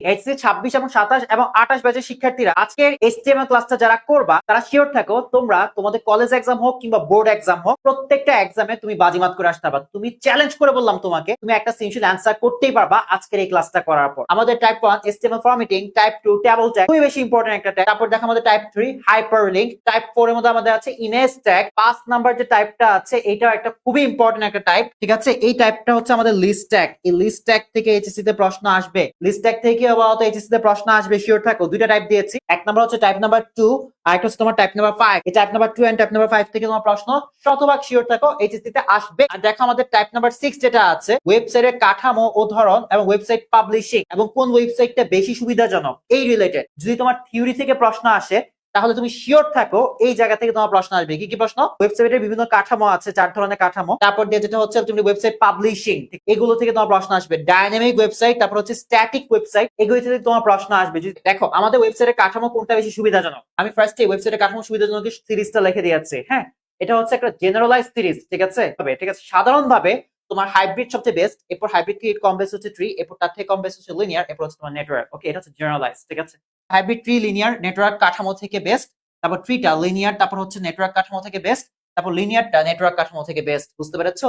HSC 26 এবং 27 এবং 28 ব্যাচের শিক্ষার্থীরা আজকের এইচটিএমএল ক্লাসটা যারা করবা তারা শিওর থাকো তোমরা তোমাদের কলেজ এক্সাম হোক কিংবা বোর্ড এক্সাম হোক প্রত্যেকটা এক্সামে তুমি বাজিমাত করে আসতে পারবা। তুমি চ্যালেঞ্জ করে বললাম তোমাকে, তুমি একটা সিনশিয়াল অ্যান্সার করতেই পারবা আজকের এই ক্লাসটা করার পর। আমাদের type 1 HTML formatting, type 2 table tag, খুবই বেশি ইম্পর্টেন্ট একটা ট্যাগ। তারপর দেখো আমাদের টাইপ 3 হাইপারলিংক, টাইপ 4 এর মধ্যে আমাদের আছে ইমেজ ট্যাগ। 5 নাম্বার যে টাইপটা আছে এটাও একটা খুবই ইম্পর্টেন্ট একটা টাইপ, ঠিক আছে। এই টাইপটা হচ্ছে আমাদের লিস্ট ট্যাগ। এই লিস্ট ট্যাগ থেকে এইচএসসি তে প্রশ্ন আসবে, লিস্ট ট্যাগ থেকে আবার এইচএসসি তে প্রশ্ন আসবে, শিওর থাকো। দুইটা টাইপ দিয়েছি, এক নাম্বার হচ্ছে টাইপ নাম্বার 2, আর একটা হচ্ছে তোমার টাইপ নাম্বার 5। এই type number 2 and type number 5 থেকে তোমার প্রশ্ন শতভাগ শিওর থাকো এইচএসসি তে আসবে। আর দেখো আমাদের টাইপ নাম্বার 6 যেটা আছে ওয়েবসাইটের কাঠামো ও ধরন এবং ওয়েবসাইট পাবলিশিং এবং কোন ওয়েবসাইটটা বেশি সুবিধাজনক এই রিলেটেড যদি তোমার থিওরি থেকে প্রশ্ন আসে তাহলে তুমি শিওর থাকো এই জায়গা থেকে তোমার প্রশ্ন আসবে। কি কি প্রশ্ন? ওয়েবসাইটের বিভিন্ন কাঠামো আছে, 4 ধরনের কাঠামো। তারপর দিয়ে যেটা হচ্ছে তুমি ওয়েবসাইট পাবলিশিং, এগুলো থেকে তোমার প্রশ্ন আসবে। ডাইনামিক ওয়েবসাইট, তারপর হচ্ছে স্ট্যাটিক ওয়েবসাইট, এগুলো থেকে তোমার প্রশ্ন আসবে। যদি দেখো আমাদের ওয়েবসাইটের কাঠামো কোনটা বেশি সুবিধাজনক, আমি ফার্স্টে ওয়েবসাইটের কাঠামো সুবিধাজনক সিরিজটা লিখে দিয়েছি। হ্যাঁ, এটা হচ্ছে একটা জেনারেলাইজ সিরিজ, ঠিক আছে। ঠিক আছে, সাধারণভাবে তোমার হাইব্রিড সবচেয়ে বেস্ট, এরপর হাইব্রিড কি কম বেস হচ্ছে ট্রি, এরপর তার থেকে কম বেস হচ্ছে লিনিয়ার, এরপর হচ্ছে তোমার নেটওয়ার্ক। ওকে, এটা হচ্ছে জেনারেলাইজ, ঠিক আছে। হাইব্রিড ট্রি, লিনিয়ার, নেটওয়ার্ক কাঠামো থেকে বেস্ট, তারপর ট্রিটা লিনিয়ার, তারপর হচ্ছে নেটওয়ার্ক কাঠামো থেকে বেস্ট, তারপর লিনিয়ারটা নেটওয়ার্ক কাঠামো থেকে বেস্ট। বুঝতে পেরেছো?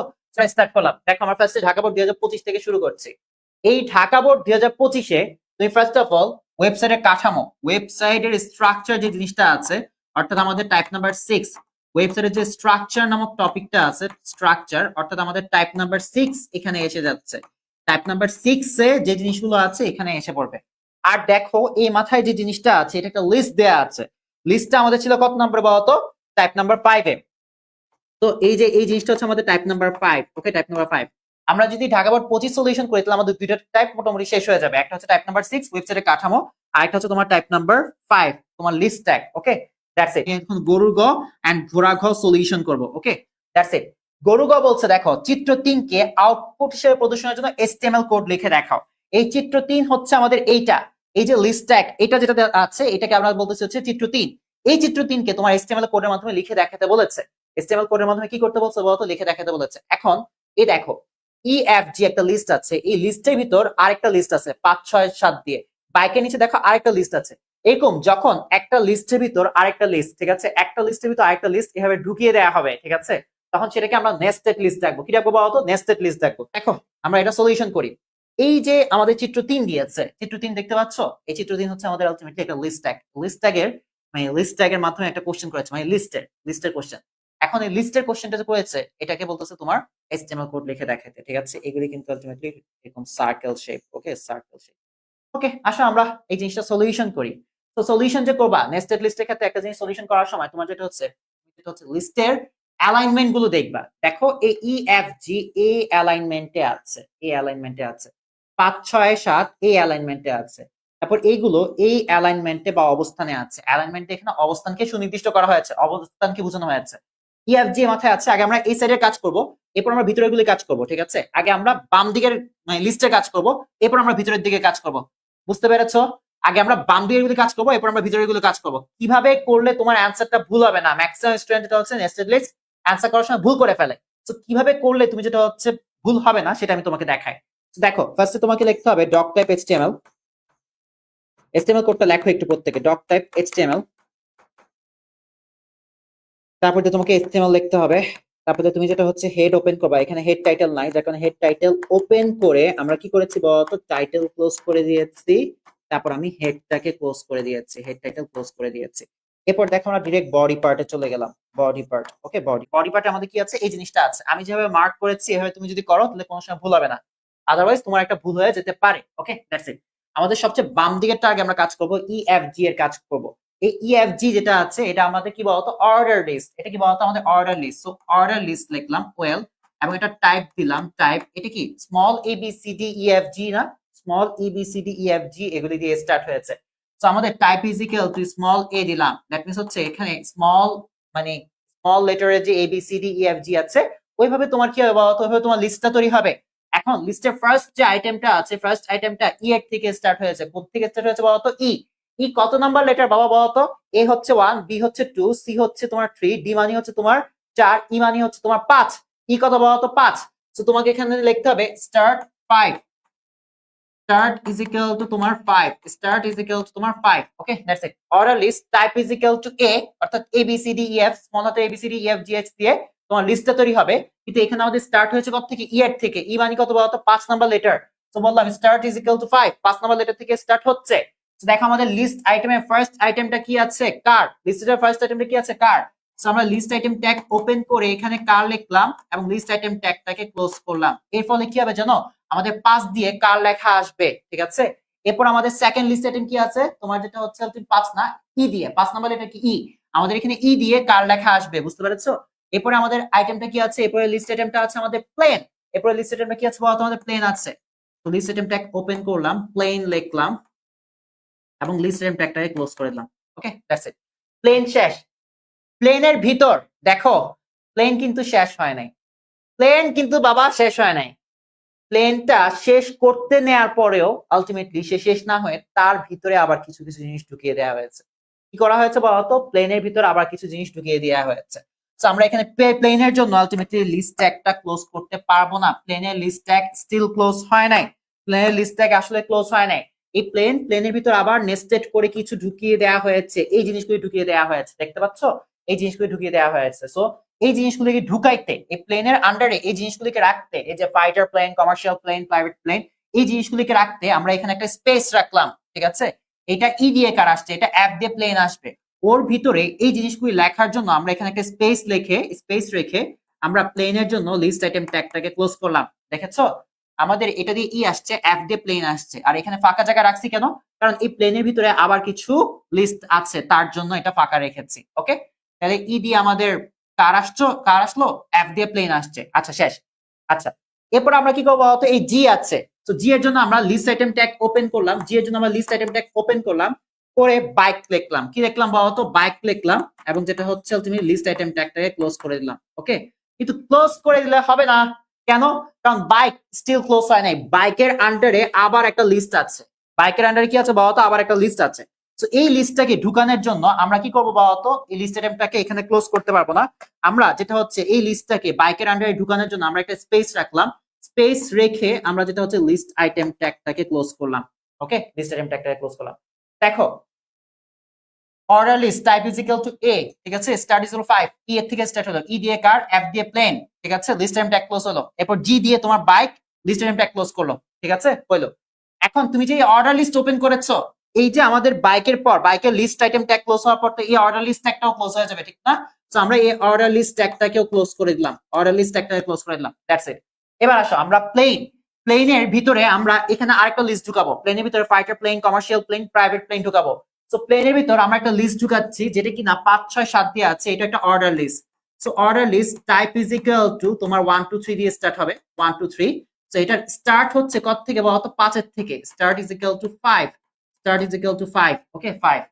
স্টার্ট করলাম। দেখো আমার ফার্স্টে ঢাকা বোর্ড 2025 থেকে শুরু করছি। এই ঢাকা বোর্ড 2025-এ তুমি ফার্স্ট অফ অল ওয়েবসাইটের কাঠামো, ওয়েবসাইটের স্ট্রাকচার যে জিনিসটা আছে, অর্থাৎ আমাদের টাইপ নাম্বার 6 ওয়েবসাইটের যে স্ট্রাকচার নামক টপিকটা আছে, স্ট্রাকচার অর্থাৎ আমাদের টাইপ নাম্বার 6 এখানে এসে যাচ্ছে। টাইপ নাম্বার 6 এ যে জিনিসগুলো আছে এখানে এসে পড়বে। আর দেখো এই মাথায় যে জিনিসটা আছে এটা একটা লিস্ট দেয়া আছে। লিস্টটা আমাদের ছিল কত নাম্বার বলতো? টাইপ নাম্বার 5 এ। তো এই যে এই জিনিসটা হচ্ছে আমাদের টাইপ নাম্বার 5। ওকে, টাইপ নাম্বার 5 আমরা যদি ঢাকা বোর্ড 25 সলিউশন করি তাহলে আমাদের দুইটা টাইপ মোটামুটি শেষ হয়ে যাবে। একটা হচ্ছে টাইপ নাম্বার 6 ওয়েবসাইটের কাঠামো, আর একটা হচ্ছে তোমার টাইপ নাম্বার 5 তোমার list tag. Okay, that's it. এখন গরু গ এন্ড ঘোড়া ঘ সলিউশন করব। Okay, that's it. গরু গ বলছে দেখো চিত্র 3 কে আউটপুট হিসেবে প্রদর্শনের জন্য HTML কোড লিখে দেখাও। এই চিত্র 3 হচ্ছে আমাদের এইটা, এই যে লিস্ট ট্যাগ এটা যেটা আছে এটাকে আমরা বলতেছি হচ্ছে চিত্র 3। এই চিত্র 3 কে তোমার HTML কোডের মাধ্যমে লিখে দেখাতে বলেছে। HTML কোডের মাধ্যমে কি করতে বলছে বলতো? লিখে দেখাতে বলেছে। এখন এই দেখো EFG একটা লিস্ট আছে, এই লিস্টের ভিতর আরেকটা লিস্ট আছে 5 6 7 দিয়ে, বাইকের নিচে দেখো আরেকটা লিস্ট আছে। এরকম যখন একটা লিস্টের ভিতর আরেকটা লিস্ট, ঠিক আছে, একটা লিস্টের ভিতর আরেকটা লিস্ট এভাবে ঢুকিয়ে দেওয়া হবে, ঠিক আছে, তখন সেটাকে আমরা নেস্টেড লিস্ট রাখবো। কি রাখবো বলতো? নেস্টেড লিস্ট রাখবো। দেখো আমরা এটা সলিউশন করি। এই যে আমাদের চিত্র 3 দিয়েছে, চিত্র 3 দেখতে পাচ্ছ? এই চিত্র 3 হচ্ছে আমাদের আলটিমেটলি একটা লিস্ট ট্যাগ। লিস্ট ট্যাগের মানে লিস্ট ট্যাগের মাধ্যমে একটা কোশ্চেন করেছে, মানে লিস্টের কোশ্চেন। এখন এই লিস্টের কোশ্চেনটা যে করেছে এটাকে বলতেছে তোমার HTML কোড লিখে দেখাতে, ঠিক আছে। এগুলি কিন্তু আলটিমেটলি এরকম সার্কেল শেপ। ওকে, সার্কেল শেপ। ওকে, আসো আমরা এই জিনিসটা সলিউশন করি। তো সলিউশন যে করবা নেস্টেড লিস্টের ক্ষেত্রে একটা জিনিস সলিউশন করার সময় তোমার যেটা হচ্ছে লিস্টের অ্যালাইনমেন্ট গুলো দেখবা। দেখো এই EFG এই অ্যালাইনমেন্টে আছে, এই অ্যালাইনমেন্টে আছে, 5 6 7 এই অ্যালাইনমেন্টে আছে। তারপর এইগুলো এই অ্যালাইনমেন্টে বা অবস্থানে আছে। অ্যালাইনমেন্টে এখানে অবস্থানকে সুনির্দিষ্ট করা হয়েছে, অবস্থানকে বোঝানো হয়েছে। EFG মাথায় আছে। আগে আমরা এই সাইডের কাজ করব, এরপর আমরা ভিতরের গুলি কাজ করব, ঠিক আছে। আগে আমরা বাম দিকের মানে লিস্টের কাজ করব, এরপর আমরা ভিতরের দিকে কাজ করব। বুঝতে পেরেছো? আগে আমরা বাম দিকের গুলি কাজ করব, এরপর আমরা ভিতরের গুলো কাজ করব। কিভাবে করলে তোমার অ্যানসারটা ভুল হবে না? ম্যাক্সিমাম স্টুডেন্ট যেটা হচ্ছে নেস্টেড লিস্ট অ্যানসার করার সময় ভুল করে ফেলে। তো কিভাবে করলে তুমি যেটা হচ্ছে ভুল হবে না সেটা আমি তোমাকে দেখাই। দেখো ফার্স্টে তোমাকে লিখতে হবে ডক টাইপ HTML। HTML কোডটা লেখো একটু প্রত্যেকে, ডক টাইপ HTML। তারপরে তোমাকে HTML লিখতে হবে। তারপরে তুমি যেটা হচ্ছে হেড ওপেন করবা, এখানে হেড টাইটেল নাই, যার কারণে হেড টাইটেল ওপেন করে আমরা কি করেছি বলতো? টাইটেল ক্লোজ করে দিয়েছি। তারপর আমি হেডটাকে ক্লোজ করে দিয়েছি, হেড টাইটেল ক্লোজ করে দিয়েছি। এরপর দেখো আমরা ডিরেক্ট বডি পার্টে চলে গেলাম। Body part. ওকে, বডি পার্টে আমাদের কি আছে? এই জিনিসটা আছে। আমি যেভাবে মার্ক করেছি এভাবে তুমি যদি করো তাহলে কোনো সময় ভুল হবে না, আদারওয়াইজ তোমার একটা ভুল হয়ে যেতে পারে। ওকে, দ্যাটস ইট। আমাদের সবচেয়ে বাম দিকেরটা আগে আমরা কাজ করব, EFG এর কাজ করব। এই EFG যেটা আছে এটা আমাদের কি বলতো? Order list. এটা কি বলতো? আমাদের order list. So order list লিখলাম ওয়েল, এবং এটা টাইপ দিলাম টাইপ। এটা কি স্মল ABCDEFG না? স্মল ABCDEFG এগুলি দিয়ে স্টার্ট হয়েছে। সো আমাদের type is equal to small a দিলাম। দ্যাট মিন্স হচ্ছে এখানে স্মল মানে স্মল লেটারের যে ABCDEFG আছে ওইভাবে তোমার কি হবে বলতো? ওইভাবে তোমার লিস্টটা তৈরি হবে। এখন লিস্টের ফার্স্ট যে আইটেমটা আছে, ফার্স্ট আইটেমটা E এর থেকে স্টার্ট হয়েছে। কোথা থেকে স্টার্ট হয়েছে বলতো? ই কত নাম্বার লেটার বাবা বলতো? এ হচ্ছে 1, বি হচ্ছে 2, সি হচ্ছে তোমার 3, ডি মানে হচ্ছে তোমার 4, ই মানে হচ্ছে তোমার 5। ই কত বলতো? 5। সো তোমাকে এখানে লিখতে হবে start 5। start is equal to তোমার 5, start is equal to তোমার 5, okay that's it. Order list type is equal to a, অর্থাৎ a b c d e f, small হাতের a b c d e f g h দিয়ে তোমার লিস্টটা তৈরি হবে। কিন্তু এখানে আমাদের স্টার্ট হয়েছে কত থেকে? ই এর থেকে। ই মানে কত বলতো? 5 নাম্বার লেটার। তো বললাম start is equal to 5, 5 number letter থেকে স্টার্ট হচ্ছে। তো দেখো আমাদের লিস্ট আইটেমের ফার্স্ট আইটেমটা কি আছে? কার। লিস্টের ফার্স্ট আইটেমটা কি আছে? কার। সো আমরা লিস্ট আইটেম ট্যাগ ওপেন করে এখানে কার লিখলাম এবং লিস্ট আইটেম ট্যাগটাকে ক্লোজ করলাম। এর ফলে কি হবে জানো? আমাদের পাস দিয়ে কার লেখা আসবে, ঠিক আছে। এরপর আমাদের সেকেন্ড লিস্ট আইটেম কি আছে তোমার? যেটা হচ্ছে 5 না, ই দিয়ে, 5 নাম্বার লেটার কি? ই। আমাদের এখানে ই দিয়ে কার লেখা আসবে, বুঝতে পেরেছো? এরপরে আমাদের আইটেমটা কি আছে? এরপরে লিস্ট আইটেমটা আছে আমাদের প্লেন। এরপরে লিস্ট আইটেমটা কি আছে বলতো? আমাদের প্লেন আছে। তো লিস্ট আইটেম ট্যাগ ওপেন করলাম, প্লেন লিখলাম এবং লিস্ট আইটেম ট্যাগটাকে ক্লোজ করে দিলাম। ওকে দ্যাটস ইট। প্লেন শেষ। প্লেনের ভিতর দেখো, প্লেন কিন্তু শেষ হয় নাই। প্লেন কিন্তু বাবা শেষ হয় নাই। প্লেনটা শেষ করতে নেওয়ার পরেও আলটিমেটলি সে শেষ না হয়ে তার ভিতরে আবার কিছু কিছু জিনিস ঢুকিয়ে দেওয়া হয়েছে। কি করা হয়েছে বলতো? প্লেনের ভিতরে আবার কিছু জিনিস ঢুকিয়ে দেওয়া হয়েছে। তো আমরা এখানে প্লেনের জন্য আলটিমেটলি লিস্ট ট্যাগটা ক্লোজ করতে পারবো না। প্লেনের লিস্ট ট্যাগ স্টিল ক্লোজ হয় নাই। প্লেনের লিস্ট ট্যাগ আসলে ক্লোজ হয় নাই। এই প্লেনের ভিতর আবার নেস্টেড করে কিছু ঢুকিয়ে দেওয়া হয়েছে। এই জিনিসগুলি ঢুকিয়ে দেওয়া হয়েছে, দেখতে পাচ্ছ? এই জিনিসগুলি ঢুকিয়ে দেওয়া হয়েছে। সো এই জিনিসগুলিকে ঢুকাইতে, এই প্লেনের আন্ডারে এই জিনিসগুলিকে রাখতে, এই যে fighter plane, commercial plane, private plane, এই জিনিসগুলিকে রাখতে আমরা এখানে একটা স্পেস রাখলাম, ঠিক আছে। এটা ই দিয়ে কার আসছে? এটা অ্যাপ দিয়ে প্লেন আসবে। ওর ভিতরে এই জিনিসগুলি লেখার জন্য আমরা এখানে একটা স্পেস রেখে আমরা প্লেনের জন্য লিস্ট আইটেম ট্যাগটাকে ক্লোজ করলাম। দেখেছো? আমাদের এটা দিয়ে ই আসছে, অ্যাপ দিয়ে প্লেন আসছে। আর এখানে ফাঁকা জায়গা রাখছি কেন? কারণ এই প্লেনের ভিতরে আবার কিছু লিস্ট আছে, তার জন্য এটা ফাঁকা রেখেছি। ওকে, তাহলে ই দিয়ে আমাদের কার আসলো? অ্যাপ দিয়ে প্লেন আসছে। আচ্ছা শেষ। আচ্ছা, এরপর আমরা কি করবো বলতো? এই জি আছে। তো জি এর জন্য আমরা লিস্ট আইটেম ট্যাগ ওপেন করলাম। জি এর জন্য আমরা লিস্ট আইটেম ট্যাগ ওপেন করলাম, করে বাইক লিখলাম। কি লিখলাম বলতো? বাইক লিখলাম এবং যেটা হচ্ছে তুমি লিস্ট আইটেম ট্যাগটাকে ক্লোজ করে দিলাম। ওকে, কিন্তু ক্লোজ করে দিলে হবে না। কেন? কারণ বাইক স্টিল ক্লোজ হয় নাই। বাইকের আন্ডারে আবার একটা লিস্ট আছে। বাইকের আন্ডারে কি আছে বলতো? আবার একটা লিস্ট আছে। তো এই লিস্টটাকে ঢুকানোর জন্য আমরা কি করবো বলতো? এই লিস্ট আইটেমটাকে এখানে ক্লোজ করতে পারবো না। আমরা যেটা হচ্ছে এই লিস্টটাকে বাইকের আন্ডারে ঢুকানোর জন্য আমরা একটা স্পেস রাখলাম। স্পেস রেখে আমরা যেটা হচ্ছে লিস্ট আইটেম ট্যাগটাকে ক্লোজ করলাম। ওকে, লিস্ট আইটেম ট্যাগটাকে ক্লোজ করলাম। দেখো, order list type is equal to A, ঠিক আছে। স্টার্ট ইজ ইকুয়াল 5, ই এর থেকে স্টার্ট হলো। ই দিয়ে কার? অ্যাপ দিয়ে প্লেন, ঠিক আছে। লিস্ট আইটেম ট্যাগ ক্লোজ হলো। এরপর জি দিয়ে তোমার bike, list item tag close করলো, ঠিক আছে, হইলো। এখন তুমি যে অর্ডার লিস্ট ওপেন করেছো, এই যে আমাদের বাইকের পর বাইকের লিস্ট আইটেম ট্যাগ ক্লোজ হওয়ার পর তো এই অর্ডার লিস্ট ট্যাগটাও ক্লোজ হয়ে যাবে, ঠিক না? তো আমরা এই অর্ডার লিস্ট ট্যাগটাকেও ক্লোজ করে দিলাম। অর্ডার লিস্ট ট্যাগটাকে ক্লোজ করে দিলাম। That's it. এবার আসো আমরা প্লেনের ভিতরে আমরা এখানে আরেকটা লিস্ট ঢুকাবো। প্লেনের ভিতরে fighter plane, commercial plane, private plane ঢুকাবো। সো প্লেনের ভিতর আমরা একটা লিস্ট ঢুকাচ্ছি যেটা কিনা 5 6 7 দিয়ে আছে। এটা একটা order list. So order list type is equal to তোমার 1 2 3 দিয়ে স্টার্ট হবে। 1 2 3। সো এটা স্টার্ট হচ্ছে কত থেকে বলতো? 5 এর থেকে। Start is equal two 5। Start is equal two 5। ওকে, 5।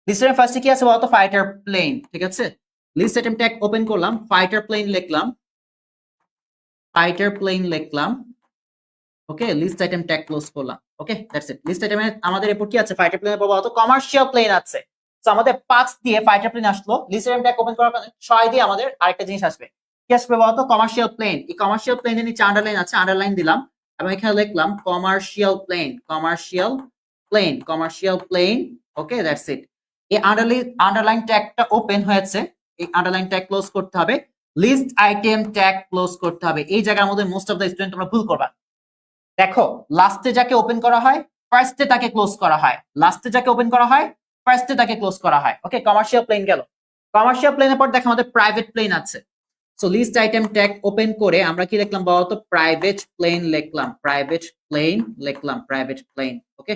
লিস্টের ফার্স্টে কি আছে বলতো? ফাইটার প্লেন, ঠিক আছে। লিস্ট আইটেম ট্যাগ ওপেন করলাম, ফাইটার প্লেন লিখলাম, ফাইটার প্লেন লিখলাম। ওকে, লিস্ট আইটেম ট্যাগ ক্লোজ করলাম। ওকে দ্যাটস ইট। লিস্ট আইটেমে আমাদের এরপর কি আছে? ফাইটার প্লেনের পর বলতো কমার্শিয়াল প্লেন আছে। সো আমাদের 5 দিয়ে ফাইটার প্লেন আসলো। লিস্ট আইটেম ট্যাগ ওপেন করার পর 6 দিয়ে আমাদের আরেকটা জিনিস আসবে। কি আসবে বলতো? Commercial plane. এই কমার্শিয়াল প্লেনের নিচে আন্ডারলাইন আছে, আন্ডারলাইন দিলাম এবং এখানে লিখলাম commercial plane, commercial plane, commercial plane. Okay that's it. এই আন্ডারলাইন ট্যাগটা ওপেন হয়েছে। এই আন্ডারলাইন ট্যাগ ক্লোজ করতে হবে। লিস্ট আইটেম ট্যাগ ক্লোজ করতে হবে। এই জায়গার মধ্যে মোস্ট অফ দ্য স্টুডেন্ট তোমরা ভুল করবা। দেখো, লাস্টে যাকে ওপেন করা হয় ফার্স্টে তাকে ক্লোজ করা হয়। লাস্টে যাকে ওপেন করা হয় ফার্স্টে তাকে ক্লোজ করা হয়। ওকে, কমার্শিয়াল প্লেন গেল। কমার্শিয়াল প্লেনের পর দেখো আমাদের প্রাইভেট প্লেন আছে। So list item tag open করে আমরা কি লিখলাম বলতো? প্রাইভেট প্লেন লিখলাম, প্রাইভেট প্লেন লিখলাম, private plane. Okay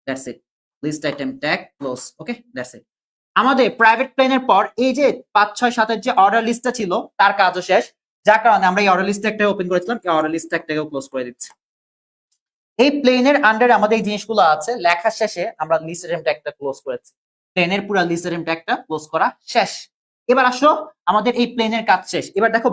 that's it. List item tag close. Okay that's it. আমাদের প্রাইভেট প্লেনের পর এই যে 5 6 7 এর যে অর্ডার লিস্টটা ছিল তার কাজও শেষ, যার কারণে আমরা এই অর্ডার লিস্ট ট্যাগটা ওপেন করেছিলাম। এই অর্ডার লিস্ট ট্যাগটাকেও ক্লোজ করে দিচ্ছি। এই প্লেনের আন্ডারে আমাদের এই জিনিসগুলো আছে। লেখার শেষে আমরা লিস্ট আইটেম ট্যাগটা ক্লোজ করেছি। প্লেনের পুরো লিস্ট আইটেম ট্যাগটা ক্লোজ করা শেষ। এবার আসো আমাদের এই প্লেনের কাজ শেষ। এবার দেখো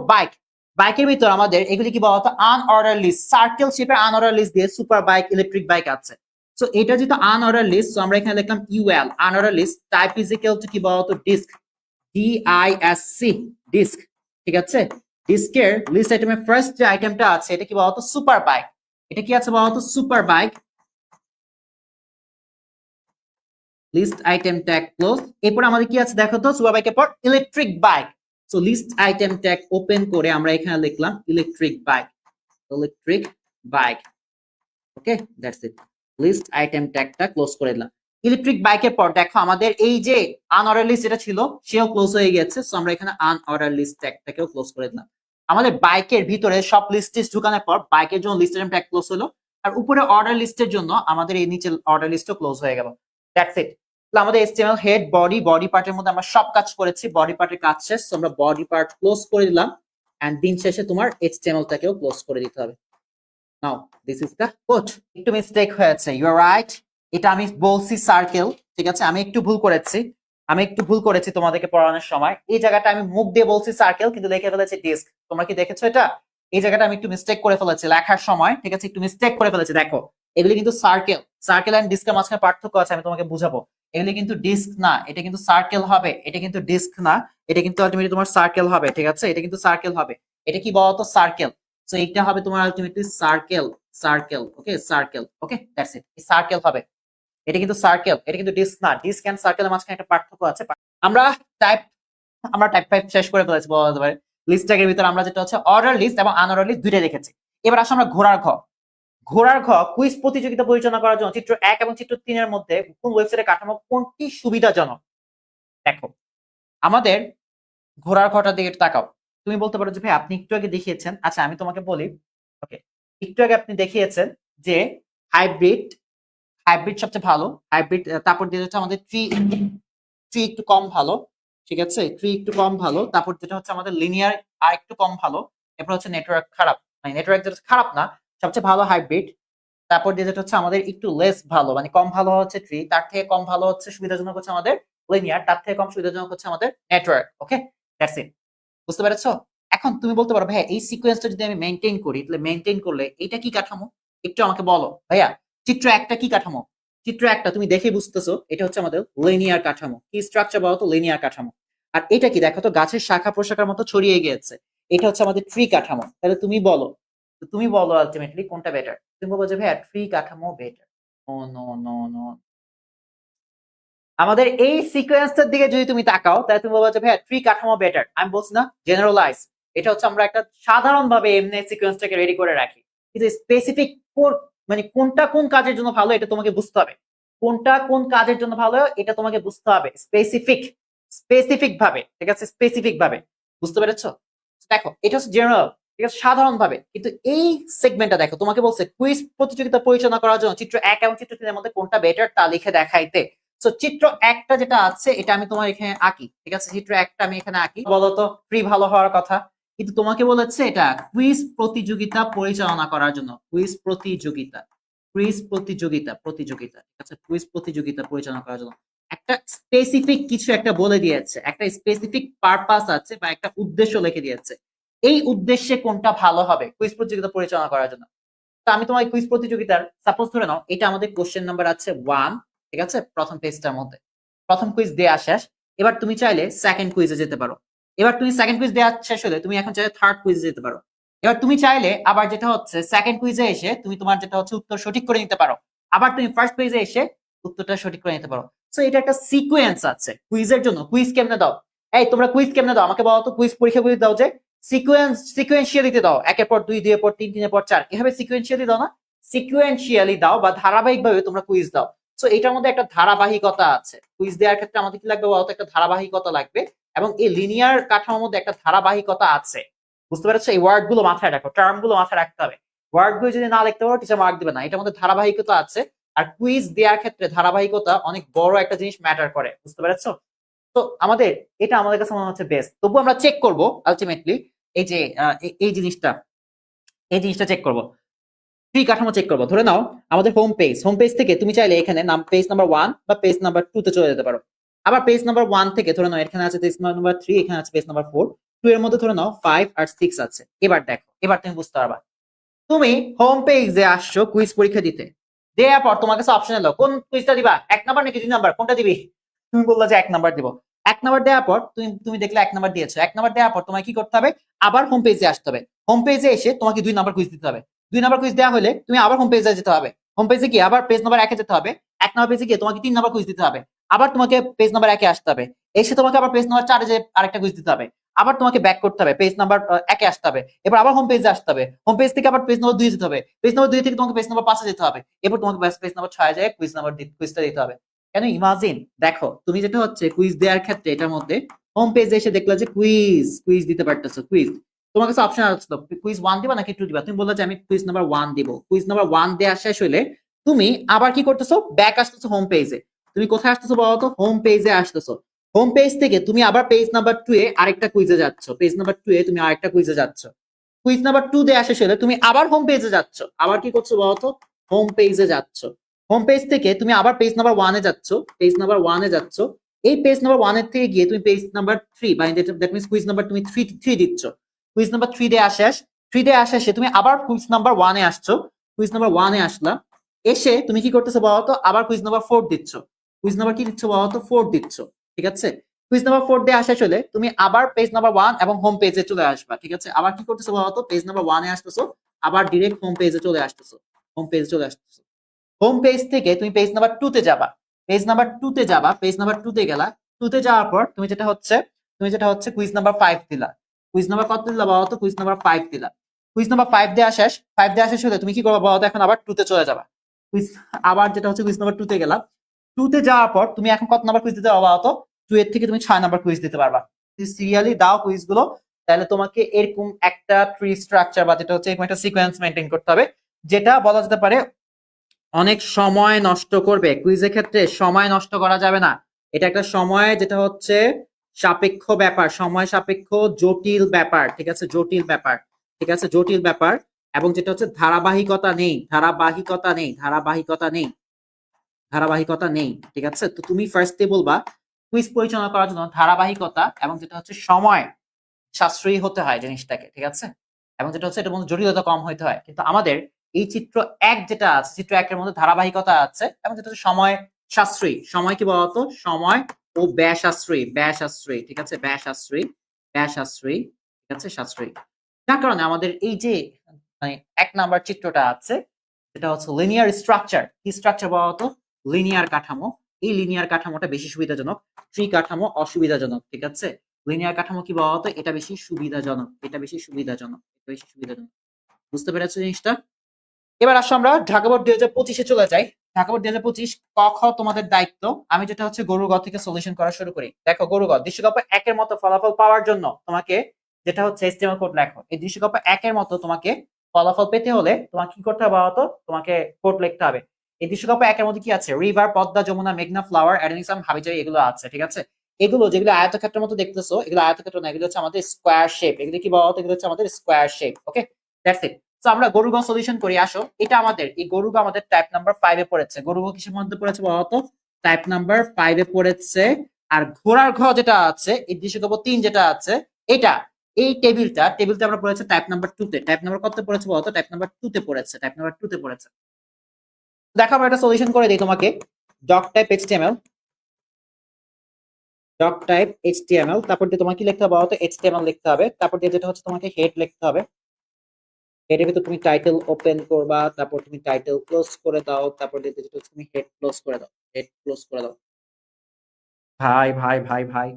বাইকের ভিতর আমাদের এগুলি কি বলতো? আনঅর্ডার লিস্ট, সার্কেল শেপের আনঅর্ডার লিস্ট দিয়ে সুপার বাইক, ইলেকট্রিক বাইক আছে। সো এটা যেহেতু আনঅর্ডার লিস্ট, সো আমরা এখানে লিখলাম UL, unordered list. Type is equal to কি বলতো? ডিস্ক, ডিআইএসসি, ডিস্ক, ঠিক আছে। ডিস্কের লিস্ট আইটেমের ফার্স্ট যে আইটেমটা আছে এটা কি বলতো? Super bike. এটা কি আছে বলতো? Super bike, list item tag close. এরপর আমাদের কি আছে দেখো তো, সুপার বাইকের পর electric bike. So list item tag open করে আমরা এখানে লিখলাম electric bike, electric bike. Okay, that's it. List item ট্যাগটা ক্লোজ করে দিলাম। ইলেকট্রিক বাইকের পর দেখো আমাদের এই যে আনঅর্ডার লিস্ট যেটা ছিল সেও ক্লোজ হয়ে গেছে। সো আমরা এখানে আনঅর্ডার লিস্ট ট্যাগটাকেও ক্লোজ করে দিলাম। আমাদের বাইকের ভিতরে সব লিস্ট ঢুকানোর পর বাইকের জন্য লিস্ট আইটেম ট্যাগ ক্লোজ হলো, আর উপরে অর্ডার লিস্টের জন্য আমাদের এই নিচে অর্ডার লিস্টও ক্লোজ হয়ে গেল। That's it. আমাদের HTML হেড, বডি, বডি পার্টের মধ্যে আমরা সব কাজ করেছি। বডি পার্টের কাজ শেষ। আমরা বডি পার্ট ক্লোজ করে দিলাম, এন্ড দিন শেষে তোমার HTML টাকেও ক্লোজ করে দিতে হবে। নাও দিস ইজ দ্য কোড। একটু মিস্টেক হয়েছে, ইউ আর রাইট। এটা আমি বলছি সার্কেল, ঠিক আছে? আমি একটু ভুল করেছি তোমাদেরকে পড়ানোর সময়। এই জায়গাটা আমি মুখ দিয়ে বলছি সার্কেল, কিন্তু লিখে ফেলেছি ডিস্ক। তোমরা কি দেখেছো এটা? এই জায়গাটা আমি একটু মিস্টেক করে ফেলেছি লেখার সময়, ঠিক আছে? একটু মিস্টেক করে ফেলেছি। দেখো এগুলি কিন্তু সার্কেল। সার্কেল এন্ড ডিস্কের মাঝখানে পার্থক্য আছে, আমি তোমাকে বুঝাবো। এগুলি কিন্তু ডিস্ক না, এটা কিন্তু সার্কেল হবে। এটা কিন্তু ডিস্ক না, এটা কিন্তু আলটিমেটলি তোমার সার্কেল হবে, ঠিক আছে? এটা কিন্তু সার্কেল হবে। এটা কি বলতো? সার্কেল। সো এটা হবে তোমার ultimately circle, circle. Okay, circle. Okay, that's it. Circle হবে। এটা কিন্তু সার্কেল, এটা কিন্তু ডিস্ক না। ডিস্ক এন্ড সার্কেলের মাঝখানে একটা পার্থক্য আছে। আমরা টাইপ আমরা টাইপ 5 শেষ করে ফেলেছি বলা যেতে পারে। লিস্ট ট্যাগের ভিতরে আমরা যেটা হচ্ছে অর্ডার লিস্ট এবং আনঅর্ডার লিস্ট দুইটাই রেখেছি। এবার আসলে আমরা ঘোড়ার ঘ। ঘোড়ার ঘ কুইজ প্রতিযোগিতা পরিচালনা করার জন্য চিত্র 1 এবং চিত্র 3 এর মধ্যে কোন ওয়েবসাইটের কাঠামো কোনটি সুবিধাজনক? দেখো আমাদের ঘোড়ার ঘটার দিকে একটু তাকাও। তুমি বলতে পারো যে ভাই আপনি একটু আগে দেখিয়েছেন। আচ্ছা আমি তোমাকে বলি, ওকে, একটু আগে আপনি দেখিয়েছেন যে হাইব্রিড, হাইব্রিড সবচেয়ে ভালো। হাইব্রিড, তারপর যেটা হচ্ছে আমাদের ট্রি, ট্রি একটু কম ভালো, ঠিক আছে? ট্রি একটু কম ভালো। তারপর যেটা হচ্ছে আমাদের লিনিয়ার আর একটু কম ভালো। এরপর হচ্ছে নেটওয়ার্ক খারাপ, মানে নেটওয়ার্ক যেটা খারাপ না, সবচেয়ে ভালো হাইব্রিড। তারপর যেটা হচ্ছে আমাদের একটু লেস ভালো, মানে কম ভালো হচ্ছে ট্রি, তার থেকে কম ভালো হচ্ছে সুবিধাজনক হচ্ছে আমাদের লিনিয়ার, তার থেকে কম সুবিধাজনক হচ্ছে আমাদের নেটওয়ার্ক। ওকে, দ্যাটস ইট। বুঝতে পেরেছো? এখন তুমি বলতে পারো ভাইয়া এই সিকোয়েন্সটা যদি আমি মেইনটেইন করি, তাহলে মেইনটেইন করলে এটা কি কাঠামো? একটু আমাকে বলো ভাইয়া। চিত্র একটা কি কাঠামো? চিত্র একটা তুমি দেখে বুঝতেছো এটা হচ্ছে আমাদের লিনিয়ার কাঠামো। কি স্ট্রাকচার বলো তো? লিনিয়ার কাঠামো। আর এটা কি দেখো তো, গাছের শাখা প্রশাখার মতো ছড়িয়ে গিয়েছে। এটা হচ্ছে আমাদের ট্রি কাঠামো। তাহলে তুমি বলো, তুমি বলো আলটিমেটলি কোনটা বেটার? তুমি বলবো যে ভাইয়া ট্রি কাঠামো better. No no no no, আমাদের এই সিকোয়েন্সটার দিকে যদি তুমি তাকাও তাহলে তুমি বলবে যে ভাই ট্রি কাঠামো বেটার। আমি বলছি না জেনারেলাইজ। এটা হচ্ছে আমরা একটা সাধারণ ভাবে এমনি সিকোয়েন্সটাকে রেডি করে রাখি, কিন্তু স্পেসিফিক মানে কোনটা কোন কাজের জন্য ভালো এটা তোমাকে বুঝতে হবে। কোনটা কোন কাজের জন্য ভালো এটা তোমাকে বুঝতে হবে স্পেসিফিক, স্পেসিফিক ভাবে, ঠিক আছে? স্পেসিফিক ভাবে। বুঝতে পেরেছো? দেখো এটা হচ্ছে জেনারেল, ঠিক আছে, সাধারণ ভাবে। কিন্তু এই সেগমেন্টটা দেখো, তোমাকে বলছে কুইজ প্রতিযোগিতা পরিচালনা করার জন্য চিত্র 1 এবং চিত্র 3 এর মধ্যে কোনটা বেটার তা লিখে দেখাইতে। সো চিত্র একটা যেটা আছে এটা আমি তোমার এখানে আঁকি, ঠিক আছে? চিত্র একটা আমি এখানে আঁকি। বলতো ফ্রি ভালো হওয়ার কথা, কিন্তু তোমাকে বলেছে এটা কুইজ প্রতিযোগিতা পরিচালনা করার জন্য। কুইজ প্রতিযোগিতা, কুইজ প্রতিযোগিতা, প্রতিযোগিতা, ঠিক আছে? কুইজ প্রতিযোগিতা পরিচালনা করার জন্য একটা স্পেসিফিক কিছু একটা বলে দিয়েছে, একটা স্পেসিফিক পারপাস আছে বা একটা উদ্দেশ্য লিখে দিয়েছে। এই উদ্দেশ্যে কোনটা ভালো হবে কুইজ প্রতিযোগিতা পরিচালনা করার জন্য? তো আমি তোমার কুইজ প্রতিযোগিতার সাপোজ ধরে নাও এটা আমাদের কোশ্চেন নাম্বার আছে 1, ঠিক আছে? প্রথম পেজটার মধ্যে প্রথম কুইজ দেয়া শেষ। এবার তুমি চাইলে সেকেন্ড কুইজে যেতে পারো। এবার তুমি সেকেন্ড কুইজ দেওয়া শেষ হলে তুমি এখন চাইলে থার্ড কুইজে যেতে পারো। এবার তুমি চাইলে আবার যেটা হচ্ছে সেকেন্ড কুইজে এসে তুমি তোমার যেটা হচ্ছে উত্তর সঠিক করে নিতে পারো। আবার তুমি ফার্স্ট কুইজে এসে উত্তরটা সঠিক করে নিতে পারো। সো এটা একটা সিকোয়েন্স আছে কুইজের জন্য। কুইজ কেমনে দাও? এই তোমরা কুইজ কেমনে দাও আমাকে বলো তো? কুইজ পরীক্ষা কুইজ দাও যে সিকোয়েন্সিয়ালিতে দাও, একের পর 2, 2 এর পর 3, 3 এর পর 4, এভাবে সিকোয়েন্সিয়ালি দাও না? সিকোয়েন্সিয়ালি দাও বা ধারাবাহিকভাবে তোমরা কুইজ দাও। সো এটার মধ্যে একটা ধারাবাহিকতা আছে। কুইজ দেওয়ার ক্ষেত্রে আমাদের কি লাগবে বলতো? একটা ধারাবাহিকতা লাগবে, এবং এই লিনিয়ার কাঠামোর মধ্যে একটা ধারাবাহিকতা আছে। বুঝতে পেরেছো? এই ওয়ার্ড গুলো মাথায় রাখো, টার্ম গুলো মাথায় রাখতে হবে। ওয়ার্ড গুলো যদি না লিখতে পারো টিচার মার্ক দিবে না। এটার মধ্যে ধারাবাহিকতা আছে, আর কুইজ দেওয়ার ক্ষেত্রে ধারাবাহিকতা অনেক বড় একটা জিনিস ম্যাটার করে। বুঝতে পেরেছো? তো আমাদের এটা আমাদের কাছে মনে হচ্ছে বেস্ট। তবু আমরা চেক করব আলটিমেটলি এই যে এই জিনিসটা, এই জিনিসটা চেক করব। ফ্রি কাঠামো চেক করবো। ধরে নাও আমাদের হোম পেজ থেকে তুমি চাইলে এখানে নাম পেজ নাম্বার 1 বা পেজ নাম্বার 2 তে চলে যেতে পারো। আবার পেজ নাম্বার 1 থেকে ধরে নাও এখানে আছে পেজ নাম্বার 3, এখানে আছে পেজ নাম্বার 4, 2 এর মধ্যে ধরে নাও 5 আর 6 আছে। এবার দেখো, এবার তুমি বুঝতে পারবা। তুমি হোম পেজে আসছো কুইজ পরীক্ষা দিতে, দেওয়ার পর তোমার কাছে অপশন এলো কোন কুইজটা দিবা, 1 নাম্বার নাকি 2 নাম্বার, কোনটা দিবি? তুমি বললা যে 1 নাম্বার দিব। 1 নাম্বার দেওয়ার পর তুমি তুমি দেখলে 1 নাম্বার দিয়েছো। 1 নাম্বার দেওয়ার পর তোমাকে কি করতে হবে? আবার হোম পেজে আসতে হবে। হোম পেজে এসে তোমাকে 2 নাম্বার কুইজ দিতে হবে। 2 নাম্বার কুইজ দেওয়া হলে তুমি আবার হোম পেজে যেতে হবে, হোম পেজে গিয়ে আবার পেজ নাম্বার 1 যেতে হবে, 1 নাম্বার পেজে গিয়ে তোমাকে 3 নাম্বার কুইজ দিতে হবে, আবার তোমাকে পেজ নাম্বার 1 আসতে হবে, এসে তোমাকে আবার পেজ নাম্বার 4 যে আরেকটা কুইজ দিতে হবে, আবার তোমাকে ব্যাক করতে হবে, পেজ নাম্বার 1 আসতে হবে, এবার আবার হোম পেজে আসতে হবে, হোম পেজ থেকে আবার পেজ নাম্বার 2 যেতে হবে, পেজ নাম্বার 2 থেকে তোমাকে পেজ নাম্বার 5 যেতে হবে, এরপর তোমাকে পেজ নাম্বার 6 যায় কুইজটা দিতে হবে। কেন ইমাজিন, দেখো তুমি যেটা হচ্ছে কুইজ দেওয়ার ক্ষেত্রে এটার মধ্যে হোম পেজে এসে দেখলা যে কুইজ দিতে পারতেছো, কুইজ তোমার কাছে অপশন আসলো কুইজ 1 দিবা নাকি 2 দিবা, তুমি বললে যে আমি কুইজ নাম্বার 1 দিব, কুইজ নাম্বার 1 দেয়া শেষ হলে তুমি আবার কি করতেছো, ব্যাক আসতেছো হোম পেজে, তুমি কোথায় আসতেছো বলতো, হোম পেজে আসতেছো, হোম পেজ থেকে তুমি আবার পেজ নাম্বার 2 এ আরেকটা কুইজে যাচ্ছ, পেজ নাম্বার 2 এ তুমি আরেকটা কুইজে যাচ্ছ, কুইজ নাম্বার 2 দেয়া শেষ হলে তুমি আবার হোম পেজে যাচ্ছ, আবার কি করছো বলতো, হোম পেজে যাচ্ছ, হোম পেজ থেকে তুমি আবার পেজ নাম্বার 1 এ যাচ্ছ, পেজ নাম্বার 1 এ যাচ্ছ, এই পেজ নাম্বার 1 এর থেকে গিয়ে তুমি পেজ নাম্বার 3 বা দ্যাট মিন্স কুইজ নাম্বার তুমি 3 দিচ্ছ, কুইজ নাম্বার 3 ডে আসে, 3 ডে আসে তুমি আবার কুইজ নাম্বার 1 এ আসছো, কুইজ নাম্বার 1 এ আসলা, এসে তুমি কি করতেছো বলতো, আবার কুইজ নাম্বার 4 দিচ্ছ, কুইজ নাম্বার কি দিচ্ছ বলতো, 4 দিচ্ছ, ঠিক আছে, কুইজ নাম্বার 4 দিয়ে আসা চলে তুমি আবার পেজ নাম্বার 1 এবং হোম পেজে চলে আসবা, ঠিক আছে, আবার কি করতেছো বলতো, পেজ নাম্বার 1 এ আসতেছো, আবার ডাইরেক্ট হোম পেজে চলে আসতেছো, হোম পেজে চলে আসতেছো, হোম পেজ থেকে তুমি পেজ নাম্বার 2 তে যাবা, পেজ নাম্বার 2 তে যাবা, পেজ নাম্বার 2 তে গেলা, 2 তে যাওয়ার পর তুমি যেটা হচ্ছে কুইজ নাম্বার 5 দিলা, কুইজ নাম্বার কত দিলা বলো তো, কুইজ নাম্বার 5 দিলা, কুইজ নাম্বার 5 দেয়া শেষ, 5 দেয়া শেষ হলে তুমি কি করবা বলো তো, এখন আবার 2 তে চলে যাবা, কুইজ আবার যেটা হচ্ছে কুইজ নাম্বার 2 তে গেলা, 2 তে যাওয়ার পর তুমি এখন কত নাম্বার কুইজ দিতে পারবা বলো তো, 2 এর থেকে তুমি 6 নাম্বার কুইজ দিতে পারবা, যদি সিরিয়ালি দাও কুইজ গুলো, তাহলে তোমাকে এরকম একটা ট্রি স্ট্রাকচার বা যেটা হচ্ছে এরকম একটা সিকোয়েন্স মেইনটেইন করতে হবে, যেটা বলা যেতে পারে অনেক সময় নষ্ট করবে, কুইজের ক্ষেত্রে সময় নষ্ট করা যাবে না, এটা একটা সময় যেটা হচ্ছে সাপেক্ষ ব্যাপার, সময় সাপেক্ষ জটিল ব্যাপার, ঠিক আছে, জটিল ব্যাপার, ঠিক আছে, জটিল ব্যাপার, এবং যেটা হচ্ছে ধারাবাহিকতা নেই, ধারাবাহিকতা নেই, ধারাবাহিকতা নেই, ধারাবাহিকতা নেই, ঠিক আছে, তো তুমি ফার্স্টে বলবা কুইজ পরিচালনা করার জন্য ধারাবাহিকতা এবং যেটা হচ্ছে সময় সাশ্রয়ী হতে হয় জিনিসটাকে, ঠিক আছে, এবং যেটা হচ্ছে এটার মধ্যে জটিলতা কম হইতে হয়, কিন্তু আমাদের এই চিত্র 1 যেটা আছে, চিত্র 1 এর মধ্যে ধারাবাহিকতা আছে এবং যেটা হচ্ছে সময় সাশ্রয়ী, সময় কি বলতো, সময় ও ব্যয় সাশ্রয়ী, ব্যয় সাশ্রয়ী, ঠিক আছে, ব্যয় সাশ্রয়ী, ব্যয় সাশ্রয়ী, ঠিক আছে, সাশ্রয়ী, যার কারণে আমাদের এই যে মানে 1 নাম্বার চিত্রটা আছে, যেটা হচ্ছে লিনিয়ার স্ট্রাকচার, কি স্ট্রাকচার বলতো, লিনিয়ার কাঠামো, এই লিনিয়ার কাঠামোটা বেশি সুবিধাজনক, ট্রি কাঠামো অসুবিধাজনক, ঠিক আছে, লিনিয়ার কাঠামো কি বলতো, এটা বেশি সুবিধাজনক, এটা বেশি সুবিধাজনক, এটা বেশি সুবিধাজনক, বুঝতে পেরেছো জিনিসটা। এবার আসো আমরা ঢাকা বোর্ড 2025 এ চলে যাই, ঢাকা বোর্ড 2025 ক খ তোমাদের দায়িত্ব, আমি যেটা হচ্ছে গরু গ থেকে সলিউশন করা শুরু করি, দেখো গরু গ দৃশ্যকল্প 1 এর মতো ফলাফল পাওয়ার জন্য তোমাকে যেটা হচ্ছে HTML কোড লেখো, এই দৃশ্যকল্প 1 এর মতো তোমাকে ফলাফল পেতে হলে তোমাকে কি করতে হবে বলতো, তোমাকে কোড লিখতে হবে, এই দৃশ্যকল্প 1 এর মধ্যে কি আছে, রিভার, পদ্মা, যমুনা, মেঘনা, ফ্লাওয়ার, অ্যাডেনিসাম, হাবিজাবি, এগুলো আছে, ঠিক আছে, এগুলো যেগুলো আয়তক্ষেত্রের মতো দেখতেছো, এগুলো আয়তক্ষেত্র না, এগুলো হচ্ছে আমাদের স্কোয়ার শেপ, এগুলো কি বলতো, এগুলো হচ্ছে আমাদের স্কোয়ার শেপ, ওকে, দ্যাটস ইট। তো আমরা গরুগ সলিউশন করি, আসো, এটা আমাদের এই গরুগ আমাদের টাইপ নাম্বার 5 এ পড়েছে, গরুগ কিসের মধ্যে পড়েছে বলতো, টাইপ নাম্বার 5 এ পড়েছে, আর ঘোড়ার ঘ যেটা আছে, এই দৃশ্যকল্প 3 যেটা আছে, এটা এই টেবিলটা আমরা পড়েছে টাইপ নাম্বার 2 তে, টাইপ নাম্বার কত পড়েছে বলতো, টাইপ নাম্বার 2 তে পড়েছে, টাইপ নাম্বার 2 তে পড়েছে, দেখো আমরা এটা সলিউশন করে দিই তোমাকে, doc type HTML, doc type HTML, তারপর দিয়ে তোমাকে কি লিখতে হবে বলতো, এইচটিএমএল লিখতে হবে, তারপর দিয়ে যেটা হচ্ছে তোমাকে হেড লিখতে হবে, এটার ভিতর তুমি টাইটেল ওপেন করবা, তারপর তুমি টাইটেল ক্লোজ করে দাও, তারপর যেটা হচ্ছে তুমি হেড ক্লোজ করে দাও, হেড ক্লোজ করে দাও, ভাই ভাই ভাই ভাই,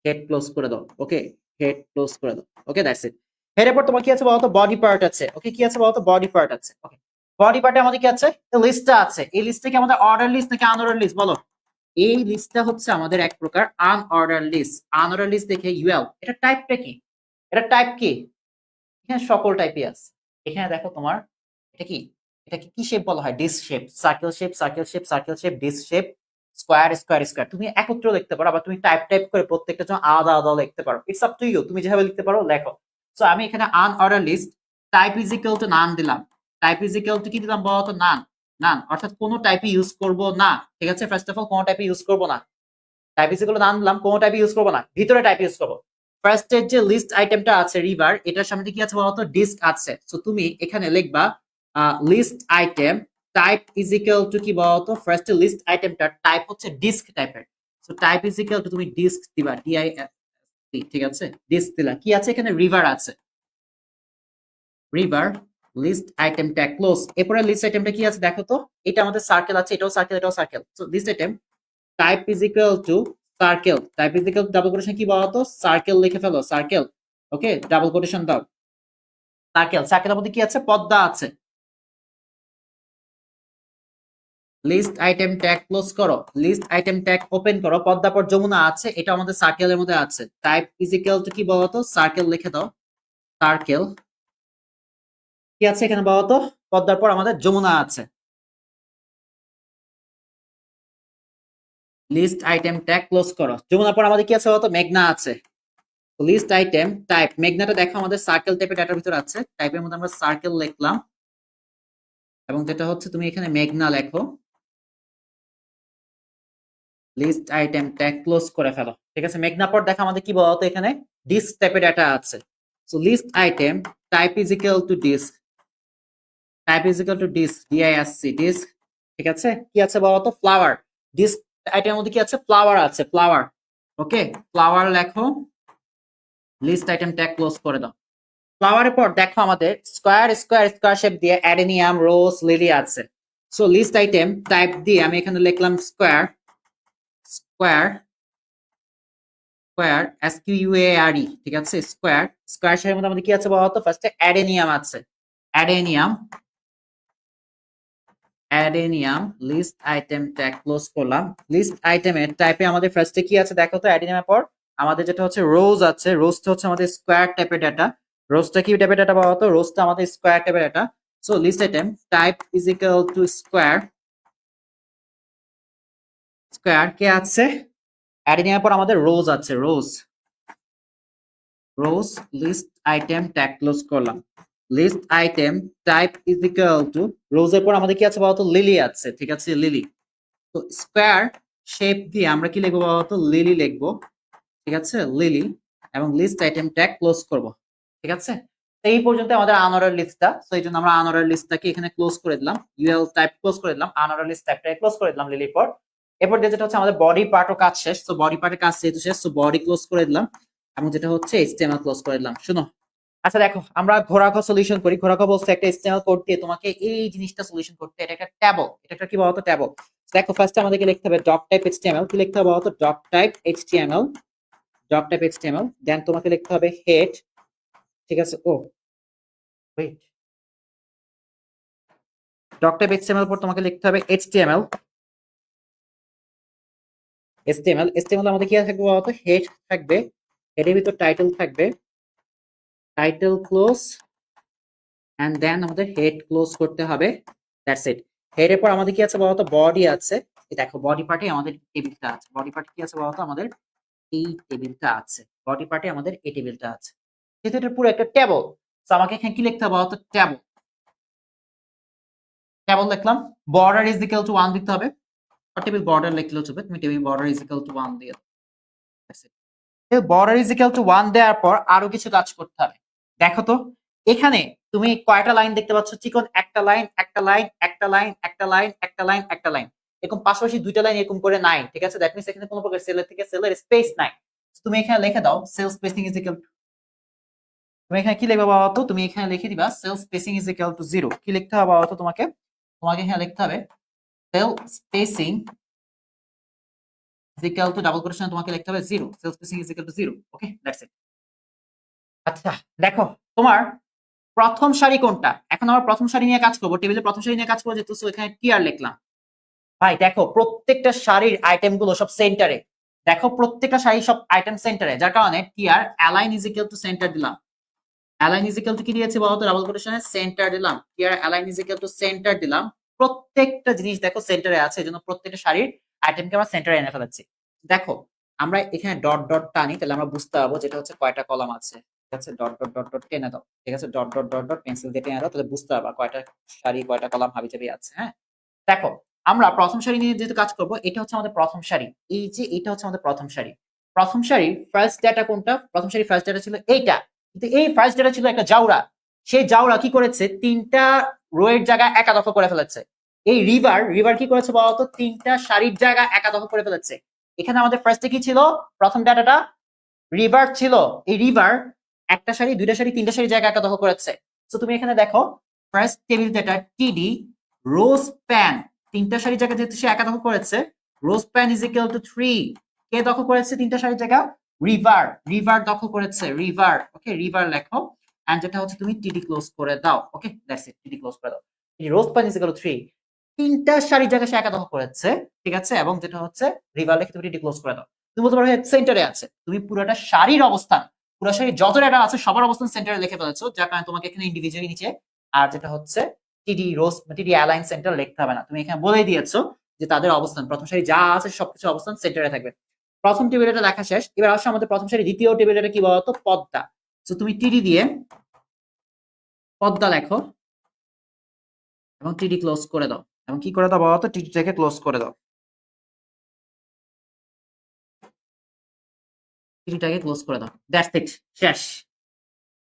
হেড ক্লোজ করে দাও, ওকে, হেড ক্লোজ করে দাও, ওকে, দ্যাটস ইট। হেডের পর তোমার কি আছে বলতো, বডি পার্ট আছে, ওকে, কি আছে বলতো, বডি পার্ট আছে, ওকে, বডি পার্টে আমাদের কি আছে, লিস্টটা আছে, এই লিস্টে কি আমাদের অর্ডার লিস্ট নাকি আনঅর্ডার লিস্ট বলো, এই লিস্টটা হচ্ছে আমাদের এক প্রকার আনঅর্ডার লিস্ট, আনঅর্ডার লিস্ট দেখে ইউএল, এটা টাইপটা কি, এটা টাইপ কি, এখানে সকল টাইপই আছে, এখানে দেখো তোমার এটা কি, এটাকে কি শেপ বলা হয়, disc shape, circle shape, circle shape, circle shape, disc shape, square, square, square, তুমি একত্র লিখতে পারো, আবার তুমি টাইপ করে প্রত্যেকটা জন্য আলাদা আলাদা লিখতে পারো, ইটস আপ টু ইউ, তুমি যেভাবে লিখতে পারো লেখো। সো আমি এখানে unorder list, type is equal to none দিলাম, টাইপ ইজ ইকুয়াল টু কি দিলাম বলো তো, নান, নান অর্থাৎ কোনো টাইপই ইউজ করব না, ঠিক আছে, ফার্স্ট অফ অল কোনো টাইপই ইউজ করব না, type is equal to none দিলাম, কোনো টাইপই ইউজ করব না, ভিতরে টাইপ ইউজ করব, ফার্স্টের যে লিস্ট আইটেমটা আছে রিভার, এটার সামনে কি আছে বলতো, ডিস্ক আছে, সো তুমি এখানে লিখবা list item type is equal to কি বলতো, ফার্স্ট লিস্ট আইটেমটা টাইপ হচ্ছে ডিস্ক টাইপের, so type is equal to তুমি ডিস্ক দিবা, ডিআইএস, ঠিক আছে, ডিস্ক দিলা, কি আছে এখানে, রিভার আছে, river list item tag close. এরপরে লিস্ট আইটেমটা কি আছে দেখো তো, এটা আমাদের সার্কেল আছে, এটাও সার্কেল, এটাও circle. So list item type is equal to circle, type is equal double quotation কি বলতো, সার্কেল লিখে ফেলো, সার্কেল। ওকে, ডাবল কোটেশন দাও, সার্কেল। সার্কেলের মধ্যে কি আছে, পদ্মা আছে। লিস্ট আইটেম ট্যাগ ক্লোজ করো, লিস্ট আইটেম ট্যাগ ওপেন করো, পদ্মা পর যমুনা আছে, এটা আমাদের সার্কেলের মধ্যে আছে। টাইপ ইজ ইকুয়াল টু কি বলতো, সার্কেল লিখে দাও, সার্কেল। কি আছে এখানে বলতো, পদ্মার পর আমাদের যমুনা আছে। লিস্ট আইটেম ট্যাগ ক্লোজ করো, যমুনার পর আমাদের কি আছে বলতো, মেঘনা আছে। লিস্ট আইটেম টাইপ, মেঘনাটা দেখো আমাদের সার্কেল টাইপের ডাটার ভিতর আছে, টাইপের মধ্যে আমরা সার্কেল লিখলাম, এবং যেটা হচ্ছে তুমি এখানে মেঘনা লেখো। লিস্ট আইটেম ট্যাগ ক্লোজ করে ফেলো, ঠিক আছে। মেঘনা পর দেখো আমাদের কি বলতো, এখানে ডিস্ক টাইপের ডাটা আছে। So list item type is equal to disc, type is equal to disc, D I S C disc, ঠিক আছে। কি আছে বলতো, ফ্লাওয়ার। ডিস্ক আইটেমের মধ্যে কি আছে, ফ্লাওয়ার আছে, ফ্লাওয়ার। ওকে, ফ্লাওয়ার লেখো, লিস্ট আইটেম ট্যাগ ক্লোজ করে দাও। ফ্লাওয়ারের পর দেখো আমাদের স্কোয়ার স্কোয়ার স্কোয়ার শেপ দিয়ে অ্যাডেনিয়াম, রোজ, লিলি আছে। সো লিস্ট আইটেম টাইপ দিয়ে আমি এখানে লিখলাম স্কোয়ার, স্কোয়ার, স্কোয়ার, SQUARE, ঠিক আছে, স্কোয়ার। স্কোয়ার শেপের মধ্যে আমাদের কি আছে বলতো, ফার্স্টে অ্যাডেনিয়াম আছে, adenium, adenium. List item tag close করলাম। লিস্ট আইটেমের টাইপে আমাদের ফার্স্টে কি আছে দেখো তো, অ্যাডেনিয়ামের পর আমাদের যেটা হচ্ছে রোজ আছে, রোজটা হচ্ছে আমাদের স্কোয়ার টাইপের ডাটা। রোজটা কি টাইপের ডাটা বলতো, রোজটা আমাদের স্কোয়ার টাইপের data. So list item type is equal to square, square. কে আছে, অ্যাডেনিয়ামের পর আমাদের রোজ আছে, rose, rose. List item tag close করলাম। List item type is equal to, রোজের পর আমাদের কি আছে বলতো, লিলি আছে, ঠিক আছে, লিলি। তো স্কোয়ার শেপ দিয়ে আমরা কি লিখবো বলতো, লিলি লিখবো, ঠিক আছে, লিলি। এবং লিস্ট আইটেম ট্যাগ ক্লোজ করব, ঠিক আছে। এই পর্যন্ত আমাদের আনোয়ারের লিস্টটা। তো এই জন্য আমরা আনোয়ারের লিস্টটাকে এখানে ক্লোজ করে দিলাম, ইউএল টাইপ ক্লোজ করে দিলাম, আনোয়ারের লিস্ট টাইপটা ক্লোজ করে দিলাম লিলির পর। এরপর যেটা হচ্ছে আমাদের বডি পার্টও কাজ শেষ, তো বডি পার্টের কাজ যেহেতু শেষ, তো বডি ক্লোজ করে দিলাম, এবং যেটা হচ্ছে এইচটিএমএল ক্লোজ করে দিলাম। শুনো, আচ্ছা দেখো, আমরা ঘোরাঘ সলিউশন করি। ঘোরাঘ বলছে একটা এইচটিএমএল কোড দিয়ে তোমাকে এই জিনিসটা সলিউশন করতে, এটা একটা ট্যাবল, এটা একটা কি বলতো, ট্যাবল। দেখো ফার্স্টে আমাদেরকে লিখতে হবে ডক টাইপ এইচটিএমএল। কি লিখতে হবে বলতো, doc type HTML, doc type HTML. Then তোমাকে লিখতে হবে হেড, ঠিক আছে। Oh wait, doc type HTML পর তোমাকে লিখতে হবে এইচটিএমএল, এইচটিএমএল। এইচটিএমএল আমাদের কি থাকবে বলতো, হেড থাকবে, হেডের ভিতর টাইটেল থাকবে, টাইটেল ক্লোজ, এন্ড দেন আমাদের হেড ক্লোজ করতে হবে, দ্যাটস ইট। হেডের পর আমাদের কি আছে বলতো, বডি আছে। এই দেখো বডি পার্টে আমাদের টেবিলটা আছে, বডি পার্টে কি আছে বলতো, আমাদের এই টেবিলটা আছে, বডি পার্টে আমাদের এই টেবিলটা আছে, যেহেতু এটা পুরো একটা টেবল। তো আমাকে এখানে কি লিখতে হবে বলতো, টেবল, টেবল লিখলাম। বর্ডার ইজ ইকুয়াল টু 1 দিতে হবে, টেবিল বর্ডার লিখলেও চলবে, তুমি table border is equal to 1 দিয়ে দাও। বর্ডার ইজ ইকুয়াল টু 1 দেওয়ার পর আরো কিছু কাজ করতে হবে। দেখো তো এখানে তুমি কয়টা লাইন দেখতে পাচ্ছ, চিকন একটা লাইন, একটা লাইন, একটা লাইন, একটা লাইন, একটা লাইন, একটা লাইন, এরকম পাশাপাশি দুইটা লাইন এরকম করে নাই, ঠিক আছে। দ্যাট মিন্স এখানে কোনো প্রকার সেলের থেকে সেলের স্পেস নাই। তুমি এখানে লিখে দাও সেল স্পেসিং ইজ ইকুয়াল, তুমি এখানে কি লিখবে বাবা, তো তুমি এখানে লিখে দিবা sell spacing is equal to 0। কি লিখতে হবে বাবা, তো তোমাকে তোমাকে এখানে লিখতে হবে cell spacing is equal to double কোটেশনে তোমাকে লিখতে হবে 0, cell spacing is equal to 0। Okay, that's it. আচ্ছা দেখো, তোমার প্রথম সারি কোনটা, এখন আমরা প্রথম সারি নিয়ে কাজ করব, টেবিলে প্রথম সারি নিয়ে কাজ করব, যেহেতু এখানে টিআর লিখলাম। ভাই দেখো প্রত্যেকটা সারির আইটেম গুলো সব সেন্টারে, দেখো প্রত্যেকটা সারি সব আইটেম সেন্টারে, যার কারণে TR align is equal to center দিলাম। অ্যালাইন ইজ ইকুয়াল টু কি দিয়েছে বলতো, ডাবল কোটেশনে সেন্টার দিলাম, TR align is equal to center দিলাম। প্রত্যেকটা জিনিস দেখো সেন্টারে আছে, এজন্য প্রত্যেকটা সারির আইটেমকে আমরা সেন্টারে এনে ফেলাচ্ছি। দেখো আমরা এখানে ডট ডট টানি, তাহলে আমরা বুঝতে পারবো যেটা হচ্ছে কয়টা কলাম আছে, ঠিক আছে। ডট ডট ডট ডট টেনে দাও, ঠিক আছে, dot dot dot dot pencil দিয়ে টেনে দাও, তাহলে বুঝতে পারবা কয়টা সারি কয়টা কলাম হাবিজাবি আছে। হ্যাঁ দেখো, আমরা প্রথম সারি নিয়ে যেহেতু কাজ করব, এটা হচ্ছে আমাদের প্রথম সারি, এই যে এটা হচ্ছে আমাদের প্রথম সারি। প্রথম সারি ফার্স্ট ডেটা কোনটা, প্রথম সারি ফার্স্ট ডেটা ছিল এইটা, কিন্তু এই ফার্স্ট ডেটা ছিল একটা জাউরা। সেই জাউরা কি করেছে, তিনটা রো এর জায়গা একা দখল করে ফেলেছে। এই রিভার, রিভার কি করেছে বলতো, তিনটা সারির জায়গা একা দখল করে ফেলেছে। এখানে আমাদের ফার্স্টে কি ছিল, প্রথম ডাটাটা রিভার ছিল, এই রিভার একটা সারি, দুইটা সারি, তিনটা সারি জায়গা একা দখল করেছে। সো তুমি এখানে দেখো ফার্স্ট টেবিল ডেটা টিডি রোজ প্যান, তিনটা সারি জায়গা যেহেতু সে একা দখল করেছে, রোজ প্যান ইজ ইকুয়াল টু 3। কে দখল করেছে তিনটা সারি জায়গা? রিভার, রিভার দখল করেছে, রিভার। ওকে, রিভার লেখো এন্ড যেটা হচ্ছে তুমি টিডি ক্লোজ করে দাও। ওকে, দ্যাটস ইট, টিডি ক্লোজ করে দাও। রোজ প্যান ইজ ইকুয়াল টু 3, তিনটা সারি জায়গা সে একা দখল করেছে, ঠিক আছে, এবং যেটা হচ্ছে রিভার লিখে তুমি টিডি ক্লোজ করে দাও। তুমি বলতে পারো সেন্টারে আছে, তুমি পুরোটা সারির অবস্থান, পুরো সারির যত ডেটা আছে সবার অবস্থান সেন্টারে লিখে ফেলেছো, যার কারণে তোমাকে এখানে ইন্ডিভিজুয়ালি নিচে আর যেটা হচ্ছে টিডি রোজ টিডি অ্যালাইন সেন্টার লিখতে হবে না, তুমি এখানে বলেই দিয়েছো যে তাদের অবস্থান প্রথম সারি যা আছে সবকিছু অবস্থান সেন্টারে থাকবে। প্রথম টেবিলটা লেখা শেষ, এবার আসলে আমাদের প্রথম সারি দ্বিতীয় টেবিলটা কি বলতো? পদ্মা। তো তুমি টিডি দিয়ে পদ্মা লেখো এবং টিডি ক্লোজ করে দাও, এবং কি করে দাও বলতো? টিডিটাকে ক্লোজ করে দাও, টিডিটাকে ক্লোজ করে দাও, দ্যাটস ইট, শেষ।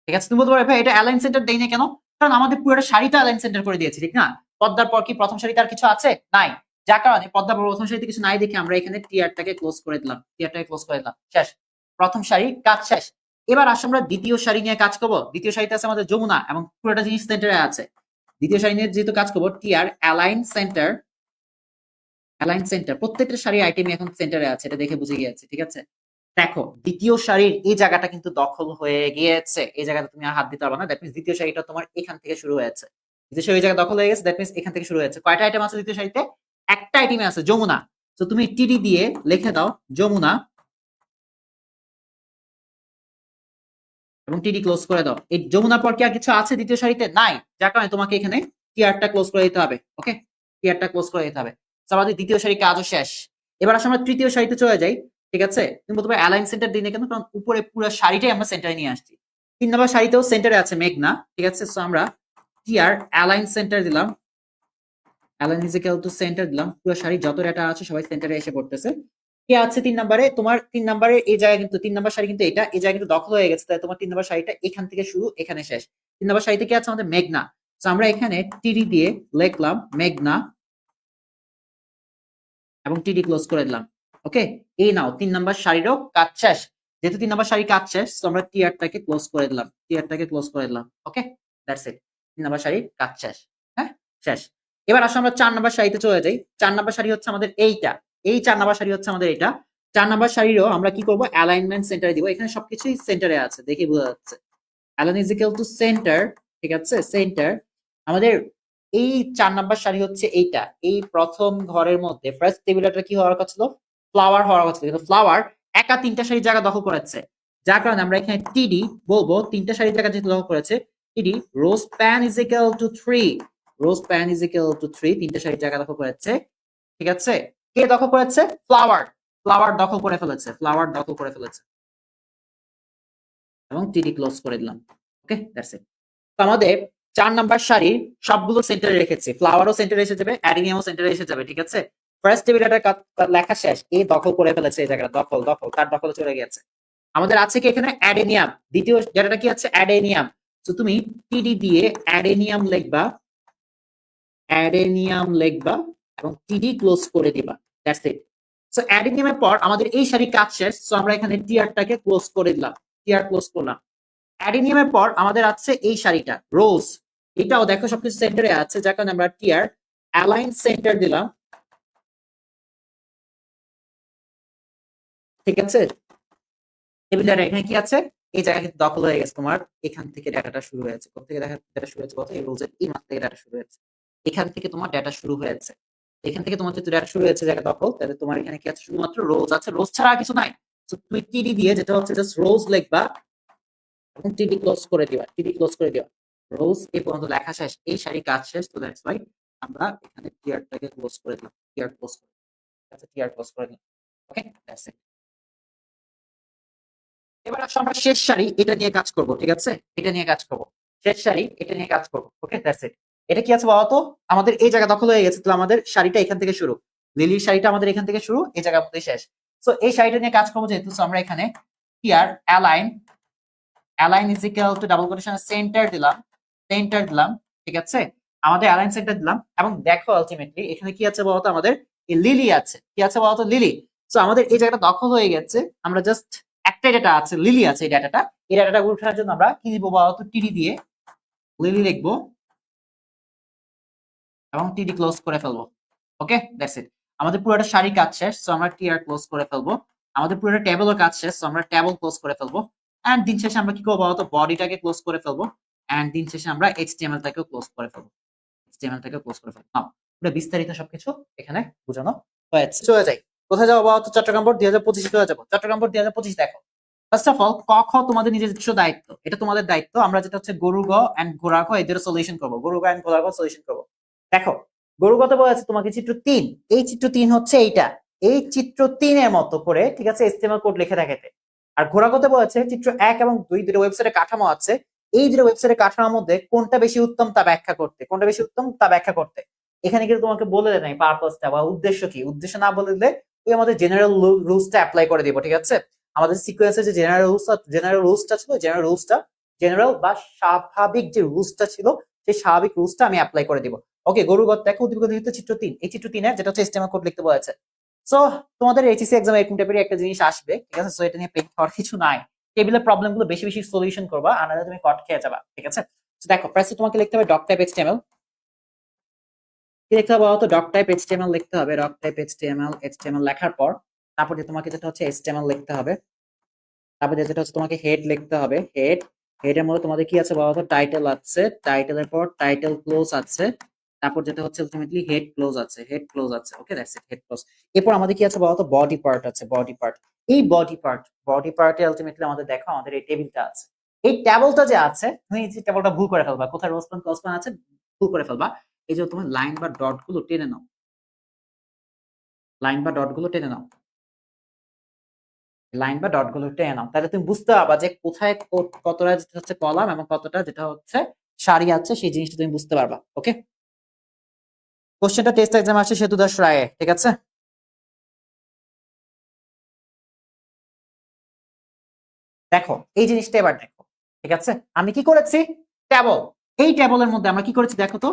ঠিক আছে, তুমি বলতে পারো ভাই এটা অ্যালাইন সেন্টার দেই না কেন? কারণ আমাদের পুরোটা সারিটা অ্যালাইন সেন্টার করে দিয়েছি, ঠিক না? পদ্মার পর কি প্রথম সারিতে আর কিছু আছে? নাই। যার কারণে পদ্মার পর প্রথম সারিতে কিছু নাই দেখে আমরা এখানে টিআরটাকে ক্লোজ করে দিলাম, টিআরটাকে ক্লোজ করে দিলাম, শেষ। প্রথম সারি কাজ শেষ। এবার আসলে আমরা দ্বিতীয় সারি নিয়ে কাজ করব। দ্বিতীয় সারিতে আছে আমাদের যমুনা এবং পুরোটা জিনিস সেন্টারে আছে। দ্বিতীয় সারি নিয়ে যেহেতু কাজ করবো, TR align center, align center প্রত্যেকটা সারি আইটেম এখন সেন্টারে আছে, এটা দেখে বুঝে গিয়েছে, ঠিক আছে। দেখো দ্বিতীয় সারির এই জায়গাটা কিন্তু দখল হয়ে গিয়েছে, এই জায়গাটা তুমি আর হাত দিতে পারবে না, দ্যাট মিন্স দ্বিতীয় সারিটা তোমার এখান থেকে শুরু হয়েছে, দ্বিতীয় সারি জায়গা দখল হয়ে গেছে, দ্যাট মিন্স এখান থেকে শুরু হয়েছে। কয়টা আইটেম আছে দ্বিতীয় সারিতে? একটা আইটেমে আছে যমুনা। তো তুমি টিডি দিয়ে লিখে দাও যমুনা এবং টিডি ক্লোজ করে দাও। এই যমুনার পর কি আর কিছু আছে দ্বিতীয় সারিতে? নাই, যার কারণে তোমাকে এখানে টিআরটা ক্লোজ করে দিতে হবে। ওকে, টিআরটা ক্লোজ করে দিতে হবে। আমাদের দ্বিতীয় সারি কাজও শেষ। এবার আসলে আমরা তৃতীয় সারিতে চলে যাই, ঠিক আছে। তুমি বলতে পারো অ্যালাইন সেন্টার দিই না কেন? কারণ উপরে পুরো সারিটাই আমরা সেন্টারে নিয়ে আসছি। 3 নম্বর সারিতেও সেন্টারে আছে মেঘনা, ঠিক আছে। সো আমরা টিআর অ্যালাইন সেন্টার দিলাম, align is equal to center দিলাম, পুরো সারি যত ডেটা আছে সবাই সেন্টারে এসে পড়তেছে। কি আছে 3 নম্বরে? তোমার 3 নম্বরে এই জায়গায় কিন্তু 3 নম্বর সারি কিন্তু এটা এই জায়গায় কিন্তু দখল হয়ে গেছে, তাই তোমার 3 নম্বর সারিটা এখান থেকে শুরু এখানে শেষ। 3 নম্বর সারিতে কি আছে আমাদের? মেঘনা। তো আমরা এখানে টিডি দিয়ে লিখলাম মেঘনা এবং টিডি ক্লোজ করে দিলাম। ওকে, এই নাও 3 নম্বর সারিরও কাজ শেষ। যেহেতু 3 নম্বর সারি কাজ শেষ, তো আমরা টিআরটাকে ক্লোজ করে দিলাম, টিআরটাকে ক্লোজ করে দিলাম। ওকে, দ্যাটস ইট, 3 নম্বর সারি কাজ শেষ। হ্যাঁ, শেষ। এবার আসলে আমরা 4 নম্বর সারিতে চলে যাই। 4 নম্বর সারি হচ্ছে আমাদের এইটা, এই 4 নম্বর সারি হচ্ছে আমাদের এটা। 4 নম্বর সারিরও আমরা কি করব? অ্যালাইনমেন্ট সেন্টারে দিব। এখানে সবকিছুই সেন্টারে আছে, দেখে বোঝা যাচ্ছে। Align is equal to centre, ঠিক আছে, সেন্টার। আমাদের এই 4 নাম্বার সারি হচ্ছে এইটা, এই প্রথম ঘরের মধ্যে ফার্স্ট টেবিলটা কি হওয়ার কথা ছিল? ফ্লাওয়ার হওয়ার কথা ছিল, কিন্তু ফ্লাওয়ার একা 3টা সারি জায়গা দখল করেছে, যার কারণে আমরা এখানে টিডি বলবো 3টা সারি জায়গা যেহেতু দখল করেছে, TD rowspan is equal to 3, rowspan is equal to 3, 3টা সারি জায়গা দখল করেছে, ঠিক আছে। কে দখল করেছে? ফ্লাওয়ার, ফ্লাওয়ার দখল করে ফেলেছে, ফ্লাওয়ার দখল করে ফেলেছে এবং টিডি ক্লোজ করে দিলাম। ওকে, দ্যাটস ইট। তো আমাদের 4 নাম্বার সারি সবগুলো সেন্টারে রেখেছি, ফ্লাওয়ারও সেন্টারে এসে যাবে, অ্যাডিনিয়ামও সেন্টারে এসে যাবে, ঠিক আছে। ফার্স্ট টেবিলটা লেখা শেষ, এই দখল করে ফেলেছে এই জায়গাটা, দখল দখল তার দখলে চলে গেছে। আমাদের আছে কি এখানে? অ্যাডেনিয়াম। দ্বিতীয় যেটা কি আছে? অ্যাডেনিয়াম। তো তুমি টিডি দিয়ে অ্যাডেনিয়াম লিখবা, অ্যাডেনিয়াম লিখবা এবং টিডি ক্লোজ করে দিবা, দ্যাটস ইট। সো অ্যাডেনিয়ামের পর আমাদের এই সারি কাজ শেষ, সো আমরা এখানে টিআরটাকে ক্লোজ করে দিলাম, টিআর ক্লোজ করলাম। অ্যাডিনিয়ামের পর আমাদের আছে এই সারিটা রোজ, এটাও দেখো সবকিছু সেন্টারে আছে, যার কারণে আমরা টিআর অ্যালাইন সেন্টার দিলাম, ঠিক আছে। টেবিল ডাটা এখানে কি আছে? এই জায়গা কিন্তু দখল হয়ে গেছে তোমার, এখান থেকে ডাটাটা শুরু হয়েছে, কোথা থেকে ডাটা শুরু হয়েছে? এই রোজের এই মাত্র থেকে ডাটা শুরু হয়েছে, এখান থেকে তোমার ডাটা শুরু হয়েছে, এখান থেকে তোমার যেহেতু ডাটা শুরু হয়েছে জায়গা দখল, তাহলে তোমার এখানে কি আছে? শুধুমাত্র রোজ আছে, রোজ ছাড়া আর কিছু নাই। তো তুমি টিডি দিয়ে যেটা হচ্ছে জাস্ট রোজ লিখবা এবং টিডি ক্লোজ করে দিবা, টিডি ক্লোজ করে দিবা। রোজ এই পর্যন্ত লেখা শেষ, এই সারি কাজ শেষ, তো দ্যাটস ওয়াই আমরা এখানে টিআরটাকে ক্লোজ করে দিলাম, টিআর ক্লোজ করে আচ্ছা টিআর ক্লোজ করে দিলাম। ওকে, দ্যাটস ইট। এবার আসলে আমরা শেষ সারি এটা নিয়ে কাজ করব, ঠিক আছে, এটা নিয়ে কাজ করব, শেষ সারি এটা নিয়ে কাজ করব। Okay, that's it. এটা কি আছে বলতো? আমাদের এই জায়গা দখল হয়ে গেছে, তাহলে আমাদের সারিটা এখান থেকে শুরু, লিলির সারিটা আমাদের এখান থেকে শুরু, এই জায়গার মধ্যে শেষ। সো এই সারিটা নিয়ে কাজ করবো যেহেতু, আমরা এখানে TR align, align is equal to double কোটেশনে সেন্টার দিলাম, সেন্টার দিলাম, ঠিক আছে। আমাদের অ্যালাইন সেন্টার দিলাম এবং দেখো আলটিমেটলি এখানে কি আছে বলতো? আমাদের এই লিলি আছে, কি আছে বলতো? লিলি। সো আমাদের এই জায়গাটা দখল হয়ে গেছে, আমরা জাস্ট একটা ডাটা আছে, লিলি আছে, এই ডাটাটা, এই ডাটাটা উঠানোর জন্য আমরা কি দিব বলতো? টিডি দিয়ে লিলি লিখবো এবং টিডি ক্লোজ করে ফেলবো। ওকে, দ্যাটস ইট। আমাদের পুরোটা সারি কাজ শেষ, সো আমরা টিআর ক্লোজ করে ফেলবো। আমাদের পুরোটা টেবলও কাজ শেষ, সো আমরা টেবল ক্লোজ করে ফেলবো। এন্ড দিন শেষে আমরা কি করবো বলতো, বডিটাকে ক্লোজ করে ফেলবো। এন্ড দিন শেষে আমরা এইচটিএমএল টাকেও ক্লোজ করে ফেলবো। এইচটিএমএল টাকেও ক্লোজ করে ফেলবো। নাও পুরো বিস্তারিত সবকিছু এখানে বোঝানো হয়েছে। চলে যাই, কোথায় যাবো বলতো, চট্টগ্রাম বোর্ড 2025 চলে যাবো। চট্টগ্রাম বোর্ড 2025 দেখো, ফার্স্ট অফ অল ক খ তোমাদের নিজস্ব দায়িত্ব, এটা তোমাদের দায়িত্ব। আমরা যেটা হচ্ছে গরু গ এন্ড ঘোড়া খ এদের সলিউশন করবো, গরু গ এন্ড ঘোড়া গ সলিউশন করবো। দেখো গরুগত বলেছে তোমাকে চিত্র 3, এই চিত্র 3 হচ্ছে এইটা, এই চিত্র 3 এর মতো করে, ঠিক আছে, এচটিএমএল কোড লিখে দেখাতে। আর ঘোড়াগত বলেছে চিত্র 1 এবং 2 দুটো ওয়েবসাইটে কাঠামো আছে, এই দুটো ওয়েবসাইটে কাঠামোর মধ্যে কোনটা বেশি উত্তম তা ব্যাখ্যা করতে, কোনটা বেশি উত্তম তা ব্যাখ্যা করতে। এখানে কিন্তু তোমাকে বলে দেয় নাই পারপাসটা বা উদ্দেশ্য কি, উদ্দেশ্য না বলে দিলে ওই আমাদের জেনারেল রুলসটা অ্যাপ্লাই করে দিব, ঠিক আছে। আমাদের সিকোয়েন্সে যে জেনারেল রুলসটা ছিল, জেনারেল বা স্বাভাবিক যে রুলসটা ছিল, সেই স্বাভাবিক রুলসটা আমি অ্যাপ্লাই করে দিব। ওকে, গরুগত দেখো উদ্দীপক চিত্র 3, এই চিত্র 3 এর যেটা হচ্ছে এচটিএমএল কোড লিখতে বলেছে। সো তোমাদের এইচএসসি এক্সামে এরকম টাইপের একটা জিনিস আসবে, ঠিক আছে। সো এটা নিয়ে পেন হওয়ার কিছু নাই, টেবিলের প্রবলেম গুলো বেশি বেশি সলিউশন করবা, আর নাহলে তুমি কট খেয়ে যাবা, ঠিক আছে। তো দেখো ফার্স্টে তোমাকে লিখতে হবে ডক টাইপ এইচটিএমএল। কি লিখতে হবে বলতো, ডক টাইপ এইচটিএমএল লিখতে হবে। ডক টাইপ এইচটিএমএল লেখার পর তারপর যে তোমাকে যেটা হচ্ছে এইচটিএমএল লিখতে হবে, তারপর যেটা হচ্ছে তোমাকে হেড লিখতে হবে। হেডের মধ্যে তোমাদের কি আছে বলতো, টাইটেল আছে, টাইটেলের পর টাইটেল ক্লোজ আছে, তারপর যেটা হচ্ছে আলটিমেটলি হেড ক্লোজ আছে, ওকে দ্যাটস ইট, হেড ক্লোজ। এরপর আমাদের কি আছে বলতো, বডি পার্ট আছে, বডি পার্ট। এই বডি পার্টে আলটিমেটলি আমাদের দেখো আমাদের এই টেবিলটা আছে। এই টেবিলটা যে আছে, তুমি এই টেবিলটা ভুল করে ফেলবা, কোথায় রোসপান কসপান আছে ভুল করে ফেলবা। এই যে তুমি লাইন বা ডট গুলো টেনে নাও, লাইন বা ডট গুলো টেনে নাও, লাইন বা ডট গুলো টেনে নাও, তাহলে তুমি বুঝতে পারবা যে কোথায় কতটা যেটা হচ্ছে কলাম এবং কতটা যেটা হচ্ছে সারি আছে, সেই জিনিসটা তুমি বুঝতে পারবা। ওকে, কোশ্চেনটা টেস্ট এক্সাম আসছে সেতু দাস রায়ে, ঠিক আছে। দেখো এই জিনিসটা এবার দেখো, ঠিক আছে। আমি কি করেছি, টেবল, এই টেবলের মধ্যে আমরা কি করেছি দেখো তো,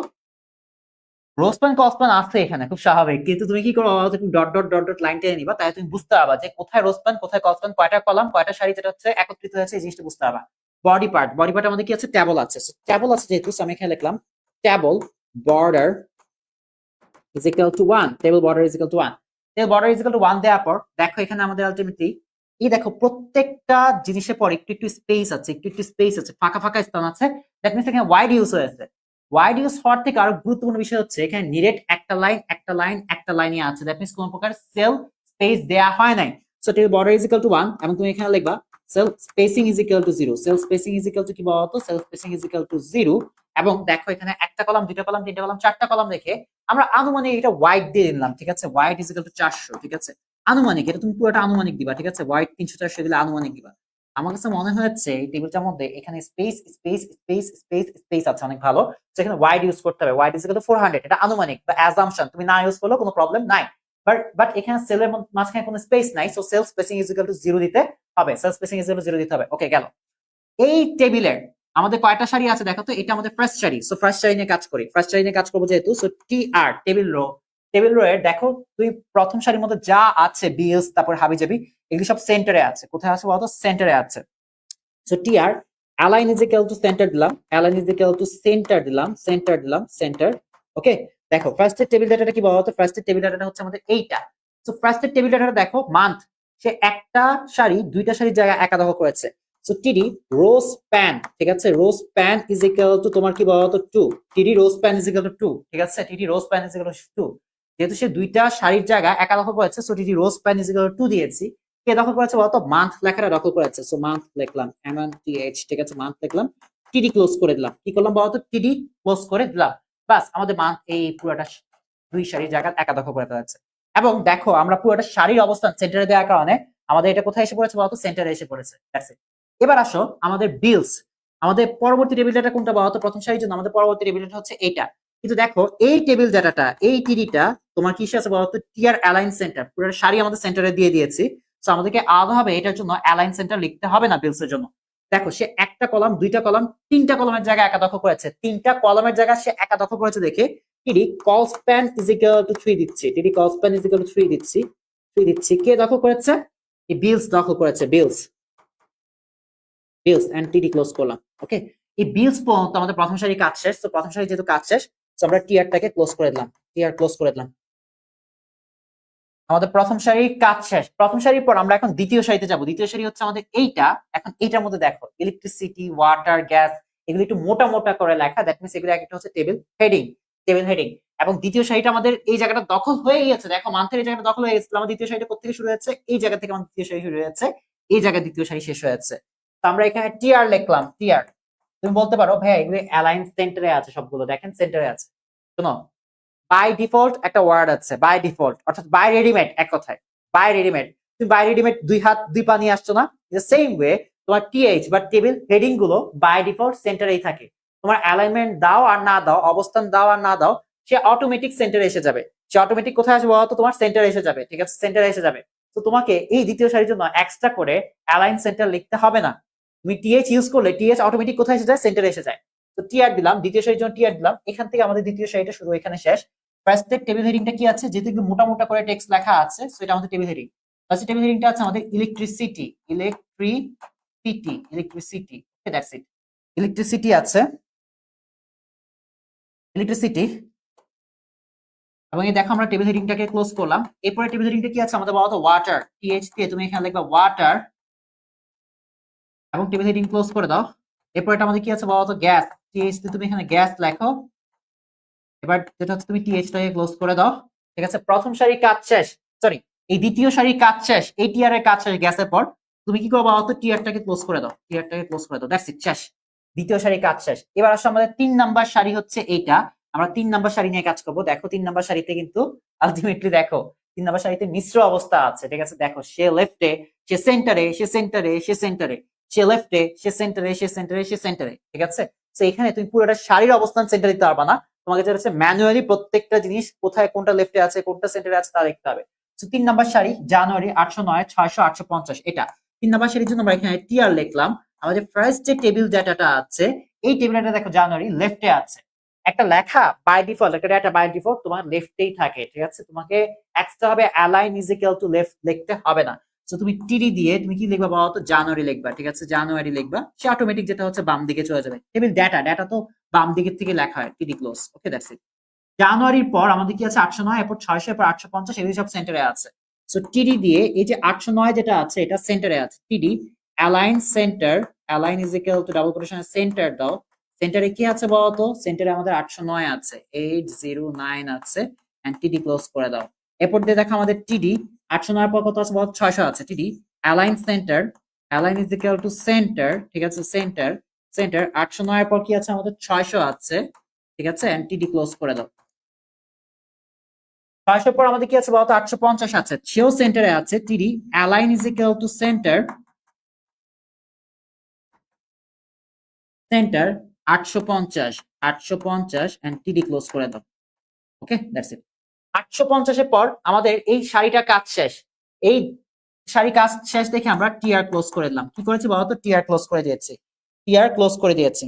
রোসপান কসপান আছে এখানে, খুব স্বাভাবিক। কিন্তু তুমি কি করো, তুমি dot dot dot dot line টেনে নিবা, তাহলে তুমি বুঝতে পারবা যে কোথায় রোসপান কোথায় কসপান, কয়টা কলাম কয়টা সারি যেটা হচ্ছে একত্রিত হয়েছে, এই জিনিসটা বুঝতে পারবা। বডি পার্ট আমাদের কি আছে, টেবল আছে। টেবল আছে যেহেতু আমি এখানে লিখলাম table border is equal to 1, table border is equal to 1, table border is equal to 1 দেওয়ার পর দেখো এখানে আমাদের আলটিমেটলি এই দেখো প্রত্যেকটা জিনিসের পর একটু একটু স্পেস আছে, ফাঁকা ফাঁকা স্থান আছে। দ্যাট মিন্স এখানে ওয়াইড ইউজ হয়েছে। ওয়াইড ইউজ হওয়ার থেকে আরো গুরুত্বপূর্ণ বিষয় হচ্ছে এখানে নিরেট একটা লাইনই আছে। দ্যাট মিন্স কোন প্রকার সেল স্পেস দেয়া হয় নাই। So table border is equal to 1 এবং তুমি এখানে লিখবা sell spacing is equal to 0, cell spacing is equal to কি বলতো, sell spacing is equal to 0। এবং দেখো এখানে একটা কলাম, দুইটা কলাম, তিনটা কলাম, চারটা কলাম রেখে আমরা আনুমানিক এটা ওয়াইড দিয়ে দিলাম, ঠিক আছে। ওয়াইড ইজ ইকুয়াল টু 400, ঠিক আছে। আনুমানিক, এটা তুমি পুরোটা আনুমানিক দিবা, ঠিক আছে। ওয়াইড 300 400 দিলে আনুমানিক দিবা। আমার কাছে মনে হচ্ছে এই টেবিলটার মধ্যে এখানে স্পেস আছে অনেক ভালো। তো এখানে ওয়াইড ইউজ করতে হবে। ওয়াইড ইজ ইকুয়াল টু 400, এটা আনুমানিক বা অ্যাজাম্পশন, তুমি না ইউজ করলেও কোনো প্রবলেম নাই। বাট এখানে সেলের মাঝখানে কোনো স্পেস নাই, so sell spacing is equal to 0 দিতে হবে, cell spacing is equal to 0 দিতে হবে। ওকে, গেল। এই টেবিলের আমাদের কয়টা সারি আছে দেখো তো, এটা আমাদের ফার্স্ট সারি। সো ফার্স্ট সারি নিয়ে কাজ করি, ফার্স্ট সারি নিয়ে কাজ করবো যেহেতু, সো টি আর টেবিল রো এর দেখো তুই প্রথম সারির মধ্যে যা আছে বিএস তারপর হাবিজাবি এগুলি সব সেন্টারে আছে। কোথায় আছে বলতো, সেন্টারে আছে। So T R align is equal to center দিলাম, align is equal to center দিলাম, সেন্টার। ওকে, দেখো ফার্স্টের টেবিল ডাটাটা কি বলতো, ফার্স্টের টেবিল ডাটাটা হচ্ছে আমাদের এইটা। সো ফার্স্টের টেবিল ডাটাটা দেখো মান্থ, সে একটা সারি দুইটা সারির জায়গায় একা দখল করেছে। সো টিডি রো স্প্যান, ঠিক আছে, rho span is equal to তোমার কি বলতো 2, টিডি rho span is equal to 2, ঠিক আছে। টিডি rho span is equal to 2, যেহেতু সে দুইটা সারির জায়গায় একা দখল করেছে, সো টিডি rho span is equal to 2 দিয়েছি। কে দখল করেছে বলতো, মান্থ লেখাটা দখল করেছে। সো মান্থ লিখলাম MNTH, ঠিক আছে, মান্থ লিখলাম, টিডি ক্লোজ করে দিলাম। কি করলাম বলতো, টিডি ক্লোজ করে দিলাম। বাস, আমাদের মান্থ এই পুরোটা দুই সারির জায়গা একা দখল করে ফেলেছে। এবং দেখো আমরা পুরোটা সারির অবস্থান সেন্টারে দেওয়ার কারণে আমাদের এটা কোথায় এসে পড়েছে বলতো, সেন্টারে এসে পড়েছে। That's it. এবার আসো আমাদের বিলস, আমাদের পরবর্তী টেবিল ডাটা কোনটা বলতো, প্রথম সারির জন্য আমাদের পরবর্তী টেবিল ডাটা হচ্ছে এইটা। কিন্তু দেখো এই টেবিল ডাটাটা, এই টিডিটা তোমার কিসে আছে বলতো, টিআর অ্যালাইন সেন্টার, পুরো সারি আমাদের সেন্টারে দিয়ে দিয়েছি। সো আমাদেরকে আলাদাভাবে এটার জন্য অ্যালাইন সেন্টার লিখতে হবে না বিলস এর জন্য। দেখো সে একটা কলাম, দুইটা কলাম, তিনটা কলামের জায়গায় একা দখল করেছে, তিনটা কলামের জায়গায় সে একা দখল করেছে দেখে টিডি call span is equal to 3 দিচ্ছি, টিডি call span is equal to 3 দিচ্ছি। কে দখল করেছে, এই বিলস দখল করেছে, বিলস এন্ড টিডি ক্লোজ করলাম। ওকে, এই বিলস পর্যন্ত আমাদের প্রথম সারি কাজ শেষ। তো প্রথম সারি যেহেতু কাজ শেষ, তো আমরা টিয়ারটাকে ক্লোজ করে দিলাম, টিয়ার ক্লোজ করে দিলাম। আমাদের প্রথম সারির কাজ শেষ। প্রথম সারির পর আমরা এখন দ্বিতীয় সারিতে যাব। দ্বিতীয় সারি হচ্ছে আমাদের এইটা। এখন এইটার মধ্যে দেখো ইলেকট্রিসিটি, ওয়াটার, গ্যাস, এগুলো একটু মোটা মোটা করে লেখা। দ্যাট মিনস এগুলো একটা হচ্ছে টেবিল হেডিং, টেবিল হেডিং। এবং দ্বিতীয় সারিটা আমাদের এই জায়গাটা দখল হয়ে গেছে। দেখো মান্থের এই জায়গাটা দখল হয়ে গেছে। আমার দ্বিতীয় সারিটা কোথা থেকে শুরু হয়েছে? এই জায়গা থেকে আমার দ্বিতীয় সারি শুরু হয়েছে, এই জায়গায় দ্বিতীয় সারি শেষ হয়েছে। তো আমরা এখানে টিআর লিখলাম, টিআর। তুমি বলতে পারো ভাইয়া এগুলো অ্যালাইন সেন্টারে আছে, সবগুলো দেখেন সেন্টারে আছে। শোনো, বাই ডিফল্ট একটা ওয়ার্ড আছে, বাই ডিফল্ট অর্থাৎ বাই রেডিমেড, এক কথায় বাই রেডিমেড। তুমি বাই রেডিমেড দুই হাত দুই পা নিয়ে আসছো না? সেম ওয়ে তোমার টিএইচ বা টেবিল হেডিং গুলো বাই ডিফল্ট সেন্টারেই থাকে। তোমার অ্যালাইনমেন্ট দাও আর না দাও, অবস্থান দাও আর না দাও, সে অটোমেটিক সেন্টারে এসে যাবে। সে অটোমেটিক কোথায় আসবে বলতো? তোমার সেন্টারে এসে যাবে, ঠিক আছে? সেন্টারে এসে যাবে। তো তোমাকে এই দ্বিতীয় সারির জন্য এক্সট্রা করে অ্যালাইন সেন্টার লিখতে হবে না। তুমি টিএইচ ইউজ করলে টিএইচ অটোমেটিক কোথায় এসে যায়? সেন্টারে এসে যায়। তো টিআর দিলাম, দ্বিতীয় সারির জন্য টিআর দিলাম। এখান থেকে আমাদের দ্বিতীয় সারিটা শুরু, এখানে শেষ। ফার্স্টের টেবিল হেডিংটা কি আছে? যেহেতু একটু মোটা মোটা করে টেক্সট লেখা আছে, সো এটা আমাদের টেবিল হেডিং। ফার্স্ট টেবিল হেডিংটা আছে আমাদের electricity, electricity, electricity. Okay, that's it. Electricity আছে, ইলেকট্রিসিটি। এবং এই দেখো আমরা টেবিল হেডিংটাকে ক্লোজ করলাম। এরপরে টেবিল হেডিংটা কি আছে আমাদের? বলতো ওয়াটার, টিএইচ দিয়ে তুমি এখানে লিখবা ওয়াটার এবং টেবিল হেডিং ক্লোজ করে দাও। এরপর এটা আমাদের কি আছে বলতো? গ্যাস, টিএইচ দিয়ে তুমি এখানে গ্যাস লেখো। এবার যেটা হচ্ছে তুমি টিএইচটাকে ক্লোজ করে দাও, ঠিক আছে? প্রথম সারি কাজ শেষ, সরি এই দ্বিতীয় সারি কাজ শেষ, এই টিআর এর কাজ শেষ গ্যাসের পর। তুমি কি করবা বলতো? টিআরটাকে ক্লোজ করে দাও, টিআরটাকে ক্লোজ করে দাও, দ্যাটস ইট, শেষ। দ্বিতীয় সারি কাজ শেষ। এবার আসলে আমাদের 3 নাম্বার সারি হচ্ছে এইটা। আমরা 3 নাম্বার সারি নিয়ে কাজ করব। দেখো 3 নাম্বার সারিতে কিন্তু আলটিমেটলি দেখো 3 নাম্বার সারিতে মিশ্র অবস্থা আছে, ঠিক আছে? দেখো সে লেফটে, সে সেন্টারে, সে সেন্টারে, সে সেন্টারে, সে লেফটে, সে সেন্টারে, সে সেন্টারে, সে সেন্টারে, ঠিক আছে? তো এখানে তুমি পুরোটা সারির অবস্থান সেন্টার দিতে পারবা না। তোমাকে যেটা হচ্ছে ম্যানুয়ালি প্রত্যেকটা জিনিস কোথায় কোনটা লেফটে আছে, কোনটা সেন্টারে আছে তা দেখতে হবে। তো 3 নাম্বার সারি জানুয়ারি 809 600 850, এটা 3 নাম্বার সারির জন্য আমরা এখানে টিআর লিখলাম। আমাদের ফার্স্ট যে টেবিল ডাটাটা আছে, এই টেবিল ডাটা দেখো জানুয়ারি লেফটে আছে। একটা লেখা বাই ডিফল্ট, একটা ডাটা বাই ডিফল্ট তোমার লেফটেই থাকে, ঠিক আছে? তোমাকে এক্সট্রা ভাবে align is equal to left লিখতে হবে না। তো তুমি টিডি দিয়ে তুমি কি লিখবা বলো তো? জানুয়ারি লিখবা, ঠিক আছে? জানুয়ারি লিখবা, সে অটোমেটিক যেটা হচ্ছে বাম দিকে চলে যাবে। টেবিল ডাটা, ডাটা তো বাম দিকের থেকে লেখা হয়, টিডি ক্লোজ। ওকে, দ্যাটস ইট। জানুয়ারির পর আমাদের কি আছে? 809, এরপর 600, এরপর 850, এগুলি সব সেন্টারে আছে। সো টিডি দিয়ে এই যে 809 যেটা আছে এটা সেন্টারে আছে। TD align center, align is equal to double কোটেশনে সেন্টার দাও। সেন্টারে কি আছে বলতো? সেন্টারে আমাদের 809 আছে, 809 আছে, এন্ড টিডি ক্লোজ করে দাও। এরপর দিয়ে দেখো আমাদের টিডি 809 এর পর কত আছে বলতো? 600 আছে। TD align center, align is equal to centre, ঠিক আছে? সেন্টার, সেন্টার 809 এর পর কি আছে আমাদের? 600 আছে, ঠিক আছে? এন্ড টিডি ক্লোজ করে দাও। 600 পর আমাদের কি আছে বলতো? 850 আছে, সেও সেন্টারে আছে। TD align is equal to center, center 850, 850 and TD close করে দাও। ওকে, দ্যাটস ইট। 850 এর পর আমাদের এই সারিটা কাজ শেষ। এই সারি কাজ শেষ দেখে আমরা টিআর ক্লোজ করে দিলাম। কি করেছি বলতো? টিআর ক্লোজ করে দিয়েছি, টিআর ক্লোজ করে দিয়েছি।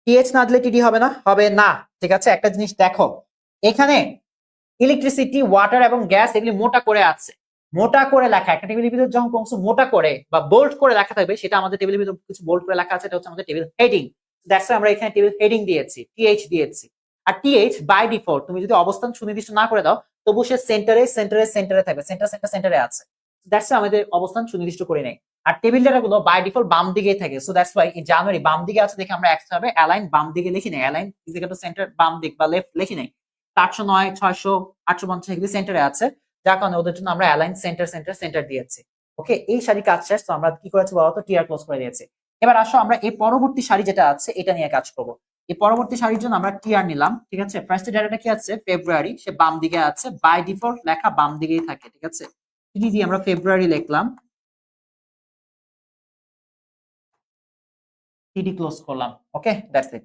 টিএইচ না দিলে টিডি হবে না, হবে না, ঠিক আছে? একটা জিনিস দেখো, এখানে ইলেকট্রিসিটি, ওয়াটার এবং গ্যাস এগুলি মোটা করে আছে, মোটা করে লেখা। একটা টেবিলের ভিতরে যখন কোনো কিছু মোটা করে বা বোল্ড করে লেখা থাকবে, সেটা আমাদের টেবিলের ভিতরে কিছু বোল্ড করে লেখা আছে, এটা হচ্ছে আমাদের টেবিল হেডিং। দ্যাটস আমরা এখানে টেবিল হেডিং দিয়েছি, টিএইচ দিয়েছি। আর টিএইচ বাই ডিফল্ট তুমি যদি অবস্থান সুনির্দিষ্ট না করে দাও, তবু সে সেন্টারে সেন্টারে সেন্টারে থাকবে, সেন্টার সেন্টার সেন্টারে আছে। দ্যাটস আমাদের অবস্থান সুনির্দিষ্ট করে নেই। আর টেবিল ডাটা গুলো বাই ডিফল্ট বাম দিকেই থাকে। সো দ্যাটস ওয়াই এই জানুয়ারি বাম দিকে আছে দেখে আমরা এক্সট্রা ভাবে অ্যালাইন বাম দিকে লিখি নাই, align is equal to centre বাম দিক বা লেফট লিখি নাই। 809, 600, 850 এগুলি সেন্টারে আছে, যার কারণে ওদের জন্য আমরা অ্যালাইন সেন্টার সেন্টার সেন্টার দিয়েছি। ওকে, এই সারি কাজ শেষ। তো আমরা কি করেছি বলতো? টিআর ক্লোজ করে দিয়েছি। এবার আসো আমরা এই পরবর্তী সারি যেটা আছে এটা নিয়ে কাজ করব। এই পরবর্তী সারির জন্য আমরা টিআর নিলাম, ঠিক আছে? ফার্স্ট ডাটাটা কি আছে? ফেব্রুয়ারি, সে বাম দিকে আছে, বাই ডিফল্ট লেখা বাম দিকেই থাকে, ঠিক আছে? টিডি দিয়ে আমরা ফেব্রুয়ারি লিখলাম, টিডি ক্লোজ করলাম। ওকে, দ্যাটস ইট।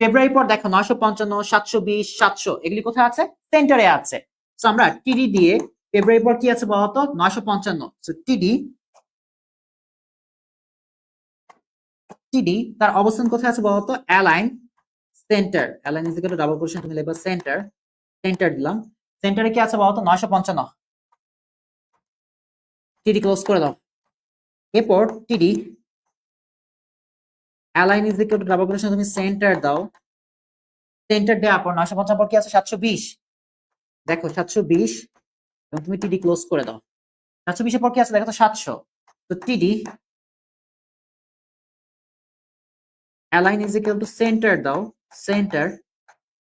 ফেব্রুয়ারি পর দেখো 955, 720, 700 এগুলি কোথায় আছে? সেন্টারে আছে। সো আমরা টিডি দিয়ে ফেব্রুয়ারি পর কি আছে বলতো? 955। সো টিডি, টিডি তার অবস্থান কোথায় আছে বলতো? Align center, align is equal to double quotation তুমি লিখবা সেন্টার, সেন্টার দিলাম। সেন্টারে কি আছে বলতো? 955। টিডি ক্লোজ করে দাও। এরপর টিডি align is equal to double quotation তুমি সেন্টার দাও, সেন্টার দেওয়ার পর 955 পর কি আছে 720, দেখো 720 এবং তুমি টিডি ক্লোজ করে দাও। 720 এর পর কি আছে দেখো তো 700, তো টিডি align is equal to centre দাও, সেন্টার,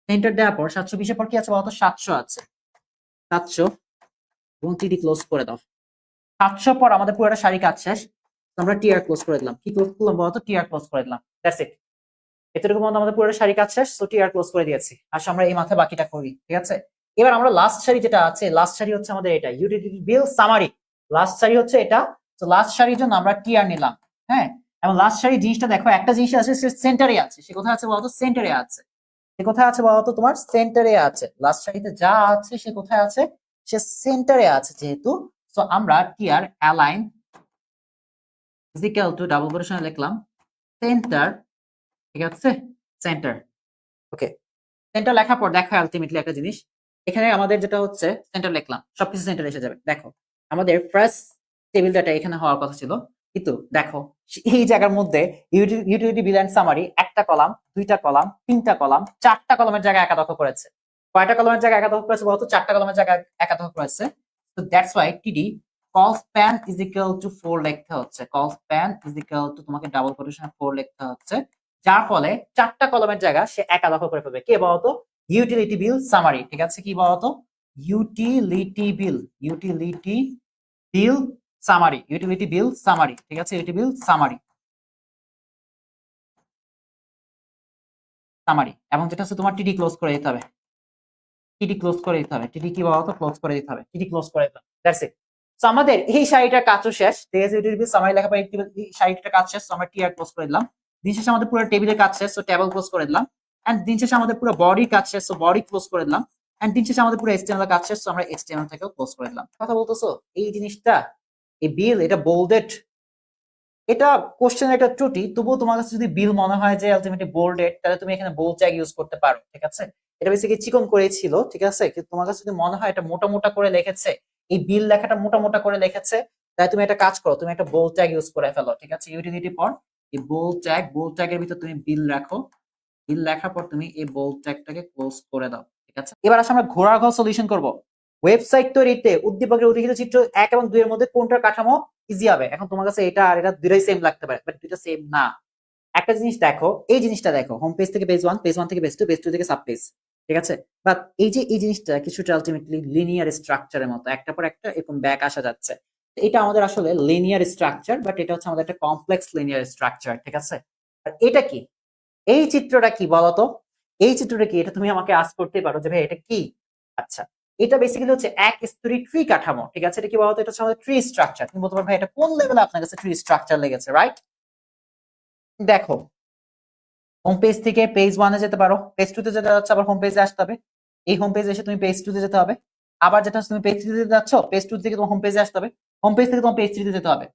সেন্টার দেওয়ার পর 720 এর পর কি আছে বলতো 700 আছে, 700 এবং টিডি ক্লোজ করে দাও। 700 পর আমাদের পুরোটা সারি কাজ শেষ, তো আমরা টিআর ক্লোজ করে দিলাম। কি ক্লোজ করলাম বলতো, টিআর ক্লোজ করে দিলাম, দ্যাটস ইট। এতটুকু মধ্যে আমাদের পুরোটা সারি কাজ শেষ, সো টিআর ক্লোজ করে দিয়েছি। আসলে আমরা এই মাথায় বাকিটা করি, ঠিক আছে। এবার আমরা লাস্ট সারি যেটা আছে, লাস্ট সারি হচ্ছে আমাদের এটা ইউটিলিটি বিল সামারি, লাস্ট সারি হচ্ছে এটা। তো লাস্ট সারির জন্য আমরা টিআর নিলাম, হ্যাঁ। এবং লাস্ট সারি জিনিসটা দেখো, একটা জিনিস আছে সে সেন্টারে আছে, সে কোথায় আছে বলতো, সেন্টারে আছে। সে কোথায় আছে বলতো, তোমার সেন্টারে আছে। লাস্ট সারিতে যা আছে সে কোথায় আছে, সে সেন্টারে আছে যেহেতু, তো আমরা TR align is equal to double কোটেশনে লিখলাম সেন্টার, ঠিক আছে, সেন্টার। ওকে, সেন্টার লেখার পর দেখো আলটিমেটলি একটা জিনিস, এখানে আমাদের যেটা হচ্ছে সেন্টার লিখলাম, সবকিছু সেন্টার এসে যাবে। দেখো আমাদের ফার্স্ট টেবিল ডাটা এখানে হওয়ার কথা ছিল, কিন্তু দেখো এই জায়গার মধ্যে ইউটিলিটি বিল এন্ড সামারি একটা কলাম, দুইটা কলাম, তিনটা কলাম, চারটা কলামের জায়গায় একা দখল করেছে। কয়টা কলামের জায়গায় একা দখল করেছে বলতো, চারটা কলামের জায়গায় একা দখল করেছে। তো দ্যাটস ওয়াই টিডি call span is equal two 4 লিখতে হচ্ছে, call span is equal two তোমাকে ডাবল কোটেশনে 4 লিখতে হচ্ছে, যার ফলে চারটা কলমের জায়গা সে একা দখল করে ফেলবে। কে বলতো, ইউটিলিটি বিল সামারি, ঠিক আছে। কি বলতো, utility bill, utility bill summary, utility bill summary, ঠিক আছে, ইউটিলিটি বিল সামারি, সামারি। এবং যেটা হচ্ছে তোমার টিডি ক্লোজ করে দিতে হবে, টিডি ক্লোজ করে দিতে হবে, টিডি কি বলতো, ক্লোজ করে দিতে হবে, টিডি ক্লোজ করে দিতে হবে, দ্যাটস ইট। সো আমাদের এই শাড়িটার কাজও শেষ, ইউটিলিটি বিল সামারি লেখা পরে এই শাড়িটার কাজ শেষ, আমরা টিআর ক্লোজ করে দিলাম। দিন শেষে আমাদের পুরো টেবিলের কাজ শেষ, সো টেবিল ক্লোজ করে দিলাম। এন্ড দিন শেষে আমাদের পুরো বডির কাজ শেষ, সো বডি ক্লোজ করে দিলাম। এন্ড দিন শেষে আমাদের পুরো এইচটিএমএল কাজ শেষ, সো আমরা এইচটিএমএল থেকেও ক্লোজ করে দিলাম। কথা বলতেছো এই জিনিসটা, এই বিল, এটা বোল্ডেড, এটা কোশ্চেন একটা ত্রুটি, তবুও তোমার কাছে যদি বিল মনে হয় যে আলটিমেটলি বোল্ডেড, তাহলে তুমি এখানে বোল্ড ট্যাগ ইউজ করতে পারো, ঠিক আছে। এটা বেসিক্যালি চিকন করে ছিল, ঠিক আছে, কিন্তু তোমার কাছে যদি মনে হয় এটা মোটা মোটা করে লিখেছে, এই বিল লেখাটা মোটা মোটা করে লিখেছে, তাই তুমি একটা কাজ করো, তুমি একটা বোল্ড ট্যাগ ইউজ করে ফেলো, ঠিক আছে। ইউটিলিটি পর এই বোল্ড ট্যাগ, বোল্ড ট্যাগের ভিতর তুমি বিল রাখো, বিল লেখার পর তুমি এই বোল্ড ট্যাগটাকে ক্লোজ করে দাও, ঠিক আছে। এবার আসলে আমরা ঘোড়ার ঘর সলিউশন করব। ওয়েবসাইট তৈরিতে উদ্দীপকের উল্লিখিত চিত্র 1 এবং 2 এর মধ্যে কোনটার কাঠামো ইজি হবে। এখন তোমার কাছে এটা আর এটা দুটোই সেম লাগতে পারে, বাট দুটো সেম না। একটা জিনিস দেখো, এই জিনিসটা দেখো, হোম পেজ থেকে পেজ 1, পেজ 1 থেকে পেজ 2, পেজ 2 থেকে সাব পেজ, ঠিক আছে। বাট এই যে এই জিনিসটা কিছুটা আলটিমেটলি লিনিয়ার স্ট্রাকচারের মতো, একটা পর একটা এরকম ব্যাক আসা যাচ্ছে। এটা আমাদের আসলে লিনিয়ার স্ট্রাকচার, বাট এটা হচ্ছে আমাদের একটা কমপ্লেক্স লিনিয়ার স্ট্রাকচার, ঠিক আছে। আর এটা কি, এই চিত্রটা কি বলতো, এই চিত্রটা কি, এটা তুমি আমাকে আস্ক করতে পারো যে ভাই এটা কি। আচ্ছা, এটা বেসিক্যালি হচ্ছে এক স্তরী ট্রি কাঠামো, ঠিক আছে। এটা কি বলতো, এটা হচ্ছে আমাদের ট্রি স্ট্রাকচার। তুমি বলতে পারো ভাই এটা কোন লেভেলে আপনার কাছে ট্রি স্ট্রাকচার লেগেছে, রাইট। দেখো হোম পেজ থেকে পেজ 1 এ যেতে পারো, পেজ 2 তে যেতে যাচ্ছে, আবার হোম পেজে আসতে হবে। এই হোম পেজে এসে তুমি পেজ 2 তে যেতে হবে, আবার যেটা তুমি পেজ 3 তে যাচ্ছ, পেজ 2 থেকে তোমার হোম পেজে আসতে হবে, হোম পেজ থেকে তোমার পেজ 3 তে যেতে হবে,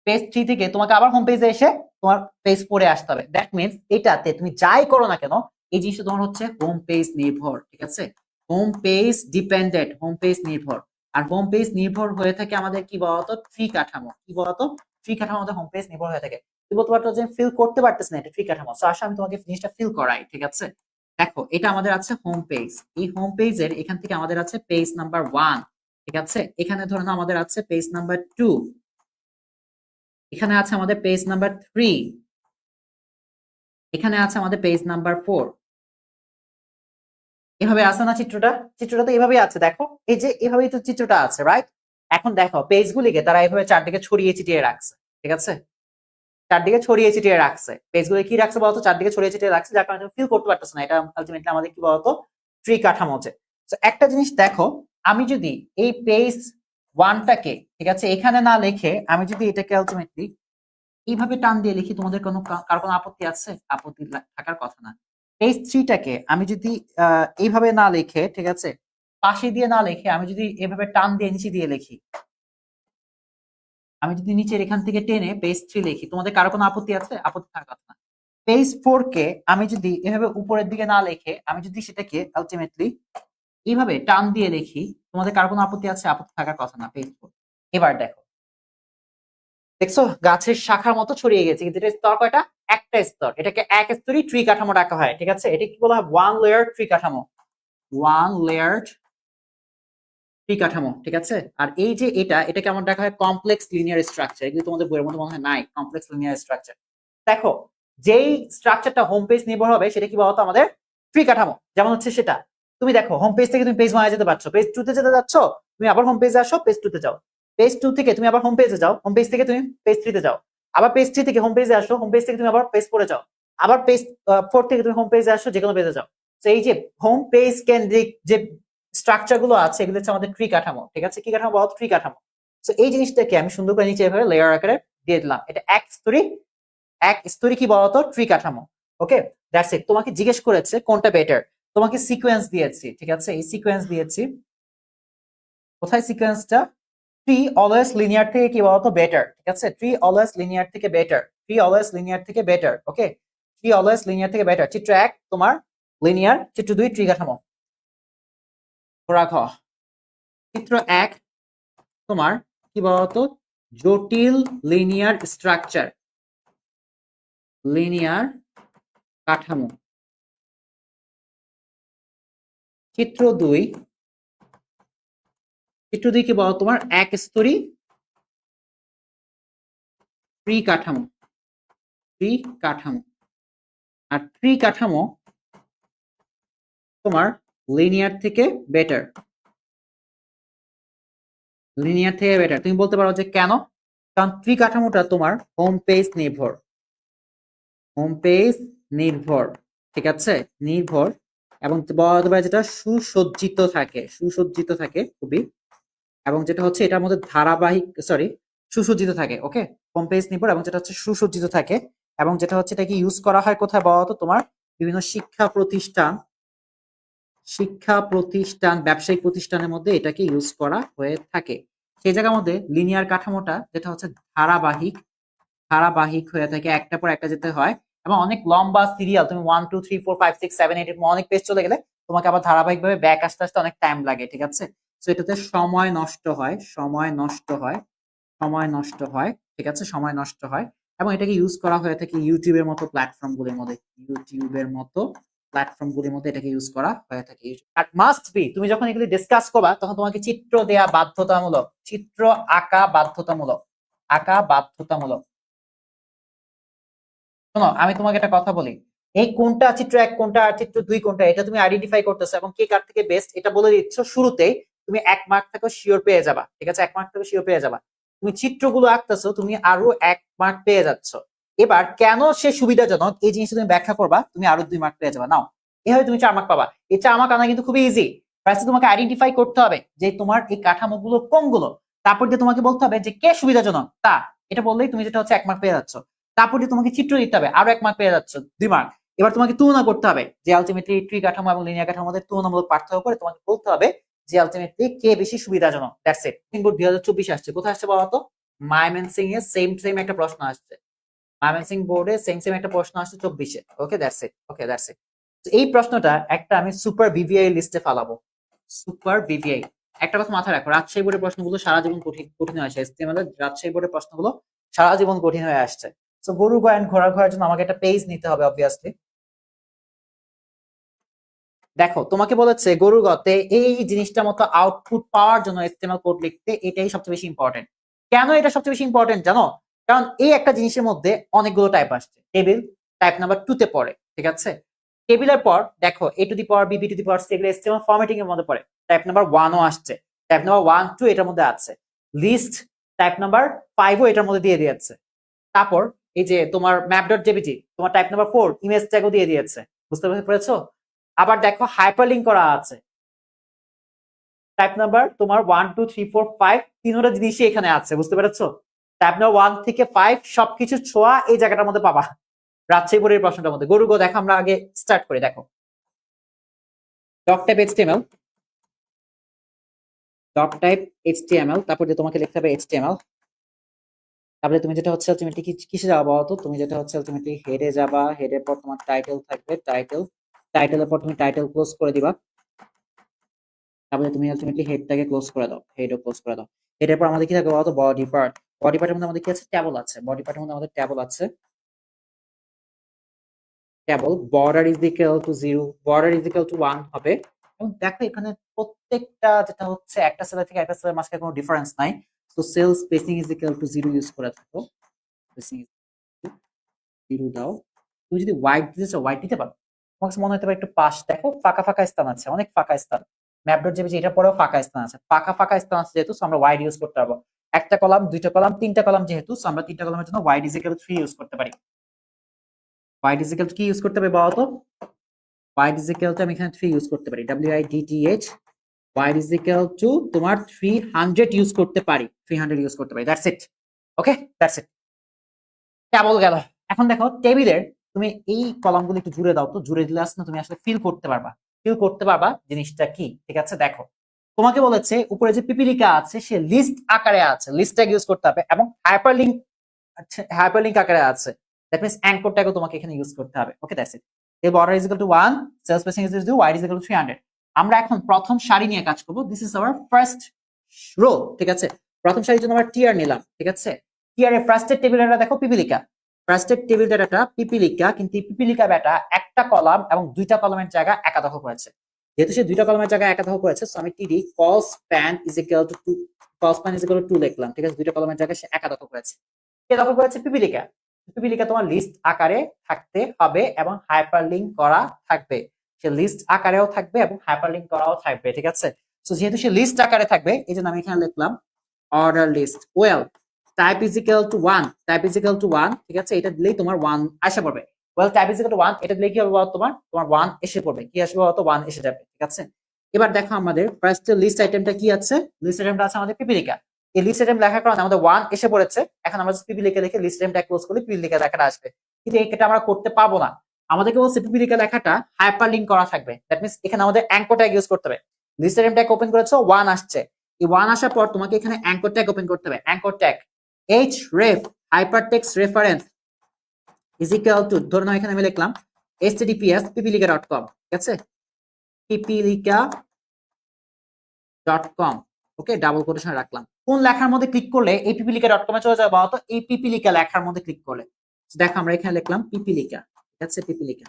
পেজ 3 থেকে তোমাকে আবার হোম পেজে এসে তোমার পেজ 4 এ আসতে হবে। দ্যাট মিন্স এটাতে তুমি যাই করো না কেন, এই জিনিসটা তোমার হচ্ছে হোম পেজ নির্ভর, ঠিক আছে। Home page dependent, home page নির্ভর। আর হোম পেজ নির্ভর হয়ে থাকে আমাদের কি বলতো, ট্রি কাঠামো। কি বলতো, ট্রি কাঠামো আমাদের হোম পেজ নির্ভর হয়ে থাকে। তুমি বলতে পারতো যে ফিল করতে পারতেছ না, এটা ট্রি কাঠামো। সো আসলে আমি তোমাকে জিনিসটা ফিল করাই, ঠিক আছে। দেখো এটা আমাদের আছে হোম পেজ, এই হোম পেজের এখান থেকে আমাদের আছে পেজ নাম্বার 1, ঠিক আছে। এখানে ধরে নাও আমাদের আছে পেজ নাম্বার 2, এখানে আছে আমাদের পেজ নাম্বার 3, এখানে আছে আমাদের পেজ নাম্বার 4। এভাবে আছে না চিত্রটা, চিত্রটা তো এভাবেই আছে, দেখো এই যে এভাবেই তো চিত্রটা আছে, রাইট। এখন দেখো পেজগুলিকে তারা এভাবে চারদিকে ছড়িয়ে ছিটিয়ে রাখছে, ঠিক আছে, চারদিকে ছড়িয়ে ছিটিয়ে রাখছে। পেজগুলো কি রাখছে বলতো, চারদিকে ছড়িয়ে ছিটিয়ে রাখছে, যার কারণে ফিল করতে পারতেছ না এটা আলটিমেটলি আমাদের কি বলতো, ট্রি কাঠামোতে। তো একটা জিনিস দেখো, আমি যদি এই পেজ 1টাকে, ঠিক আছে, এখানে না লিখে আমি যদি এটাকে আলটিমেটলি এইভাবে টান দিয়ে লিখি, তোমাদের কোনো কার কোনো আপত্তি আছে? আপত্তি থাকার কথা না। পেজ 3টাকে আমি যদি এইভাবে না লিখে, ঠিক আছে, পাশে দিয়ে না লিখে আমি যদি এভাবে টান দিয়ে নিচে দিয়ে লিখি, আমি যদি নিচের এখান থেকে টেনে পেজ 3 লিখি, তোমাদের কারো কোনো আপত্তি আছে? আপত্তি থাকার কথা না। পেজ 4কে আমি যদি এভাবে উপরের দিকে না লিখে আমি যদি সেটাকে আলটিমেটলি এইভাবে টান দিয়ে লিখি, তোমাদের কারো কোনো আপত্তি আছে? আপত্তি থাকার কথা না। পেজ 4, এবার দেখো, দেখছো গাছের শাখার মতো ছড়িয়ে গেছে, কিন্তু এটা স্তর কয়টা? একটা স্তর, এটাকে এক স্তরই ট্রি কাঠামো ডাকা হয়। ঠিক আছে, এটা কি বলা হয়? ওয়ান লেয়ার ট্রি কাঠামো, ওয়ান লেয়ার ট্রি কাঠামো। ঠিক আছে, আর এই যে এটাকে আমার দেখা হয় কমপ্লেক্স লিনিয়ার স্ট্রাকচার। এগুলো তোমাদের বইয়ের মধ্যে মনে হয় নাই, কমপ্লেক্স লিনিয়ার স্ট্রাকচার। দেখো, যেই স্ট্রাকচারটা হোম পেজ নির্ভর হবে সেটা কি বলতো? আমাদের ট্রি কাঠামো। যেমন হচ্ছে সেটা, তুমি দেখো হোম পেজ থেকে তুমি পেজ 1 যেতে পারছো, পেজ 2 তে যেতে যাচ্ছ, তুমি আবার হোম পেজে আসো, পেজ 2 তে যাও, পেজ 2 থেকে তুমি আবার হোম পেজে যাও, হোম পেজ থেকে তুমি পেজ 3 তে যাও, আবার পেজ 3 থেকে হোম পেজে আসো, হোম পেজ থেকে তুমি আবার পেজ 4 এ যাও, আবার পেজ 4 থেকে তুমি হোম পেজে আসো, যে কোনো পেজে যাও। তো এই যে হোম পেজ কেন্দ্রিক যে স্ট্রাকচার গুলো আছে, এগুলো হচ্ছে আমাদের ট্রি কাঠামো। ঠিক আছে, কি কাঠামো বলো? ট্রি কাঠামো। তো এই জিনিসটাকে আমি সুন্দর করে নিচে এভাবে লেয়ার আকারে দিয়ে দিলাম। এটা এক স্তরী কি বলতো? ট্রি কাঠামো। ওকে, দ্যাটস ইট। তোমাকে জিজ্ঞেস করেছে কোনটা বেটার, তোমাকে সিকোয়েন্স দিয়েছি। ঠিক আছে, এই সিকোয়েন্স দিয়েছি। কোথায় সিকোয়েন্সটা? ট্রি অলওয়েজ লিনিয়ার থেকে কি বলতো? বেটার। ঠিক আছে, ট্রি অলওয়েজ লিনিয়ার থেকে বেটার, ট্রি অলওয়েজ লিনিয়ার থেকে বেটার। ওকে, ট্রি অলওয়েজ লিনিয়ার থেকে বেটার। চিত্র 1 তোমার লিনিয়ার, চিত্র 2 ট্রি কাঠামো। রাখো, চিত্র 1 তোমার কি বলতো? জটিল লিনিয়ার স্ট্রাকচার, লিনিয়ার কাঠামো। চিত্র 2 কি বলতো? তোমার এক স্তরী ট্রি কাঠামো, ট্রি কাঠামো। আর ট্রি কাঠামো তোমার লিনিয়ার থেকে বেটার, লিনিয়ার থেকে বেটার। তুমি বলতে পারো যে কেন? কারণ ট্রি কাঠামোটা তোমার হোম পেজ নির্ভর, হোম পেজ নির্ভর। ঠিক আছে, নির্ভর। এবং বলা যায় যেটা সুসজ্জিত থাকে, সুসজ্জিত থাকে খুবই। এবং যেটা হচ্ছে এটার মধ্যে ধারাবাহিক, সরি, সুসজ্জিত থাকে। ওকে, হোম পেজ নির্ভর এবং যেটা হচ্ছে সুসজ্জিত থাকে। এবং যেটা হচ্ছে এটাকে ইউজ করা হয় কোথায় বলতো? তোমার বিভিন্ন শিক্ষা প্রতিষ্ঠান, ব্যবসায়িক প্রতিষ্ঠানের মধ্যে এটাকে ইউজ করা হয়ে থাকে। সেই জায়গার মধ্যে লিনিয়ার কাঠামোটা যেটা হচ্ছে ধারাবাহিক, ধারাবাহিক হয়ে থাকে, একটা পর একটা যেতে হয়। এবং অনেক লম্বা সিরিয়াল, তুমি 1 2 3 4 5 6 7 8 এরকম অনেক পেজ চলে গেলে তোমাকে আবার ধারাবাহিক ভাবে ব্যাক আসতে আসতে অনেক টাইম লাগে। ঠিক আছে, তো এটাতে সময় নষ্ট হয়, সময় নষ্ট হয়, সময় নষ্ট হয়। ঠিক আছে, সময় নষ্ট হয়। এবং এটাকে ইউজ করা হয়ে থাকে ইউটিউবের মতো প্ল্যাটফর্ম গুলির মধ্যে, ইউটিউবের মতো প্ল্যাটফর্ম গুলির মধ্যে এটাকে ইউজ করা হয়ে থাকে। আর মাস্ট বি, তুমি যখন এগুলি ডিসকাস করবা তখন তোমাকে চিত্র দেয়া বাধ্যতামূলক, চিত্র আঁকা বাধ্যতামূলক, আঁকা বাধ্যতামূলক। শোনো, আমি তোমাকে একটা কথা বলি, এই কোনটা চিত্র 1 কোনটা আর চিত্র 2 কোনটা, এটা তুমি আইডেন্টিফাই করতেছো এবং কে কার থেকে বেস্ট এটা বলে দিচ্ছ শুরুতেই, তুমি 1 মার্ক থেকে শিওর পেয়ে যাবা। ঠিক আছে, 1 মার্ক থেকে শিওর পেয়ে যাবা। তুমি চিত্রগুলো আঁকতেছো, তুমি আরো 1 মার্ক পেয়ে যাচ্ছ। এবার কেন সে সুবিধাজনক এই জিনিসটা তুমি ব্যাখ্যা করবা, তুমি আরো 2 মার্ক পেয়ে যাবা। নাও, এভাবে তুমি 4 মার্ক পাবা। এই 4 মার্ক আনা কিন্তু খুবই ইজি। ফার্স্টে তোমাকে আইডেন্টিফাই করতে হবে যে তোমার এই কাঠামোগুলো কোনগুলো, তারপর দিয়ে তোমাকে বলতে হবে যে কে সুবিধাজনক তা। এটা বললেই তুমি যেটা হচ্ছে 1 মার্ক পেয়ে যাচ্ছ। তারপর দিয়ে তোমাকে চিত্র দিতে হবে, আরো 1 মার্ক পেয়ে যাচ্ছ, 2 মার্ক। এবার তোমাকে তুলনা করতে হবে যে আলটিমেটলি ট্রি কাঠামো এবং লিনিয়ার কাঠামোর মধ্যে তুলনামূলক পার্থক্য করে তোমাকে বলতে হবে যে আলটিমেটলি কে বেশি সুবিধাজনক। That's it. বোর্ড 2024 আসছে, কোথায় আসছে বলতো? মাইমেনসিং এ সেম সেম একটা প্রশ্ন আসছে, ময়মনসিংহ বোর্ডে সেম সেম একটা প্রশ্ন আসছে 24-এ। ওকে, that's it. Okay, that's it. এই প্রশ্নটা একটা আমি সুপার ভিভিআই লিস্টে ফালাবো, সুপার ভিভিআই। একটা কথা মাথায় রাখো, রাজশাহী বোর্ডের প্রশ্নগুলো সারা জীবন কঠিন কঠিন হয়ে আসে। এসটিএমএল এর রাজশাহী বোর্ডের প্রশ্নগুলো সারা জীবন কঠিন হয়ে আসছে। সো গরু গয়ান ঘোড়া ঘোড়ার জন্য আমাকে একটা পেজ নিতে হবে অবভিয়াসলি। দেখো, তোমাকে বলেছে গরুর গতে এই জিনিসটার মতো আউটপুট পাওয়ার জন্য এসটিএমএল কোড লিখতে, এটাই সবচেয়ে বেশি ইম্পর্টেন্ট। কেন এটা সবচেয়ে বেশি ইম্পর্টেন্ট জানো? কারণ এই একটা জিনিসের মধ্যে অনেকগুলো টাইপ আসছে। টেবিল টাইপ নাম্বার 2 তে পড়ে। ঠিক আছে, টেবিলের পর দেখো A to the power B, B to the power C, এগুলো এসটিএমএল ফরম্যাটিং এর মধ্যে পড়ে। টাইপ নাম্বার 1 ও আসছে, টাইপ নাম্বার 1 2 এটার মধ্যে আছে। লিস্ট টাইপ নাম্বার 5 ও এটার মধ্যে দিয়ে দিয়েছে। তারপর এই যে তোমার ম্যাপ ডট জেপিজি তোমার টাইপ নাম্বার 4 ইমেজ ট্যাগও দিয়ে দিয়েছে। বুঝতে পেরেছো? আবার দেখো হাইপারলিংক করা আছে। টাইপ নাম্বার তোমার 1 2 3 4 5 তিনটা জিনিসই এখানে আছে। বুঝতে পেরেছো? টাইপ নাম্বার 1 থেকে 5 সবকিছু ছোঁয়া এই জায়গাটার মধ্যে পাবা। রাজশাহী বোর্ডের প্রশ্নটার মধ্যে গরু গো দেখো, আমরা আগে স্টার্ট করি। দেখো, doc type HTML, doc type HTML, তারপর যে তোমাকে লিখতে হবে এইচটিএমএল। তারপরে তুমি যেটা হচ্ছে আলটিমেটলি কিসে যাবা বলতো? তুমি যেটা হচ্ছে আলটিমেটলি হেডে যাবা, হেডের পর তোমার টাইটেল থাকবে, টাইটেল, টাইটেলের পর তুমি টাইটেল ক্লোজ করে দিবা। তারপরে তুমি আলটিমেটলি হেডটাকে ক্লোজ করে দাও, হেডও ক্লোজ করে দাও। হেডের পর আমাদের কি থাকবে বলতো? Body part. বডি পার্টের মধ্যে আমাদের কি আছে? ট্যাবল আছে। বডি পার্টের মধ্যে আমাদের ট্যাবল আছে। কেবল border is equal to 0, border is equal to 1 হবে। এবং দেখো এখানে প্রত্যেকটা যেটা হচ্ছে একটা সেলের থেকে একটা সেলের মাঝখানে কোনো ডিফারেন্স নাই। তো sell spacing is equal to 0 use করে থাকো, স্পেসিং 0 দাও। তুমি যদি হোয়াইট দিতে চাও হোয়াইট দিতে পারো। আমার কাছে মনে হতে পারে একটু পাশ দেখো ফাঁকা ফাঁকা স্থান আছে, অনেক ফাঁকা স্থান। ম্যাপ ডট জেপিজি এটার পরেও ফাঁকা স্থান আছে, ফাঁকা ফাঁকা স্থান আছে যেহেতু আমরা হোয়াইট ইউজ করতে পারবো। একটা কলাম, দুইটা কলাম, তিনটা কলাম যেহেতু আমরা তিনটা কলামের জন্য white is equal to 3 use করতে পারি। হোয়াইট ইজ ইকুয়াল টু কি ইউজ করতে পারি বলো তো? হোয়াইট ইজ ইকুয়াল টু আমি এখানে 3 ইউজ করতে পারি, WIDTH। White is equal to তোমার 300 ইউজ করতে পারি, 300 ইউজ করতে পারি। That's it. ওকে, দ্যাটস ইট। কেবল গেল। এখন দেখো টেবিলের তুমি এই কলামগুলো একটু জুড়ে দাও তো, জুড়ে দিলে আসলে তুমি আসলে ফিল করতে পারবা জিনিসটা কি। ঠিক আছে, দেখো তোমাকে বলেছে উপরে যে পিপিলিকা আছে সে লিস্ট আকারে আছে, লিস্ট ট্যাগ ইউজ করতে হবে এবং হাইপারলিংক আকারে আছে। দ্যাট মিন্স অ্যাঙ্কর ট্যাগও তোমাকে এখানে ইউজ করতে হবে। ওকে, দ্যাটস ইট। এই border is equal to 1, sell spacing is equal two wide is equal two 300। আমরা এখন প্রথম সারি নিয়ে কাজ করব। This is our first row. ঠিক আছে, প্রথম সারির জন্য আমরা টিআর নিলাম। ঠিক আছে, টিআর এর ফার্স্টের টেবিলটা দেখো পিপিলিকা, ফার্স্টের টেবিল ডাটাটা পিপিলিকা, কিন্তু এই পিপিলিকা ব্যাটা একটা কলাম এবং দুইটা কলামের জায়গা একা দখল করেছে। যেহেতু সে দুইটা কলামের জায়গা একা দখল করেছে, সো আমি TD colspan is equal to 2, colspan is equal to 2 লিখলাম। ঠিক আছে, দুইটা কলামের জায়গা সে একা দখল করেছে। কে দখল করেছে? পিপিলিকা। পিপিলিকা তোমার লিস্ট আকারে থাকতে হবে এবং হাইপারলিংক করা থাকবে। সে লিস্ট আকারেও থাকবে এবং হাইপারলিংক করাও থাকবে। ঠিক আছে, সো যেহেতু সে লিস্ট আকারে থাকবে এই জন্য আমি এখানে লিখলাম order list. Well type is equal to 1, type is equal to 1। ঠিক আছে, এটা দিলেই তোমার 1 আসে পড়বে। Well type is equal to 1 এটা দিলেই কি হবে বলো? তোমার 1 এসে পড়বে। কি আসবে বলো? 1 এসে যাবে। ঠিক আছে, এবার দেখো আমাদের ফার্স্ট লিস্ট আইটেমটা কি আছে। লিস্ট আইটেমটা আছে আমাদের পিপিলিকা। এই লিস্ট আইটেম লেখার কারণে আমাদের 1 এসে পড়েছে। এখন আমরা পিপিলিকা লিখে লিস্ট আইটেমটা ক্লোজ করলে পিপিলিকা লেখাটা আসবে। কিন্তু এটা আমরা করতে পাবো না। আমাদেরকে বলছে পিপিলিকা লেখাটা হাইপারলিংক করা থাকবে। দ্যাট মিন্স এখানে আমাদের অ্যাঙ্কর ট্যাগ ইউজ করতে হবে। লিস্ট আইটেম ট্যাগ ওপেন করেছো, 1 আসছে। এই 1 আসার পর তোমাকে এখানে অ্যাঙ্কর ট্যাগ ওপেন করতে হবে। Anchor tag href hypertext reference is equal to, ধরে নাও এখানে আমি লিখলাম https pipilika.com। ঠিক আছে, pipilika.com। ওকে, ডাবল কোটেশনে রাখলাম। কোন লেখার মধ্যে ক্লিক করলে এই pipilika.com এ চলে যাবে বলতো? এই পিপিলিকা লেখার মধ্যে ক্লিক করলে। দেখো আমরা এখানে লিখলাম পিপিলিকা। ঠিক আছে, পিপিলিকা,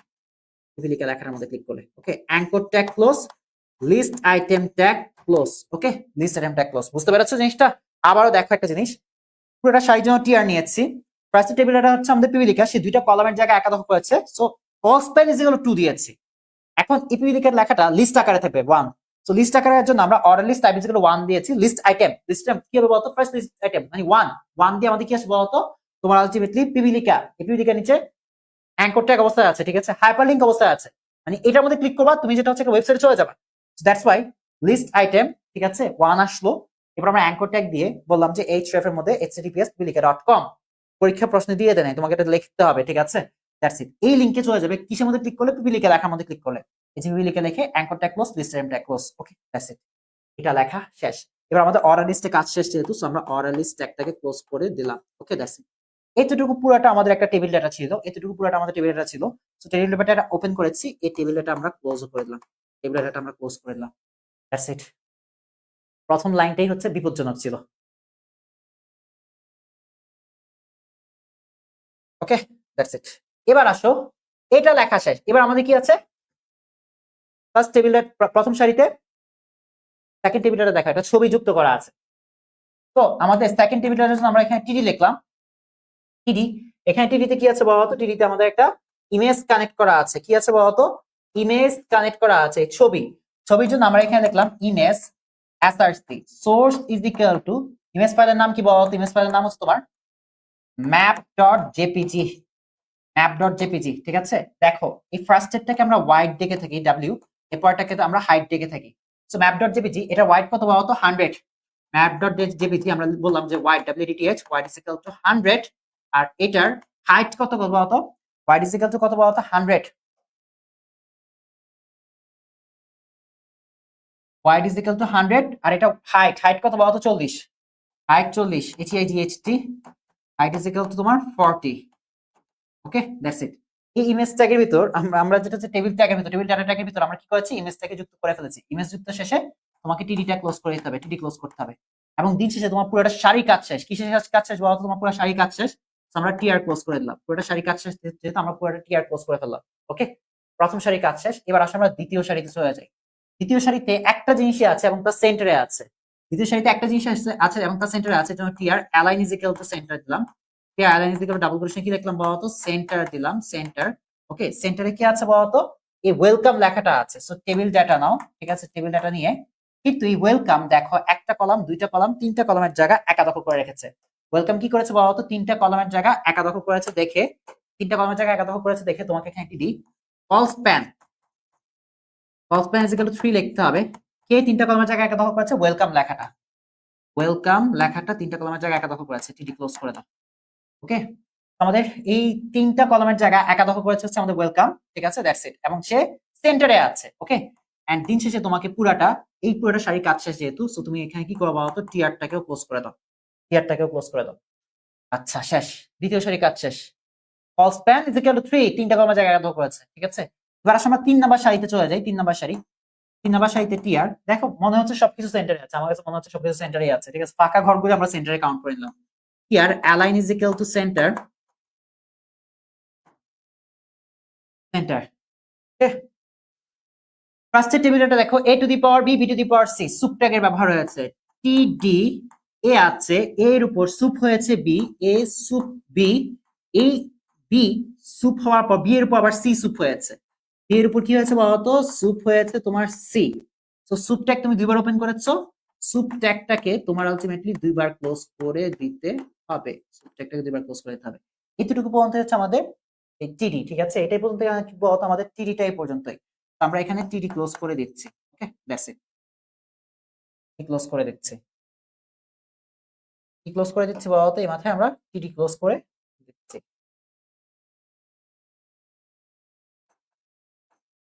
পিপিলিকা লেখার মধ্যে ক্লিক করলে। Okay, anchor tag close, list item tag close. Okay, list item tag close. বুঝতে পেরেছো জিনিসটা? আবারও দেখো একটা জিনিস, পুরোটা সারির জন্য টিআর নিয়েছি। ফার্স্ট টেবিলটা হচ্ছে আমাদের পিপিলিকা, সে দুইটা কলামের জায়গায় একা দখল করেছে। সো কলস্প্যান ইজ ইকুয়াল টু 2 দিয়েছি। এখন এই পিপিলিকার লেখাটা লিস্ট আকারে থাকবে 1। সো লিস্ট আকারের জন্য আমরা order list type is equal to 1 দিয়েছি। লিস্ট আইটেম, লিস্ট আইটেম কি হবে বলতো? ফার্স্ট লিস্ট আইটেম মানে 1 দিয়ে আমাদের কি আসবে বলতো? তোমার আলটিমেটলি পিপিলিকা। এই পিপিলিকার নিচে অ্যাঙ্কর ট্যাগ অবস্থায় আছে। ঠিক আছে, হাইপারলিংক অবস্থায় আছে। মানে এটার মধ্যে ক্লিক করবা তুমি, যেটা হচ্ছে ওয়েবসাইটে চলে যাবে। That's why list item. ঠিক আছে, 1 আসলো। এবার আমরা অ্যাঙ্কর ট্যাগ দিয়ে বললাম যে href এর মধ্যে https.pipilika.com। পরীক্ষা প্রশ্ন দিয়ে দেয় তোমাকে এটা লিখতে হবে। ঠিক আছে, দ্যাটস ইট। এই লিংকে চলে যাবে কিসের মধ্যে ক্লিক করলে? পিপিলিকা লেখার মধ্যে ক্লিক করলে। এই যে পিপিলিকা লিখে anchor tag close, list item tag close. Okay, that's it. এটা লেখা শেষ। এবার আমাদের অর্ডার লিস্টে কাজ শেষ যেহেতু, সো আমরা অর্ডার লিস্ট ট্যাগটাকে ক্লোজ করে দিলাম। ওকে, দ্যাটস ইট। এতটুকু পুরাটা আমাদের একটা টেবিল ডাটা ছিল, এতটুকু পুরাটা আমাদের টেবিল ডাটা ছিল। সো টেবিল ডাটা ওপেন করেছি, এই টেবিল ডাটা আমরা ক্লোজ করে দিলাম। টেবিল ডাটা আমরা ক্লোজ করে দিলাম। That's it. প্রথম লাইনটাই হচ্ছে বিপজ্জনক ছিল। ওকে, দ্যাটস ইট। এবার আসো, এটা লেখা শেষ। এবার আমাদের কি আছে? ফার্স্ট টেবিল প্রথম সারিতে সেকেন্ড টেবিল ডাটা দেখা, এটা ছবি যুক্ত করা আছে। তো আমাদের সেকেন্ড টেবিল ডাটার জন্য আমরা এখানে টিডি লিখলাম। টিডি, এখানে টিডিতে কি আছে বলতো? টিডিতে আমাদের একটা ইমেজ কানেক্ট করা আছে। কি আছে বলতো? ইমেজ কানেক্ট করা আছে, ছবি। ছবির জন্য আমরা এখানে লিখলাম image src source is equal two, image ফাইলের নাম কি বলতো? ইমেজ ফাইলের নাম হচ্ছে তোমার map.jpg, map.jpg। ঠিক আছে, দেখো এই ফার্স্ট স্টেপটাকে আমরা ওয়াইড দেখে থাকি w, এরপরটাকে আমরা হাইট দেখে থাকি। সো map.jpg এটা ওয়াইড কত বলতো? 100। map.jpg আমরা বললাম যে wide wdth wide is equal two 100। আর এটার হাইট কত বলতো? ওয়াইড ইজ ইকুয়াল টু কত বলতো? 100। Wide is equal two 100। আর এটা হাইট, হাইট কত বলতো? 40। Height 40, HIGHT, height is equal to তোমার 40। ওকে, দ্যাটস ইট। এই ইমেজ ট্যাগের ভিতর আমরা যেটা হচ্ছে টেবিল ট্যাগের ভিতর, টেবিল ডাটা ট্যাগের ভিতর আমরা কি করেছি? ইমেজ ট্যাগে যুক্ত করে ফেলেছি। ইমেজ যুক্ত শেষে তোমাকে টিডিটা ক্লোজ করে দিতে হবে, টিডি ক্লোজ করতে হবে। এবং দিন শেষে তোমার পুরোটা সারি কাজ শেষ। কিসের কাজ শেষ বলতো? তোমার পুরো সারি কাজ শেষ। আমরা টিআর ক্লোজ করে দিলাম, পুরোটা সারি কাজ শেষ, যেহেতু আমরা পুরোটা টিআর ক্লোজ করে ফেললাম। ওকে, প্রথম সারি কাজ শেষ। এবার আসলে আমরা দ্বিতীয় সারিতে চলে যাই। দ্বিতীয় সারিতে একটা জিনিসই আছে এবং তার সেন্টারে আছে। দ্বিতীয় সারিতে একটা জিনিস আছে এবং তার সেন্টারে আছে, যেমন TR align is equal to center দিলাম। TR align is equal to double quotation কি লিখলাম বলতো, সেন্টার দিলাম, সেন্টার। ওকে, সেন্টারে কি আছে বলতো, এই ওয়েলকাম লেখাটা আছে। সো টেবিল ডাটা নাও, ঠিক আছে, টেবিল ডাটা নিয়ে কিন্তু এই ওয়েলকাম দেখো একটা কলাম, দুইটা কলাম, তিনটা কলামের জায়গা একা দখল করে রেখেছে। ওয়েলকাম কি করেছে বলতো, তিনটা কলামের জায়গা একা দখল করেছে দেখে, তিনটা কলামের জায়গা একা দখল করেছে দেখে তোমাকে এখানে একটি call span, call span is equal to 3 লিখতে হবে। কে তিনটা কলামের জায়গা একা দখল করেছে, ওয়েলকাম লেখাটা, ওয়েলকাম লেখাটা তিনটা কলামের জায়গা একা দখল করেছে, টিডি ক্লোজ করে দাও। ওকে, আমাদের এই তিনটা কলামের জায়গা একা দখল করেছে হচ্ছে আমাদের ওয়েলকাম, ঠিক আছে, দ্যাটস ইট, এবং সে সেন্টারে আছে। ওকে, এন্ড দিন শেষে তোমাকে পুরাটা সারি কাজ শেষ যেহেতু, সো তুমি এখানে কি করবা বলতো, টিআরটাকেও ক্লোজ করে দাও, টিআরটাকেও ক্লোজ করে দাও। আচ্ছা, শেষ, দ্বিতীয় সারি কাজ শেষ। Call span is equal to 3, তিনটা কলামের জায়গা একা দখল করেছে, ঠিক আছে। এবার আসলে আমরা 3 নাম্বার সারিতে চলে যাই। 3 নাম্বার সারি, 3 নাম্বার সারিতে টিআর দেখো মনে হচ্ছে সবকিছু সেন্টারে আছে, আমার কাছে মনে হচ্ছে সবকিছু সেন্টারেই আছে, ঠিক আছে, ফাঁকা ঘরগুলো আমরা সেন্টারে কাউন্ট করে নিলাম। TR align is equal to center, center. ফার্স্টের টেবিলটা দেখো, a to the power b, b to the power c, sup ট্যাগের ব্যবহার হয়েছে। টি ডি এ আছে, a এর উপর সুপ হয়েছে b, a সুপ b, এই b সুপ হওয়ার পর b এর উপর আবার c সুপ হয়েছে। b এর উপর কি হয়েছে বলতো, সুপ হয়েছে তোমার c। তো সুপ ট্যাগ তুমি দুইবার ওপেন করেছো, সুপ ট্যাগটাকে তোমার আলটিমেটলি দুইবার ক্লোজ করে দিতে হবে, সুপ ট্যাগটাকে দুইবার ক্লোজ করে দিতে হবে। এতটুকু পর্যন্ত হচ্ছে আমাদের এই টিডি, ঠিক আছে, এটাই পর্যন্ত বলতো আমাদের টিডিটাই পর্যন্তই। আমরা এখানে টিডি ক্লোজ করে দিচ্ছি। ওকে, দ্যাটস ইট, ক্লোজ করে দিচ্ছি, কি ক্লোজ করে দিচ্ছি বলতো, এই মাথায় আমরা টিডি ক্লোজ করে দিচ্ছি,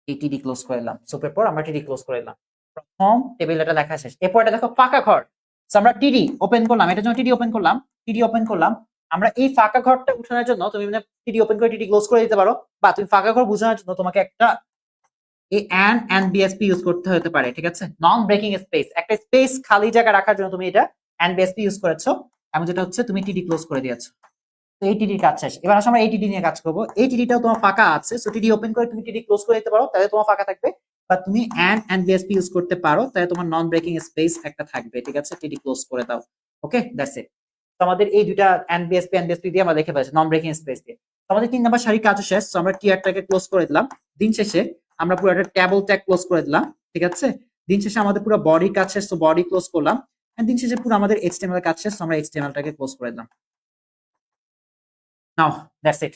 এই টিডি ক্লোজ করে দিলাম। সুপের পর আমরা টিডি ক্লোজ করে দিলাম। প্রথম টেবিল ডাটা লেখা শেষ। এরপর এটা দেখো ফাঁকা ঘর, আমরা টিডি ওপেন করলাম, এটার জন্য টিডি ওপেন করলাম, টিডি ওপেন করলাম। আমরা এই ফাঁকা ঘরটা উঠানোর জন্য তুমি টিডি ওপেন করে টিডি ক্লোজ করে দিতে পারো, বা তুমি ফাঁকা ঘর বোঝানোর জন্য তোমাকে একটা এই এন্ড বিএসপি ইউজ করতে হতে পারে, ঠিক আছে, নন ব্রেকিং স্পেস, একটা স্পেস খালি জায়গা রাখার জন্য তুমি এটা এন্ড বিএসপি ইউজ করেছো, এবং যেটা হচ্ছে তুমি টিডি ক্লোজ করে দিয়েছো। তো এই টিডির কাজ শেষ। এবার আসলে আমরা এই টিডি নিয়ে কাজ করবো। এই টিডিটাও তোমার ফাঁকা আছে, সো টিডি ওপেন করে তুমি টিডি ক্লোজ করে দিতে পারো, তাহলে তোমার ফাঁকা থাকবে, বা তুমি এন্ড বিএসপি ইউজ করতে পারো, তাহলে তোমার নন ব্রেকিং স্পেস একটা থাকবে, ঠিক আছে, টিডি ক্লোজ করে দাও। ওকে, দ্যাটস ইট। তো আমাদের এই দুইটা এন্ড বিএসপি দিয়ে আমরা দেখে পেয়েছি নন ব্রেকিং স্পেস দিয়ে। তো আমাদের 3 নাম্বার সারি কাজ শেষ, আমরা টিআরটাকে ক্লোজ করে দিলাম। দিন শেষে আমরা পুরো একটা ট্যাবল ট্যাগ ক্লোজ করে দিলাম, ঠিক আছে। দিন শেষে আমাদের পুরো বডি কাজ শেষ, তো বডি ক্লোজ করলাম। এন্ড দিন শেষে পুরো আমাদের এইচটিএমএল কাজ শেষ, আমরা এইচটিএমএলটাকে ক্লোজ করে দিলাম। নাও দ্যাটস ইট।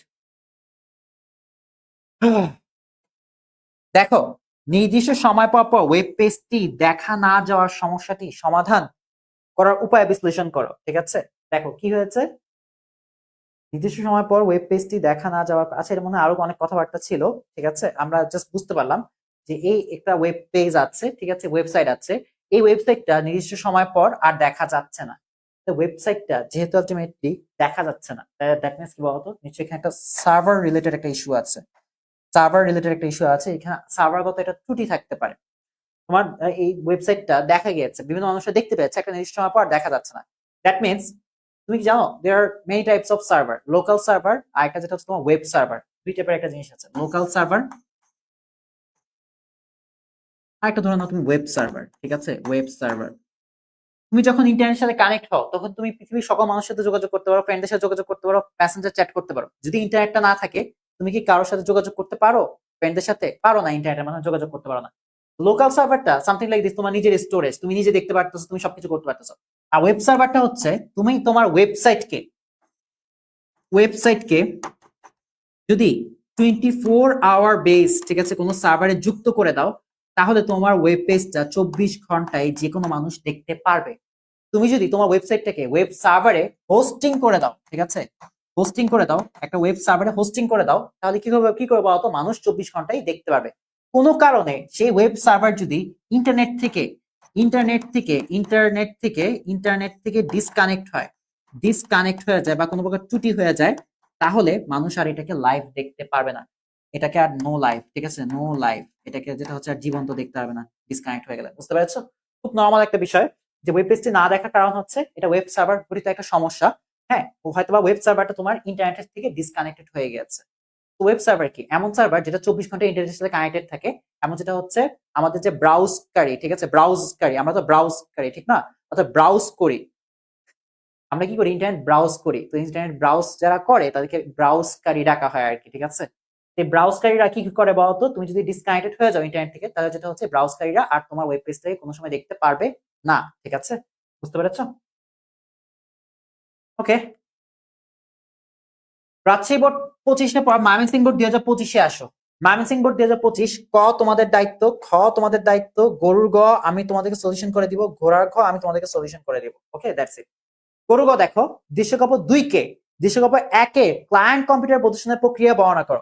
দেখো, নির্দিষ্ট সময় পর পর ওয়েব পেজটি দেখা না যাওয়ার সমস্যাটি সমাধান করার উপায় বিশ্লেষণ করো, ঠিক আছে। দেখো কি হয়েছে, নির্দিষ্ট সময় পর ওয়েব পেজটি দেখা না যাওয়ার, আচ্ছা এর মনে আরো অনেক কথাবার্তা ছিল, ঠিক আছে, আমরা জাস্ট বুঝতে পারলাম যে এই একটা ওয়েব পেজ আছে, ঠিক আছে, ওয়েবসাইট আছে, এই ওয়েবসাইটটা নির্দিষ্ট সময় পর আর দেখা যাচ্ছে না। ওয়েবসাইটটা যেহেতু আলটিমেটলি দেখা যাচ্ছে না, দ্যাট মিনস কি বলতো, নিশ্চয়ই এখানে একটা সার্ভার রিলেটেড একটা ইস্যু আছে, সার্ভার রিলেটেড একটা ইস্যু আছে, এখানে সার্ভারগত একটা ত্রুটি থাকতে পারে। তোমার এই ওয়েবসাইটটা দেখা গিয়েছে, বিভিন্ন মানুষের দেখতে পেয়েছে, একটা নির্দিষ্ট সময় পর দেখা যাচ্ছে না। দ্যাট মিনস তুমি কি জানো, there are many types of server, local server আর একটা যেটা হচ্ছে তোমার ওয়েব সার্ভার, দুই টাইপের একটা জিনিস আছে, লোকাল সার্ভার আর একটা ধরো না তুমি ওয়েব সার্ভার, ঠিক আছে, ওয়েব সার্ভার। তুমি যখন ইন্টারনেটের সাথে কানেক্ট হও তখন তুমি পৃথিবীর সকল মানুষের সাথে যোগাযোগ করতে পারো, ফ্রেন্ডদের সাথে যোগাযোগ করতে পারো, প্যাসেঞ্জার চ্যাট করতে পারো। যদি ইন্টারনেটটা না থাকে তুমি কি কারোর সাথে যোগাযোগ করতে পারো, ফ্রেন্ডদের সাথে পারো না, ইন্টারনেটের মাধ্যমে যোগাযোগ করতে পারো না। লোকাল সার্ভারটা সামথিং লাইক দিস, তোমার নিজের স্টোরেজ, তুমি নিজে দেখতে পারতেছো, তুমি সবকিছু করতে পারতেছো। আর ওয়েব সার্ভারটা হচ্ছে তুমি তোমার ওয়েবসাইটকে যদি 24 আওয়ার বেস, ঠিক আছে, কোনো সার্ভারে যুক্ত করে দাও, তাহলে তোমার ওয়েব পেজটা 24 ঘন্টায় যে কোনো মানুষ দেখতে পারবে। তুমি যদি তোমার ওয়েবসাইটটাকে ওয়েব সার্ভারে হোস্টিং করে দাও, ঠিক আছে, হোস্টিং করে দাও, একটা ওয়েব সার্ভারে হোস্টিং করে দাও, তাহলে কি হবে, কি করবে বলতো, মানুষ 24 ঘন্টায় দেখতে পারবে। কোনো কারণে সেই ওয়েব সার্ভার যদি ইন্টারনেট থেকে ডিসকানেক্ট হয়ে যায় বা কোনো প্রকার ত্রুটি হয়ে যায়, তাহলে মানুষ আর এটাকে লাইভ দেখতে পারবে না, এটাকে আর নো লাইভ, ঠিক আছে, নো লাইভ, এটাকে যেটা হচ্ছে আর জীবন্ত দেখতে পারবে না ডিসকানেক্ট হয়ে গেলে। বুঝতে পেরেছো? খুব নর্মাল একটা বিষয় যে ওয়েব পেজটি না দেখার কারণ হচ্ছে এটা ওয়েব সার্ভার ঘটিত একটা সমস্যা। হ্যাঁ, হয়তো বা ওয়েব সার্ভারটা তোমার ইন্টারনেটের থেকে ডিসকানেক্টেড হয়ে গেছে। ওয়েব সার্ভার কি এমন সার্ভার যেটা 24 ঘন্টা ইন্টারনেটের সাথে কানেক্টেড থাকে, এমন যেটা হচ্ছে আমাদের যে ব্রাউজকারী, ঠিক আছে, ব্রাউজকারী, আমরা তো ব্রাউজকারী ঠিক না, অর্থাৎ ব্রাউজ করি, আমরা কি করি ইন্টারনেট ব্রাউজ করি, তো ইন্টারনেট ব্রাউজ যারা করে তাদেরকে ব্রাউজকারী ডাকা হয় আর কি, ঠিক আছে। এই ব্রাউজকারীরা কি করে বলতো, তুমি যদি ডিসকানেক্টেড হয়ে যাও ইন্টারনেট থেকে, তাহলে যেটা হচ্ছে ব্রাউজকারীরা আর তোমার ওয়েব পেজটাকে কোনো সময় দেখতে পারবে না, ঠিক আছে, বুঝতে পেরেছো? ওকে, রাজশাহী বোর্ড 25 না পর ময়মনসিংহ বোর্ড 2025-এ আসো। ময়মনসিংহ বোর্ড 2025, ক তোমাদের দায়িত্ব, খ তোমাদের দায়িত্ব, গরুর গ আমি তোমাদেরকে সলিউশন করে দিব, ঘোড়ার খ আমি তোমাদেরকে সলিউশন করে দিব। ওকে, দ্যাটস ইট। গরুর গ দেখো, দৃশ্যকল্প 2 কে, দৃশ্যকল্প 1 এ ক্লায়েন্ট কম্পিউটার প্রদর্শনের প্রক্রিয়া বর্ণনা করো।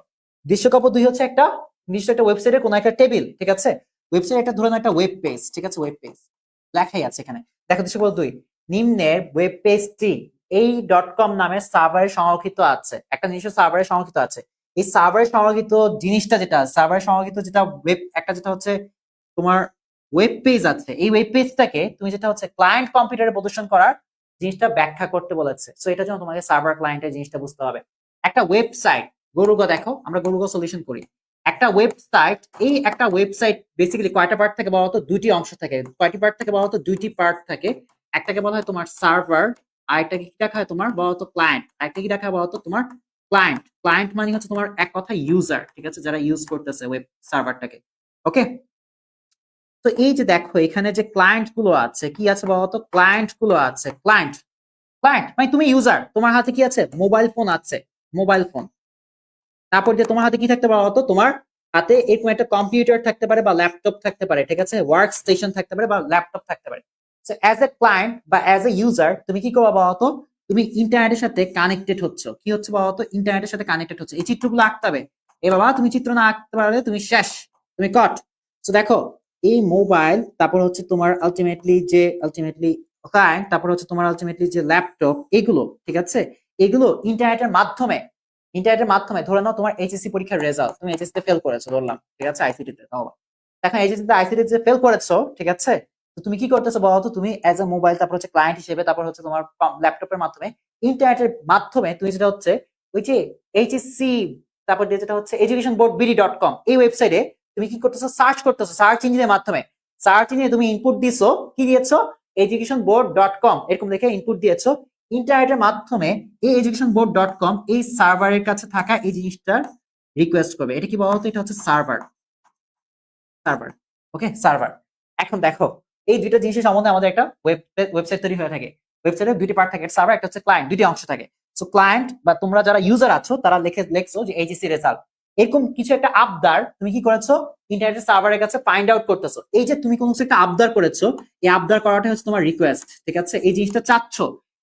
দৃশ্যকল্প 2 হচ্ছে একটা নিশ্চয় একটা ওয়েবসাইটের কোনো একটা টেবিল, ঠিক আছে, ওয়েবসাইট একটা ধরুন একটা ওয়েব পেজ, ঠিক আছে, ওয়েব পেজ লেখাই আছে এখানে। দেখো দৃশ্যকল্প 2, নিম্নের ওয়েব পেজটি এই .com নামে সার্ভারে সংরক্ষিত আছে, একটা নিজস্ব সার্ভারে সংরক্ষিত আছে। এই সার্ভারে সংরক্ষিত জিনিসটা, যেটা সার্ভারে সংরক্ষিত, যেটা ওয়েব একটা যেটা হচ্ছে তোমার ওয়েব পেজ আছে, এই ওয়েব পেজটাকে তুমি যেটা হচ্ছে ক্লায়েন্ট কম্পিউটারে প্রদর্শন করার জিনিসটা ব্যাখ্যা করতে বলেছে। সো এটার জন্য তোমাকে সার্ভার ক্লায়েন্টের জিনিসটা বুঝতে হবে। একটা ওয়েবসাইট, গরুগ দেখো, আমরা গরুগ সলিউশন করি। একটা ওয়েবসাইট, এই একটা ওয়েবসাইট বেসিক্যালি কয়টা পার্ট থাকে বলতো, দুইটি অংশ থাকে। কয়টি পার্ট থাকে বলতো, দুইটি পার্ট থাকে। একটাকে বলা হয় তোমার সার্ভার, আরেকটাকে কি দেখা হয় তোমার বলতো ক্লায়েন্ট, আরেকটা কি দেখা হয় বলতো তোমার ক্লায়েন্ট। ক্লায়েন্ট মানে হচ্ছে তোমার এক কথা ইউজার, ঠিক আছে, যারা ইউজ করতেছে ওয়েব সার্ভারটাকে। ওকে, তো এই যে দেখো এখানে যে ক্লায়েন্ট গুলো আছে, কি আছে বলতো, ক্লায়েন্ট গুলো আছে, ক্লায়েন্ট, ক্লায়েন্ট মানে তুমি ইউজার, তোমার হাতে কি আছে, মোবাইল ফোন আছে, মোবাইল ফোন। তারপর যে তোমার হাতে কি থাকতে পারে বলতো, তোমার হাতে এরকম একটা কম্পিউটার থাকতে পারে বা ল্যাপটপ থাকতে পারে, ঠিক আছে, ওয়ার্ক স্টেশন থাকতে পারে বা ল্যাপটপ থাকতে পারে। সো অ্যাজ এ ক্লায়েন্ট বা অ্যাজ এ ইউজার তুমি কি করবা বলতো, তুমি ইন্টারনেটের সাথে কানেক্টেড হচ্ছ, কি হচ্ছে বলতো, ইন্টারনেটের সাথে কানেক্টেড হচ্ছে। এই চিত্রগুলো আঁকতে হবে। এ বাবা, তুমি চিত্র না আঁকতে পারলে তুমি শেষ, তুমি কট। সো দেখো, এই মোবাইল, তারপর হচ্ছে তোমার আলটিমেটলি ক্লায়েন্ট, তারপর হচ্ছে তোমার আলটিমেটলি যে ল্যাপটপ, এগুলো ঠিক আছে, এগুলো ইন্টারনেটের মাধ্যমে ধরে নাও তোমার এইচএসসি পরীক্ষার রেজাল্ট, তুমি এইচএসসি তে ফেল করেছো ধরলাম, ঠিক আছে, আইসিটি তে তাও। এখন এইচএসসি তে আইসিটি তে ফেল করেছো, ঠিক আছে, তো তুমি কি করতেছো বলো তো, তুমি অ্যাজ এ মোবাইল, তারপর হচ্ছে ক্লায়েন্ট হিসেবে, তারপর হচ্ছে তোমার ল্যাপটপের মাধ্যমে, ইন্টারনেটের মাধ্যমে তুমি যেটা হচ্ছে ওই যে এইচএসসি, তারপর যেটা হচ্ছে এডুকেশন বোর্ড বিডি.কম, এই ওয়েবসাইটে তুমি কি করতেছো, সার্চ করতেছো, সার্চ ইঞ্জিনের মাধ্যমে, সার্চ ইঞ্জিনে তুমি ইনপুট দিছো, কি দিয়েছো, educationboard.com এরকম দেখে ইনপুট দিয়েছো। ইন্টারনেটের মাধ্যমে এই educationboard.com এই সার্ভারের কাছে থাকা এই জিনিসটার রিকোয়েস্ট করবে। এটা কি বলতো, এটা হচ্ছে সার্ভার, সার্ভার। ওকে, সার্ভার। এখন দেখো, এই দুইটা জিনিসের সম্বন্ধে আমাদের একটা ওয়েবসাইট তৈরি হয়ে থাকে। ওয়েবসাইটের দুইটি পার্ট থাকে, সার্ভার, একটা হচ্ছে ক্লায়েন্ট, দুইটি অংশ থাকে। সো ক্লায়েন্ট বা তোমরা যারা ইউজার আছো তারা লেখছো যে এইচএসসি রেজাল্ট, এরকম কিছু একটা আবদার তুমি কি করেছো, ইন্টারনেট সার্ভারের কাছে ফাইন্ড আউট করতেছো। এই যে তুমি কোনো কিছু একটা আবদার করেছো, এই আবদার করাটা হচ্ছে তোমার রিকোয়েস্ট, ঠিক আছে, এই জিনিসটা চাচ্ছ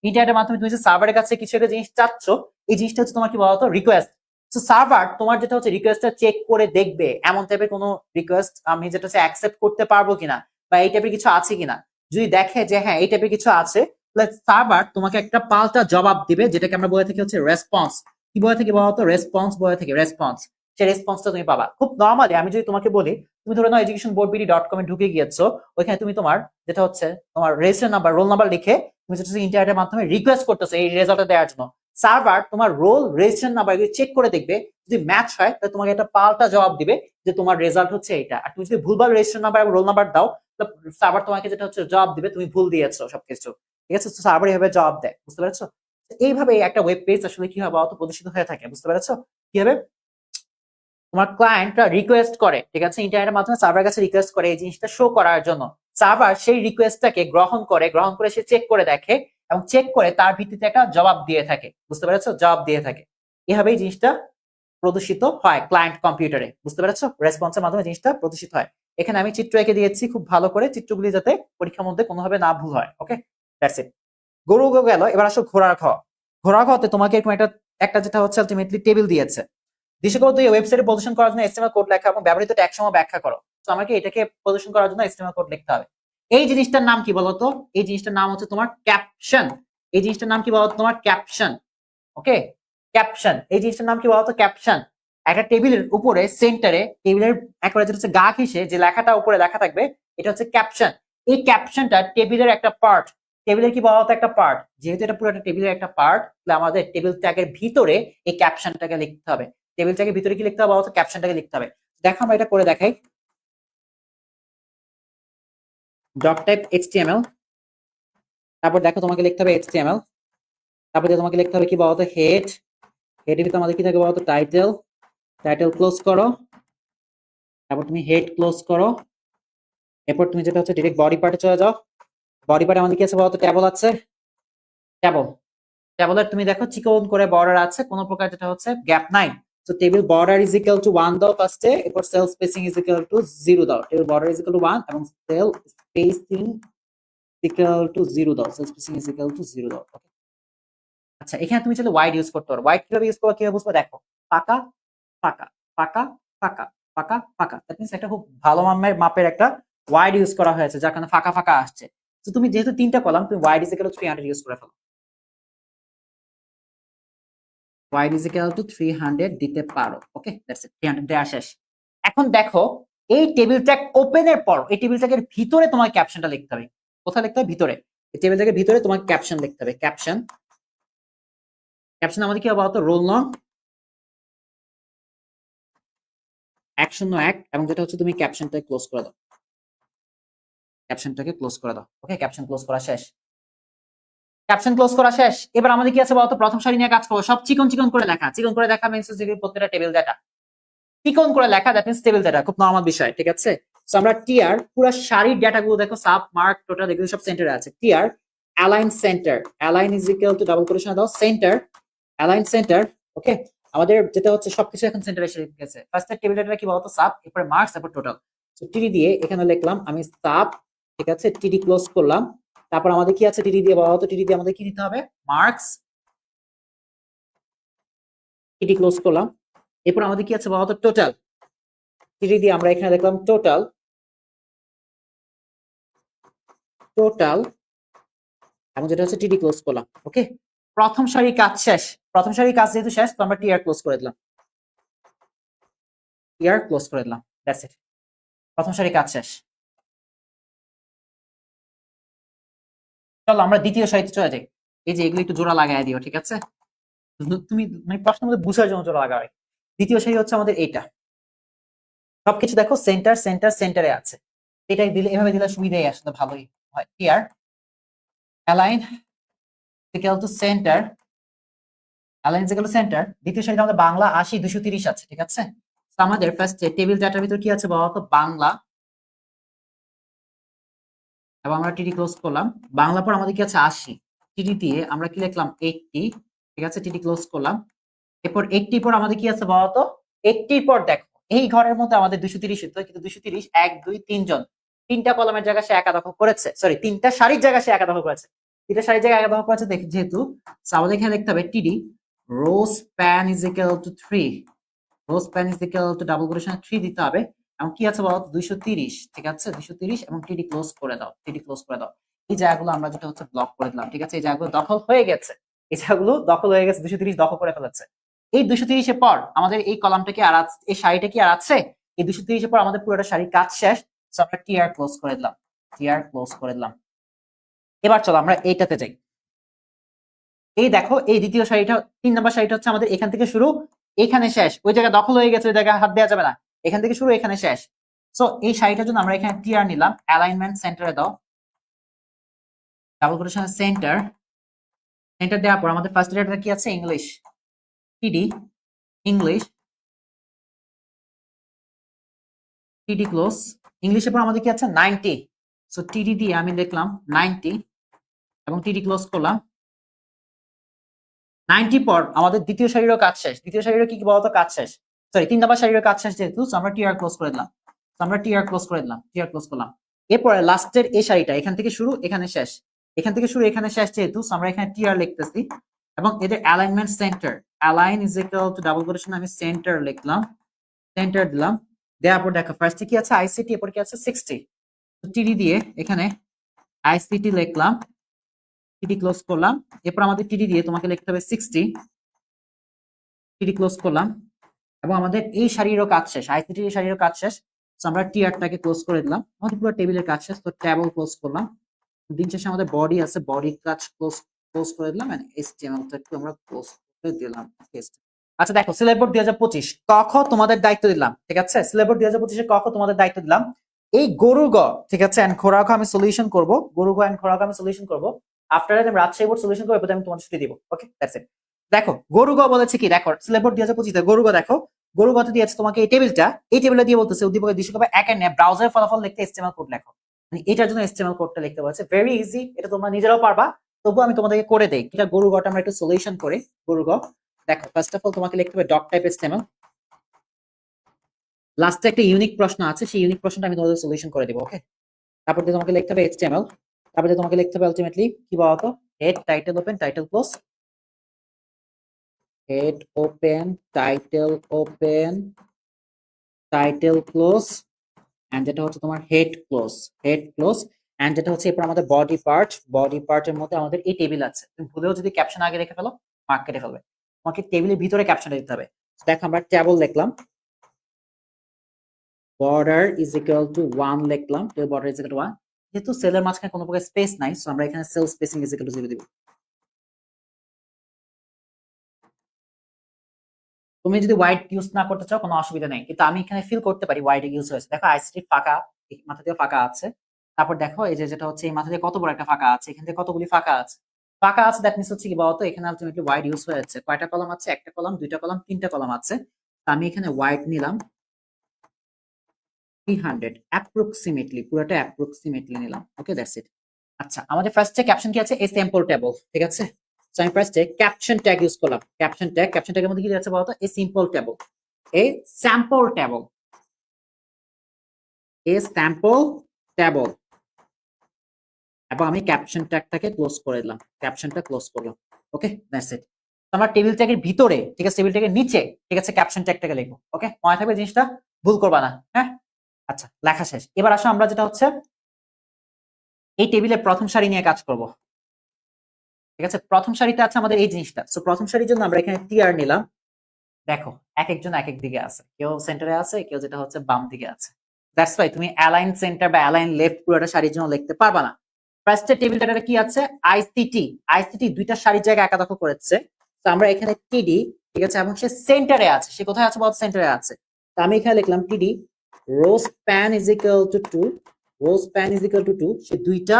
ইন্টারনেটের মাধ্যমে, তুমি যে সার্ভারের কাছে কিছু একটা জিনিস চাচ্ছ, এই জিনিসটা হচ্ছে তোমার কি বলতো, রিকোয়েস্ট। সো সার্ভার তোমার যেটা হচ্ছে রিকোয়েস্টটা চেক করে দেখবে এমন টাইপের কোনো রিকোয়েস্ট আমি যেটা হচ্ছে অ্যাকসেপ্ট করতে পারবো কিনা, বা এই টাইপের কিছু আছে কিনা। যদি দেখে যে হ্যাঁ এই টাইপের কিছু আছে, তাহলে সার্ভার তোমাকে একটা পাল্টা জবাব দিবে, যেটাকে আমরা বলে থাকি হচ্ছে রেসপন্স। কি বলে থাকি বলতো, রেসপন্স বলে থাকি, রেসপন্স। সেই রেসপন্সটা তুমি পাবা খুব নর্মালি। আমি যদি তোমাকে বলি, তুমি ধরে নাও educationboardbd.com এ ঢুকে গিয়েছো, ওইখানে তুমি তোমার যেটা হচ্ছে তোমার রেজিস্ট্রেশন নাম্বার, রোল নাম্বার লিখে তুমি যেটা ইন্টারনেটের মাধ্যমে রিকোয়েস্ট করতেছো এই রেজাল্টটা দেওয়ার জন্য। সার্ভার তোমার রোল, রেজিস্ট্রেশন নাম্বার চেক করে দেখবে, যদি ম্যাচ হয় তাহলে তোমাকে একটা পাল্টা জবাব দিবে যে তোমার রেজাল্ট হচ্ছে এটা। আর তুমি যদি ভুলভাল রেজিস্ট্রেশন নাম্বার এবং রোল নাম্বার দাও, তাহলে সার্ভার তোমাকে যেটা হচ্ছে জবাব দিবে তুমি ভুল দিয়েছো সবকিছু, ঠিক আছে। সার্ভার এইভাবে জবাব দেয়, বুঝতে পেরেছো? এইভাবে একটা ওয়েব পেজ আসলে কি হবে অত প্রদর্শিত হয়ে থাকে, বুঝতে পেরেছো? কি হবে, তোমার ক্লায়েন্টরা রিকোয়েস্ট করে, ঠিক আছে, ইন্টারনেটের মাধ্যমে সার্ভার কাছে রিকোয়েস্ট করে এই জিনিসটা শো করার জন্য। সার্ভার সেই রিকোয়েস্টটাকে গ্রহণ করে সে চেক করে দেখে, এবং চেক করে তার ভিত্তিতে একটা জবাব দিয়ে থাকে, বুঝতে পেরেছো, জবাব দিয়ে থাকে। এভাবে এই জিনিসটা প্রদর্শিত হয় ক্লায়েন্ট কম্পিউটারে, বুঝতে পেরেছো, রেসপন্সের মাধ্যমে জিনিসটা প্রদর্শিত হয়। এখানে আমি চিত্র এঁকে দিয়েছি খুব ভালো করে, চিত্রগুলি যাতে পরীক্ষার মধ্যে কোনোভাবে না ভুল হয়। ওকে, দ্যাটস ইট। গরু গেল, এবার আসো ঘোড়ার খ। ঘোড়ার খতে তোমাকে এরকম একটা একটা যেটা হচ্ছে আলটিমেটলি টেবিল দিয়েছে। দৃশ্যকল্প 2 ওয়েবসাইটে প্রদর্শন করার জন্য HTML কোড লেখা এবং ব্যবহৃত ট্যাগ সমূহ ব্যাখ্যা করো। তো আমাকে এটাকে প্রদর্শন করার জন্য HTML কোড লিখতে হবে। এই জিনিসটার নাম কি বলতো, এই জিনিসটার নাম হচ্ছে তোমার ক্যাপশন। এই জিনিসটার নাম কি বলতো, তোমার ক্যাপশন। ওকে, ক্যাপশন, এই জিনিসটার নাম কি বলতো, ক্যাপশন। একটা টেবিলের উপরে সেন্টারে, টেবিলের একেবারে যেটা হচ্ছে গা ঘেঁষে যে লেখাটা উপরে লেখা থাকবে, এটা হচ্ছে ক্যাপশন। এই ক্যাপশনটা টেবিলের একটা পার্ট, টেবিলের কি বলা হতো একটা পার্ট, যেহেতু এটা পুরো একটা টেবিলের একটা পার্ট, তাহলে আমাদের টেবিল ট্যাগের ভিতরে এই ক্যাপশনটাকে লিখতে হবে। টেবিল ট্যাগের ভিতরে কি লিখতে হবে বলা হতো? ক্যাপশনটাকে লিখতে হবে। দেখো আমরা এটা করে দেখাই। ডট টাইপ এইচটিএমএল, তারপর দেখো তোমাকে লিখতে হবে এইচটিএমএল, তারপর তোমাকে লিখতে হবে কি বলা হতো? হেড, হেডের ভিতরে আমাদের কি থাকে বলা হতো? টাইটেল, টাইটেল ক্লোজ করো, তারপর তুমি হেড ক্লোজ করো, এরপর তুমি যেটা হচ্ছে ডিরেক্ট বডি পার্টে চলে যাও। বডি পার্টে আমাদের কি আছে বলা হতো? ট্যাবল আছে, ট্যাবল, ট্যাবলের তুমি দেখো চিকন করে বর্ডার আছে, কোনো প্রকার যেটা হচ্ছে গ্যাপ নাই। So table border is equal to 1 দাও ফার্স্টে, এরপর sell spacing is equal to 0 দাও। Table border is equal to 1 এবং সেল স্পেসিং ইকুয়াল টু 0 দাও। Sell spacing is equal to 0 দাও। ওকে, আচ্ছা এখানে তুমি চাইলে ওয়াইড ইউজ করতে পারো। ওয়াইড কিভাবে ইউজ করবে কিভাবে বুঝবে? দেখো, ফাঁকা ফাঁকা ফাঁকা ফাঁকা ফাঁকা ফাঁকা, দ্যাট মিন্স একটা খুব ভালো মাপের একটা ওয়াইড ইউজ করা হয়েছে, যার কারণে ফাঁকা ফাঁকা আসছে। তো তুমি যেহেতু তিনটা কলাম, তুমি wide is equal two 300 use করে ফেলো। ওয়াইড ইজ ইকুয়াল টু 300 দিতে পারো। ওকে, দ্যাটস ইট, 300 দেয়া শেষ। এখন দেখো, এই টেবিল ট্যাগ ওপেনের পর এই টেবিল ট্যাগের ভিতরে তোমার ক্যাপশনটা লিখতে হবে। কোথায় লিখতে হবে? ভিতরে। এই টেবিল ট্যাগের ভিতরে তোমার ক্যাপশন লিখতে হবে। ক্যাপশন, ক্যাপশন আমাদের কি হবে বলতো? রোল নং 101 এবং যেটা হচ্ছে তুমি ক্যাপশনটা ক্লোজ করে দাও। ক্যাপশনটাকে ক্লোজ করে দাও। ওকে, ক্যাপশন ক্লোজ করা শেষ। ক্যাপশন ক্লোজ করা শেষ। এবার আমাদের কি আছে বলতো? প্রথম সারি নিয়ে কাজ করবো। সব চিকন চিকন করে লেখা। চিকন করে লেখা মিন্স যে প্রত্যেকটা টেবিল ডাটা চিকন করে লেখা, দ্যাট মিন্স টেবিল ডাটা। খুব নরমাল বিষয়, ঠিক আছে? সো আমরা টিআর পুরো সারির ডাটাগুলো দেখো, সাব মার্ক টোটাল এগুলো সব সেন্টারে আছে। TR align center, align is equal to double quotation দাও সেন্টার, অ্যালাইন সেন্টার। ওকে, আমাদের যেটা হচ্ছে সবকিছু এখন সেন্টারে এসে গেছে। ফার্স্ট টেবিল ডাটা কি বলতো? সাব, এরপর মার্কস, তারপর টোটাল। সো টিডি দিয়ে এখানে লিখলাম আমি সাব, ঠিক আছে? টিডি ক্লোজ করলাম। তারপর আমাদের কি আছে? টিডি দিয়ে বলা হতো, টিডি দিয়ে আমাদের কি দিতে হবে? মার্কস, টিডি ক্লোজ করলাম। এরপর আমাদের কি আছে বলা হতো? টোটাল, টিডি দিয়ে আমরা এখানে লিখলাম টোটাল, টোটাল এবং যেটা হচ্ছে টিডি ক্লোজ করলাম। ওকে, প্রথম সারির কাজ শেষ। প্রথম সারির কাজ যেহেতু শেষ, তো আমরা টিআর ক্লোজ করে দিলাম। টিআর ক্লোজ করে দিলাম, দ্যাটস ইট। প্রথম সারির কাজ শেষ। চলো আমরা দ্বিতীয় সারিতে চলে যাই। এই যে এগুলো একটু জোড়া লাগাই দিও, ঠিক আছে? তুমি মানে প্রশ্নের মধ্যে বুঝার জন্য জোড়া লাগাবে। দ্বিতীয় সারি হচ্ছে আমাদের এইটা। সবকিছু দেখো সেন্টার সেন্টার সেন্টারে আছে। এটাই দিলে, এভাবে দিলে সুবিধাই আসলে ভালোই হয়। TR align equal to center, align equal to center. দ্বিতীয় সারিতে আমাদের বাংলা 80 230 আছে, ঠিক আছে? তো আমাদের ফার্স্ট টেবিল ডাটার ভিতর কি আছে বলতো? বাংলা, এবং আমরা টিডি ক্লোজ করলাম। বাংলা পর আমাদের কি আছে? 80। টিডি দিয়ে আমরা কি লিখলাম? 80, ঠিক আছে? টিডি ক্লোজ করলাম। এরপর 80 পর আমাদের কি আছে বলতো? 80 পর দেখো, এই ঘরের মধ্যে আমাদের 230 হতো, কিন্তু 230 1 2 3 জন, তিনটা কলামের জায়গা সে একা দখল করেছে। সরি, তিনটা সারির জায়গা সে একা দখল করেছে। তিনটা সারির জায়গা একা দখল করেছে যেহেতু, আমাদের এখানে লিখতে হবে টিডি rho span is equal to 3, rho span is equal to double quotation 3 দিতে হবে। এবং কি আছে বলতো? 230, ঠিক আছে? 230 এবং টিডি ক্লোজ করে দাও, টিডি ক্লোজ করে দাও। এই জায়গাগুলো আমরা যেটা হচ্ছে ব্লক করে দিলাম, ঠিক আছে? এই জায়গাগুলো দখল হয়ে গেছে, এই জায়গাগুলো দখল হয়ে গেছে, 230 দখল করে ফেলেছে। এই 230 এর পর আমাদের এই কলামটা কি আর আছে? এই সারিটা কি আর আছে? এই 230 এর পর আমাদের পুরোটা সারির কাজ শেষ। সো আমরা টিআর ক্লোজ করে দিলাম, টিআর ক্লোজ করে দিলাম। এবার চলো আমরা এইটাতে যাই। এই দেখো, এই দ্বিতীয় সারিটা, 3 নাম্বার সারিটা হচ্ছে আমাদের এখান থেকে শুরু, এখানে শেষ। ওই জায়গা দখল হয়ে গেছে, ওই জায়গায় হাত দেওয়া যাবে না। এখান থেকে শুরু, এখানে শেষ। সো এই সারিটার জন্য আমরা এখানে টিআর নিলাম, অ্যালাইনমেন্ট সেন্টারে দাও, ডাবল কোটেশন সেন্টার, সেন্টার দেওয়ার পর আমাদের ফার্স্ট লেটারটা কি আছে? ইংলিশ, টিডি ইংলিশ, টিডি ক্লোজ। ইংলিশের পর আমাদের কি আছে? 90। সো টিডি দিয়ে আমি লিখলাম 90 এবং টিডি ক্লোজ করলাম। 90 পর আমাদের দ্বিতীয় সারিরও কাজ শেষ। দ্বিতীয় সারিরও কি বলতো? কাজ শেষ। সরি, 3 নাম্বার সারিরও কাজ শেষ যেহেতু, আমরা টিআর ক্লোজ করে দিলাম। আমরা টিআর ক্লোজ করে দিলাম, টিআর ক্লোজ করলাম। এরপরে লাস্টের এই সারিটা, এখান থেকে শুরু এখানে শেষ, এখান থেকে শুরু এখানে শেষ যেহেতু, আমরা এখানে টিআর লিখতেছি। এবং এদের alignment centre, align is equal to double quotation আমি সেন্টার লিখলাম, সেন্টার দিলাম। দেওয়ার পর দেখো ফার্স্টে কি আছে? আইসিটি, এরপর কি আছে? 60। টিডি দিয়ে এখানে আইসিটি লিখলাম, টিডি ক্লোজ করলাম। এরপর আমাদের টিডি দিয়ে তোমাকে লিখতে হবে 60, টিডি ক্লোজ করলাম। এবং আমাদের এই সারিরও কাজ শেষ, আইসিটি এর সারিরও কাজ শেষ। আমরা টিআরটাকে ক্লোজ করে দিলাম। আমাদের পুরো টেবিলের কাজ শেষ। তো ট্যাবল ক্লোজ করলাম, দিন শেষে আমাদের বডি আছে, বডি কাজ ক্লোজ ক্লোজ করে দিলাম এন্ড HTML-টা একটু আমরা ক্লোজ করে দিলাম। আচ্ছা দেখো, সিলেবস 2025 ক খ তোমাদের দায়িত্ব দিলাম, ঠিক আছে? সিলেবস 2025 এ ক খ তোমাদের দায়িত্ব দিলাম। এই গরু গ, ঠিক আছে, এন্ড খোরা খ আমি সলিউশন করব, গরু গ এন্ড খোরা খ আমি সলিউশন করব। আফটার দ্যাট আমি রাজশাহী বোর্ড সলিউশন করব, এরপর আমি তোমাদের ছুটি দিব। ওকে, দ্যাটস ইট। দেখো গরু গ বলেছে কি, দেখো সিলেবস 2025 তে গরু গ দেখো, গরু গতে দিয়েছে তোমাকে এই টেবিলটা, এই টেবিলটা দিয়ে বলতেছে উদ্দীপকের দৃশ্যকল্প 1 এর ন্যায় ব্রাউজার ফলাফল লিখতে HTML কোড লেখো। মানে এটার জন্য HTML কোডটা লিখতে বলেছে, ভেরি ইজি, এটা তোমরা নিজেরাও পারবা। তবু আমি তোমাদেরকে করে দেই, এটা গরু গটা আমরা একটু সলিউশন করি। গরু গ দেখো, ফার্স্ট অফ অল তোমাকে লিখতে হবে ডট টাইপ HTML। লাস্টে একটা ইউনিক প্রশ্ন আছে, সেই ইউনিক প্রশ্নটা আমি তোমাদের সলিউশন করে দেব। ওকে, তারপর দিয়ে তোমাকে লিখতে হবে HTML, তারপরে তোমাকে লিখতে হবে আলটিমেটলি কি বলতো, head title open title close, head open title open title close, and যেটা হচ্ছে তোমার হেড ক্লোজ, এন্ড যেটা হচ্ছে এরপর আমাদের বডি পার্টের মধ্যে আমাদের এই টেবিল আছে। তুমি ভুলেও যদি ক্যাপশন আগে রেখে ফেলো, মার্ক কেটে ফেলবে। তোমাকে টেবিলের ভিতরে ক্যাপশনটা দিতে হবে। দেখো আমরা টেবল লিখলাম, border is equal to 1 লিখলাম, table border is equal to 1। যেহেতু সেলের মাঝখানে কোনো প্রকার স্পেস নাই, সো আমরা এখানে sell spacing is equal to 0 দিব। তুমি যদি হোয়াইট ইউজ না করতে চাও কোনো অসুবিধা নেই, কিন্তু আমি এখানে ফিল করতে পারি হোয়াইট ইউজ হয়েছে। দেখো আইসিটি ফাঁকা, এই মাথা দিয়ে ফাঁকা আছে। তারপর দেখো এই যে যেটা হচ্ছে এই মাথা দিয়ে কত বড় একটা ফাঁকা আছে, এখান থেকে কতগুলি ফাঁকা আছে। ফাঁকা আছে দ্যাট মিনস হচ্ছে কি বলতো, এখানে আলটিমেটলি হোয়াইট ইউজ হয়েছে। কয়টা কলাম আছে? একটা কলাম, দুইটা কলাম, তিনটা কলাম আছে। তো আমি এখানে হোয়াইট নিলাম 300 অ্যাপ্রক্সিমেটলি, পুরোটা অ্যাপ্রক্সিমেটলি নিলাম। ওকে, দ্যাটস ইট। আচ্ছা, আমাদের ফার্স্টে ক্যাপশন কি আছে? এই স্যাম্পল টেবল, ঠিক আছে? সো আমি ফার্স্টে ক্যাপশন ট্যাগ ইউজ করলাম। ক্যাপশন ট্যাগের মধ্যে কি আছে বলতো? এই সিম্পল টেবল, এই স্যাম্পল টেবল, এই স্যাম্পল টেবল। এবং আমি ক্যাপশন ট্যাগটাকে ক্লোজ করে দিলাম, ক্যাপশনটা ক্লোজ করলাম। ওকে, দ্যাটস ইট। আমরা টেবিল ট্যাগের ভিতরে, ঠিক আছে, টেবিল ট্যাগের নিচে, ঠিক আছে, ক্যাপশন ট্যাগটাকে লিখবো। ওকে, মনে থাকবে জিনিসটা, ভুল করবা না। হ্যাঁ, আচ্ছা, লেখা শেষ। এবার আসো আমরা যেটা হচ্ছে এই টেবিলের প্রথম সারি নিয়ে কাজ করব। ঠিক আছে, প্রথম সারিতে আছে আমাদের এই জিনিসটা। সো প্রথম সারির জন্য আমরা এখানে টিআর নিলাম। দেখো এক একজন এক এক দিকে আছে, কেউ সেন্টারে আছে, কেউ যেটা হচ্ছে বাম দিকে আছে। দ্যাটস ওয়াই তুমি অ্যালাইন সেন্টার বা অ্যালাইন লেফট পুরোটা সারির জন্য লিখতে পারবা না। ফার্স্টের টেবিলটাতে কি আছে? আইসিটি দুইটা সারির জায়গায় একা দখল করেছে। তো আমরা এখানে টিডি, ঠিক আছে, এবং সে সেন্টারে আছে। সে কোথায় আছে? বলতে সেন্টারে আছে। তো আমি এখানে লিখলাম টিডি rho span is equal to 2, rho span is equal to 2। সে দুইটা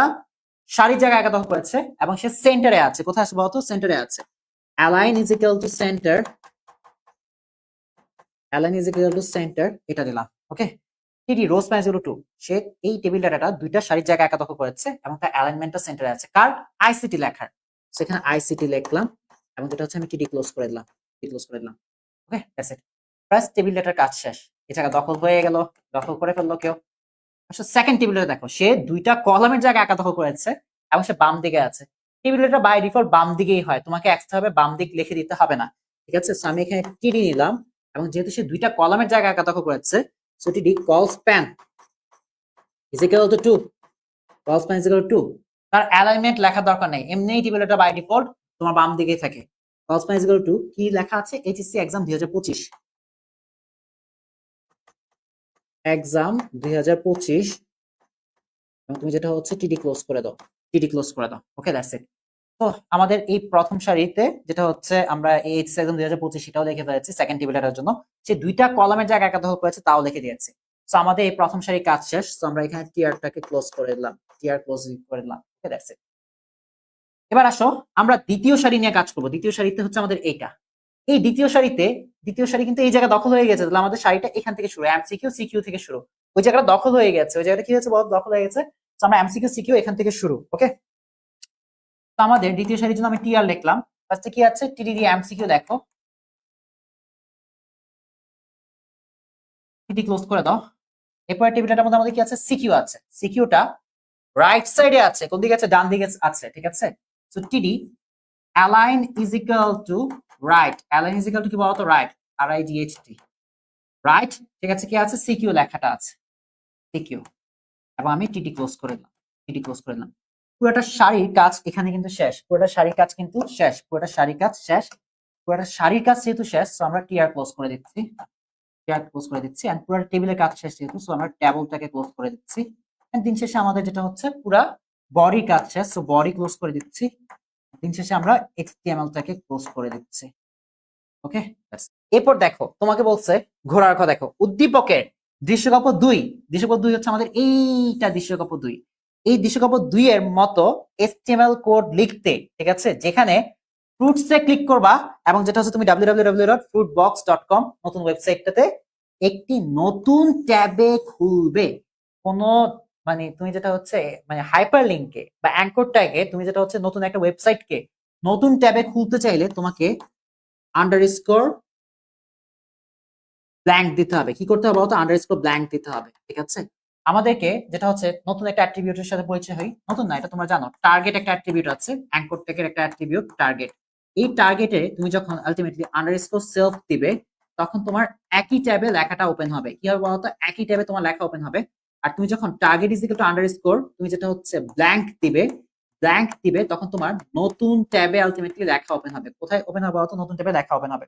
সারির জায়গায় একা দখল করেছে এবং সে সেন্টারে আছে। কোথায় আছে বলতো? সেন্টারে আছে। Align is equal to center, align is equal to centre, এটা দিলাম। ওকে, টিডি rho span is equal to 2, সে এই টেবিল ডাটাটা দুইটা সারির জায়গায় একা দখল করেছে এবং তার অ্যালাইনমেন্টটা সেন্টারে আছে। কার? আইসিটি লেখার। সেখানে আইসিটি লিখলাম এবং যেটা হচ্ছে আমি টিডি ক্লোজ করে দিলাম, টিডি ক্লোজ করে দিলাম। ওকে, দ্যাটস ইট। ফার্স্ট টেবিল ডাটার কাজ শেষ। এই জায়গা দখল হয়ে গেল, দখল করে ফেললো কেউ। আচ্ছা, সেকেন্ড টেবিল ডাটা দেখো, সে দুইটা কলামের জায়গায় একা দখল করেছে এবং সে বাম দিকে আছে। টেবিল ডাটা বাই ডিফল্ট বাম দিকেই হয়, তোমাকে এক্সট্রা ভাবে বাম দিক লিখে দিতে হবে না। ঠিক আছে, সো আমি এখানে টিডি নিলাম এবং যেহেতু সে দুইটা কলামের জায়গায় একা দখল করেছে, সো টিডি call span is equal to 2, call span is equal to 2। তার অ্যালাইনমেন্ট লেখার দরকার নেই, এমনিই টেবিল ডাটা বাই ডিফল্ট তোমার বাম দিকেই থাকে। Call span is equal to কি লেখা আছে? HSC exam 2025, exam 2025। এবং তুমি যেটা হচ্ছে টিডি ক্লোজ করে দাও, টিডি ক্লোজ করে দাও। ওকে, দ্যাটস ইট। তো আমাদের এই প্রথম সারিতে যেটা হচ্ছে আমরা এইচএসসি এক্সাম 2025 সেটাও লিখে ফেলেছি। সেকেন্ড টেবিল ডাটার জন্য সে দুইটা কলামের জায়গায় একা দখল করেছে, তাও লিখে দিয়েছে। সো আমাদের এই প্রথম সারি কাজ শেষ। সো আমরা এখানে টিআরটাকে ক্লোজ করে দিলাম, টিআর ক্লোজ করে দিলাম। ওকে, দ্যাটস ইট। এবার আসো আমরা দ্বিতীয় সারি নিয়ে কাজ করব। দ্বিতীয় সারিতে হচ্ছে আমাদের এইটা, এই দ্বিতীয় সারিতে, দ্বিতীয় সারি কিন্তু এই জায়গা দখল হয়ে গেছে। তাহলে আমাদের সারিটা এখান থেকে শুরু, এমসিকিউ সিকিউ থেকে শুরু। ওই জায়গাটা দখল হয়ে গেছে, ওই জায়গাটা কি হয়েছে বল? দখল হয়ে গেছে। তো আমরা এমসিকিউ সিকিউ এখান থেকে শুরু। ওকে, তো আমাদের দ্বিতীয় সারির জন্য আমি টিআর লিখলাম। ফার্স্টে কি আছে? টিডি এমসিকিউ দেখো, টিডি ক্লোজ করে দাও। এরপরে টেবিলটার মধ্যে আমাদের কি আছে? সিকিউ আছে। সিকিউটা রাইট সাইডে আছে, কোন দিকে আছে? ডান দিকে আছে, ঠিক আছে। So TD align is equal to right, align is equal to কি বলতো? Right, R I D H T, right, ঠিক আছে। কি আছে? সিকিউ লেখাটা আছে, সিকিউ। এবং আমি টিডি ক্লোজ করে দিলাম, টিডি ক্লোজ করে দিলাম। পুরোটা সারির কাজ এখানে কিন্তু শেষ, পুরোটা সারির কাজ কিন্তু শেষ, পুরোটা সারির কাজ শেষ। পুরোটা সারির কাজ যেহেতু শেষ, সো আমরা টিআর ক্লোজ করে দিচ্ছি, টিআর ক্লোজ করে দিচ্ছি। এন্ড পুরো টেবিলের কাজ শেষ যেহেতু, সো আমরা টেবিলটাকে ক্লোজ করে দিচ্ছি। এন্ড দিন শেষে আমাদের যেটা হচ্ছে পুরা বডি কাজ শেষ, সো বডি ক্লোজ করে দিচ্ছি। দিন শেষে আমরা HTML টাকে ক্লোজ করে দিচ্ছি। ওকে, এরপর দেখো তোমাকে বলছে ঘোড়ার কথা, দেখো উদ্দীপকের দৃশ্যকল্প 2, দৃশ্যকল্প 2 হচ্ছে আমাদের এইটা দৃশ্যকল্প 2। এই দৃশ্যকল্প 2 এর মতো HTML কোড লিখতে, ঠিক আছে, যেখানে ফ্রুটসে ক্লিক করবা এবং যেটা হচ্ছে তুমি www.fruitbox.com নতুন ওয়েবসাইটটাতে একটি নতুন ট্যাবে খুলবে। কোনো মানে তুমি যেটা হচ্ছে মানে হাইপার লিংকে বা অ্যাঙ্কর ট্যাগে তুমি যেটা হচ্ছে নতুন একটা ওয়েবসাইটকে নতুন ট্যাবে খুলতে চাইলে তোমাকে আন্ডারস্কোর ব্ল্যাঙ্ক দিতে হবে। কি করতে হবে বলতো? আন্ডারস্কোর ব্ল্যাঙ্ক দিতে হবে, ঠিক আছে। আমাদেরকে যেটা হচ্ছে নতুন একটা অ্যাট্রিবিউটের সাথে পরিচয় হই, নতুন না এটা তোমরা জানো, টার্গেট একটা অ্যাট্রিবিউট আছে, অ্যাঙ্কর ট্যাগের একটা অ্যাট্রিবিউট টার্গেট। এই টার্গেটে তুমি যখন আলটিমেটলি আন্ডারস্কোর সেলফ দিবে তখন তোমার একই ট্যাবে লেখাটা ওপেন হবে। কি হবে বলতো? একই ট্যাবে তোমার লেখা ওপেন হবে। আর তুমি যখন target is equal two underscore তুমি যেটা হচ্ছে ব্ল্যাঙ্ক দিবে তখন তোমার নতুন ট্যাবে আলটিমেটলি লেখা ওপেন হবে। কোথায় ওপেন হবে বলতো? নতুন ট্যাবে লেখা ওপেন হবে।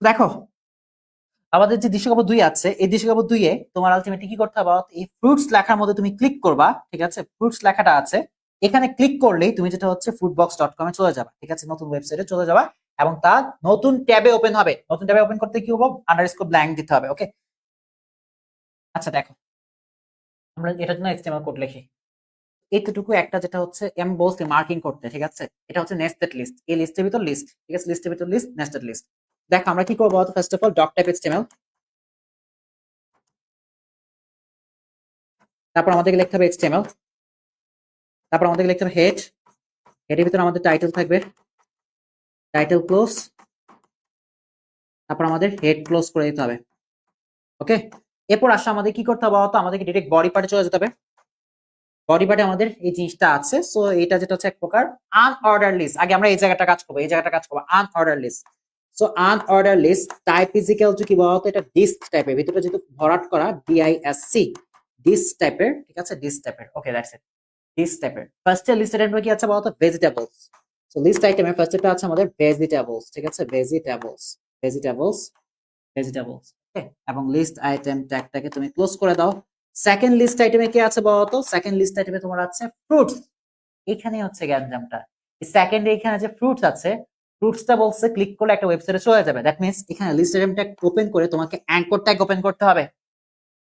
দেখো আমাদের যে দৃশ্যকল্প 2 আছে, এই দৃশ্যকল্প 2 এ তোমার আলটিমেটলি কি করতে হবে? এই ফ্রুটস লেখার মধ্যে তুমি ক্লিক করবা, ঠিক আছে। ফ্রুটস লেখাটা আছে, এখানে ক্লিক করলেই তুমি যেটা হচ্ছে fruitbox.com এ চলে যাবা, ঠিক আছে, নতুন ওয়েবসাইটে চলে যাবা এবং তার নতুন ট্যাবে ওপেন হবে। নতুন ট্যাবে ওপেন করতে কি হবে? আন্ডারস্কোর ব্ল্যাঙ্ক দিতে হবে। ওকে, আচ্ছা দেখো আমরা এটার জন্য HTML কোড লিখি। এইটুকু একটা যেটা হচ্ছে এমবোস মার্কিং করতে, ঠিক আছে। এটা হচ্ছে নেস্টেড লিস্ট, এই লিস্টের ভিতর লিস্ট, ঠিক আছে, লিস্টের ভিতর লিস্ট, নেস্টেড লিস্ট। দেখো আমরা কি করবো? First of all doc type HTML, তারপর আমাদেরকে লিখতে হবে HTML, তারপর আমাদেরকে লিখতে হবে হেড, হেডের ভিতরে আমাদের টাইটেল থাকবে, টাইটেল ক্লোজ, তারপর আমাদের হেড ক্লোজ করে দিতে হবে। ওকে, এরপর আসলে আমাদের কি করতে হবে বলতো? আমাদেরকে ডিরেক্ট বডি পার্টে চলে যেতে হবে। বডি পার্টে আমাদের এই জিনিসটা আছে, সো এটা যেটা হচ্ছে এক প্রকার আনঅর্ডার লিস্ট। আগে আমরা এই জায়গাটা কাজ করবো, এই জায়গাটা কাজ করবো unorder list. So unorder list type is equal to কি বলতো? এটা ডিস্ক টাইপের, ভিতরে যেহেতু ভরাট করা DISC, ডিস্ক টাইপের, ঠিক আছে, ডিস্ক টাইপের। ওকে, দ্যাটস ইট, ডিস্ক টাইপের। ফার্স্টে লিস্ট আইটেমটা কি আছে বলতো? ভেজিটেবলস। সো লিস্ট আইটেমের ফার্স্টটা আছে আমাদের ভেজিটেবলস, ঠিক আছে, ভেজিটেবলস, ভেজিটেবলস, ভেজিটেবলস। ওকে, এবং লিস্ট আইটেম ট্যাগটাকে তুমি ক্লোজ করে দাও। সেকেন্ড লিস্ট আইটেমে কি আছে বলতো? সেকেন্ড লিস্ট আইটেমে তোমার আছে ফ্রুটস। এখানে হচ্ছে গ্যাঞ্জামটা, এই সেকেন্ডে এখানে যে ফ্রুটস আছে, ফ্রুটসটা বলছে ক্লিক করলে একটা ওয়েবসাইটে চলে যাবে। দ্যাট মিন্স এখানে লিস্ট আইটেম ট্যাগ ওপেন করে তোমাকে অ্যাঙ্কর ট্যাগ ওপেন করতে হবে।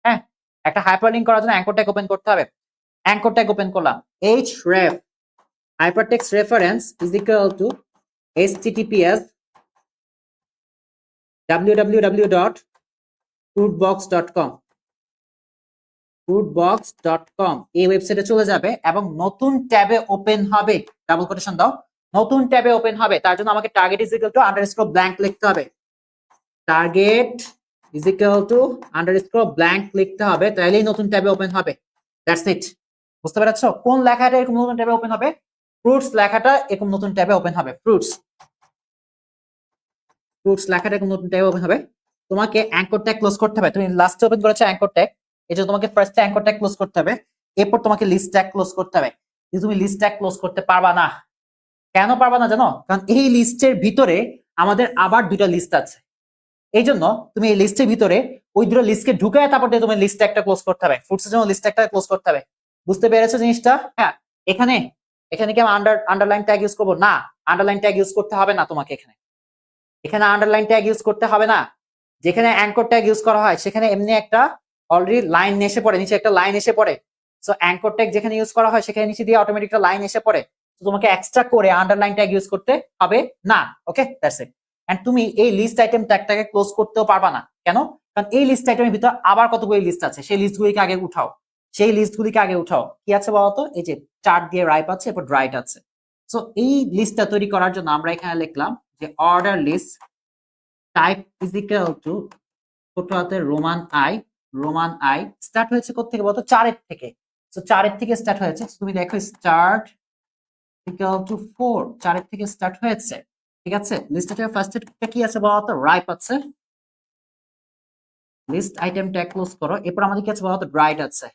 হ্যাঁ, একটা হাইপারলিংক করার জন্য অ্যাঙ্কর ট্যাগ ওপেন করতে হবে। অ্যাঙ্কর ট্যাগ ওপেন করলাম, href hypertext reference is equal to https www.fruitbox.com, fruitbox.com এই ওয়েবসাইটে চলে যাবে এবং নতুন ট্যাবে ওপেন হবে। ডাবল কোটেশন দাও, নতুন ট্যাবে ওপেন হবে। তার জন্য আমাকে target is equal two underscore blank লিখতে হবে। Target is equal two underscore blank লিখতে হবে, তাহলেই নতুন ট্যাবে ওপেন হবে। That's it. বুঝতে পেরেছো? কোন লেখাটা এরকম নতুন ট্যাবে ওপেন হবে? ফ্রুটস লেখাটা এরকম নতুন ট্যাবে ওপেন হবে। ফ্রুটস, ফ্রুটস লেখাটা এরকম নতুন ট্যাবে ওপেন হবে। তোমাকে অ্যাঙ্কর ট্যাগ ক্লোজ করতে হবে। তুমি লাস্টে ওপেন করেছো অ্যাঙ্কর ট্যাগ, এই জন্য তোমাকে ফার্স্টে অ্যাঙ্কর ট্যাগ ক্লোজ করতে হবে, এরপর তোমাকে লিস্ট ট্যাগ ক্লোজ করতে হবে। কিন্তু তুমি লিস্ট ট্যাগ ক্লোজ করতে পারবা না। কেন পারবা না জানো? কারণ এই লিস্টের ভিতরে আমাদের আবার দুইটা লিস্ট আছে। এই জন্য তুমি এই লিস্টের ভিতরে ওই দুটো লিস্টকে ঢুকায় তারপর তুমি লিস্ট ট্যাগটা ক্লোজ করতে হবে। ফ্রুটসের জন্য লিস্ট ট্যাগটা ক্লোজ করতে হবে। বুঝতে পেরেছো জিনিসটা? হ্যাঁ, এখানে এখানে কি আমি আন্ডারলাইন ট্যাগ ইউজ করবো? না, আন্ডারলাইন ট্যাগ ইউজ করতে হবে না তোমাকে। এখানে এখানে আন্ডারলাইন ট্যাগ ইউজ করতে হবে না। যেখানে অ্যাঙ্কর ট্যাগ ইউজ করা হয় সেখানে এমনি একটা অলরেডি লাইন এসে পড়ে, নিচে একটা লাইন এসে পড়ে। সো অ্যাঙ্কর ট্যাগ যেখানে ইউজ করা হয় সেখানে নিচে দিয়ে অটোমেটিক একটা লাইন এসে পড়ে। তো তোমাকে এক্সট্রা করে আন্ডারলাইন ট্যাগ ইউজ করতে হবে না। ওকে, দ্যাটস ইট। এন্ড তুমি এই লিস্ট আইটেম ট্যাগটাকে ক্লোজ করতেও পারবা না। কেন? কারণ এই লিস্ট আইটেমের ভিতর আবার কতগুলো লিস্ট আছে, সেই লিস্টগুলিকে আগে উঠাও। সেই লিস্টগুলিকে আগে উঠাও। কি আছে বলতো? এই যে চার্ট দিয়ে রাইপ আছে, এরপর রাইট আছে। সো এই লিস্টটা তৈরি করার জন্য আমরা এখানে লিখলাম যে order list type is equal to ছোট হাতের রোমান আই স্টার্ট হয়েছে কোত্থেকে বলতো? 4 এর থেকে। সো 4 এর থেকে স্টার্ট হয়েছে। তুমি দেখো স্টার্ট ইকুয়াল টু 4, 4 এর থেকে স্টার্ট হয়েছে, ঠিক আছে। লিস্টে ফার্স্ট এর কি আছে বলতো? রাইপ আছে। লিস্ট আইটেম ট্যাগ ক্লোজ করো। এরপর আমাদের কি আছে বলতো? ব্রাইট আছে,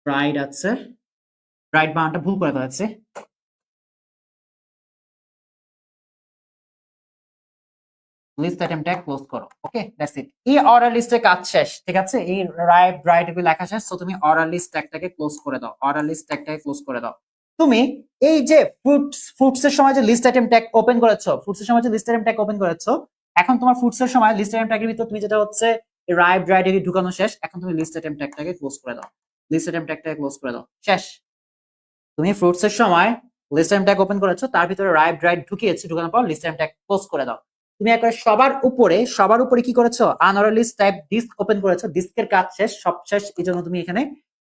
ব্রাইট আছে। ব্রাইট বানানটা ভুল করে ফেলেছে। লিস্ট আইটেম ট্যাগ ক্লোজ করো। ওকে, দ্যাটস ইট। এই অর্ডার লিস্টের কাজ শেষ, ঠিক আছে? এই রাইট এগুলো লেখা শেষ। তো তুমি অর্ডার লিস্ট ট্যাগটাকে ক্লোজ করে দাও, অর্ডার লিস্ট ট্যাগটাকে ক্লোজ করে দাও। তুমি এই যে ফ্রুটস এর সময় যে লিস্ট আইটেম ট্যাগ ওপেন করেছো, ফ্রুটস এর সময় যে লিস্ট আইটেম ট্যাগ ওপেন করেছো, এখন তোমার ফ্রুটস এর সময় লিস্ট আইটেম ট্যাগের ভিতর তুমি যেটা হচ্ছে রাইট এর ঢুকানো শেষ। এখন তুমি লিস্ট আইটেম ট্যাগটাকে ক্লোজ করে দাও, লিস্ট আইটেম ট্যাগটাকে ক্লোজ করে দাও, শেষ। তুমি ফ্রুটস এর সময় লিস্ট আইটেম ট্যাগ ওপেন করেছো, তার ভিতরে রাইট ঢুকিয়েছো, ঢুকানোর পর লিস্ট আইটেম ট্যাগ ক্লোজ করে দাও। তুমি একবার সবার উপরে কি করেছো, unorder list type disc open করেছো, ডিস্কের কাজ শেষ, সব শেষ। এই জন্য তুমি এখানে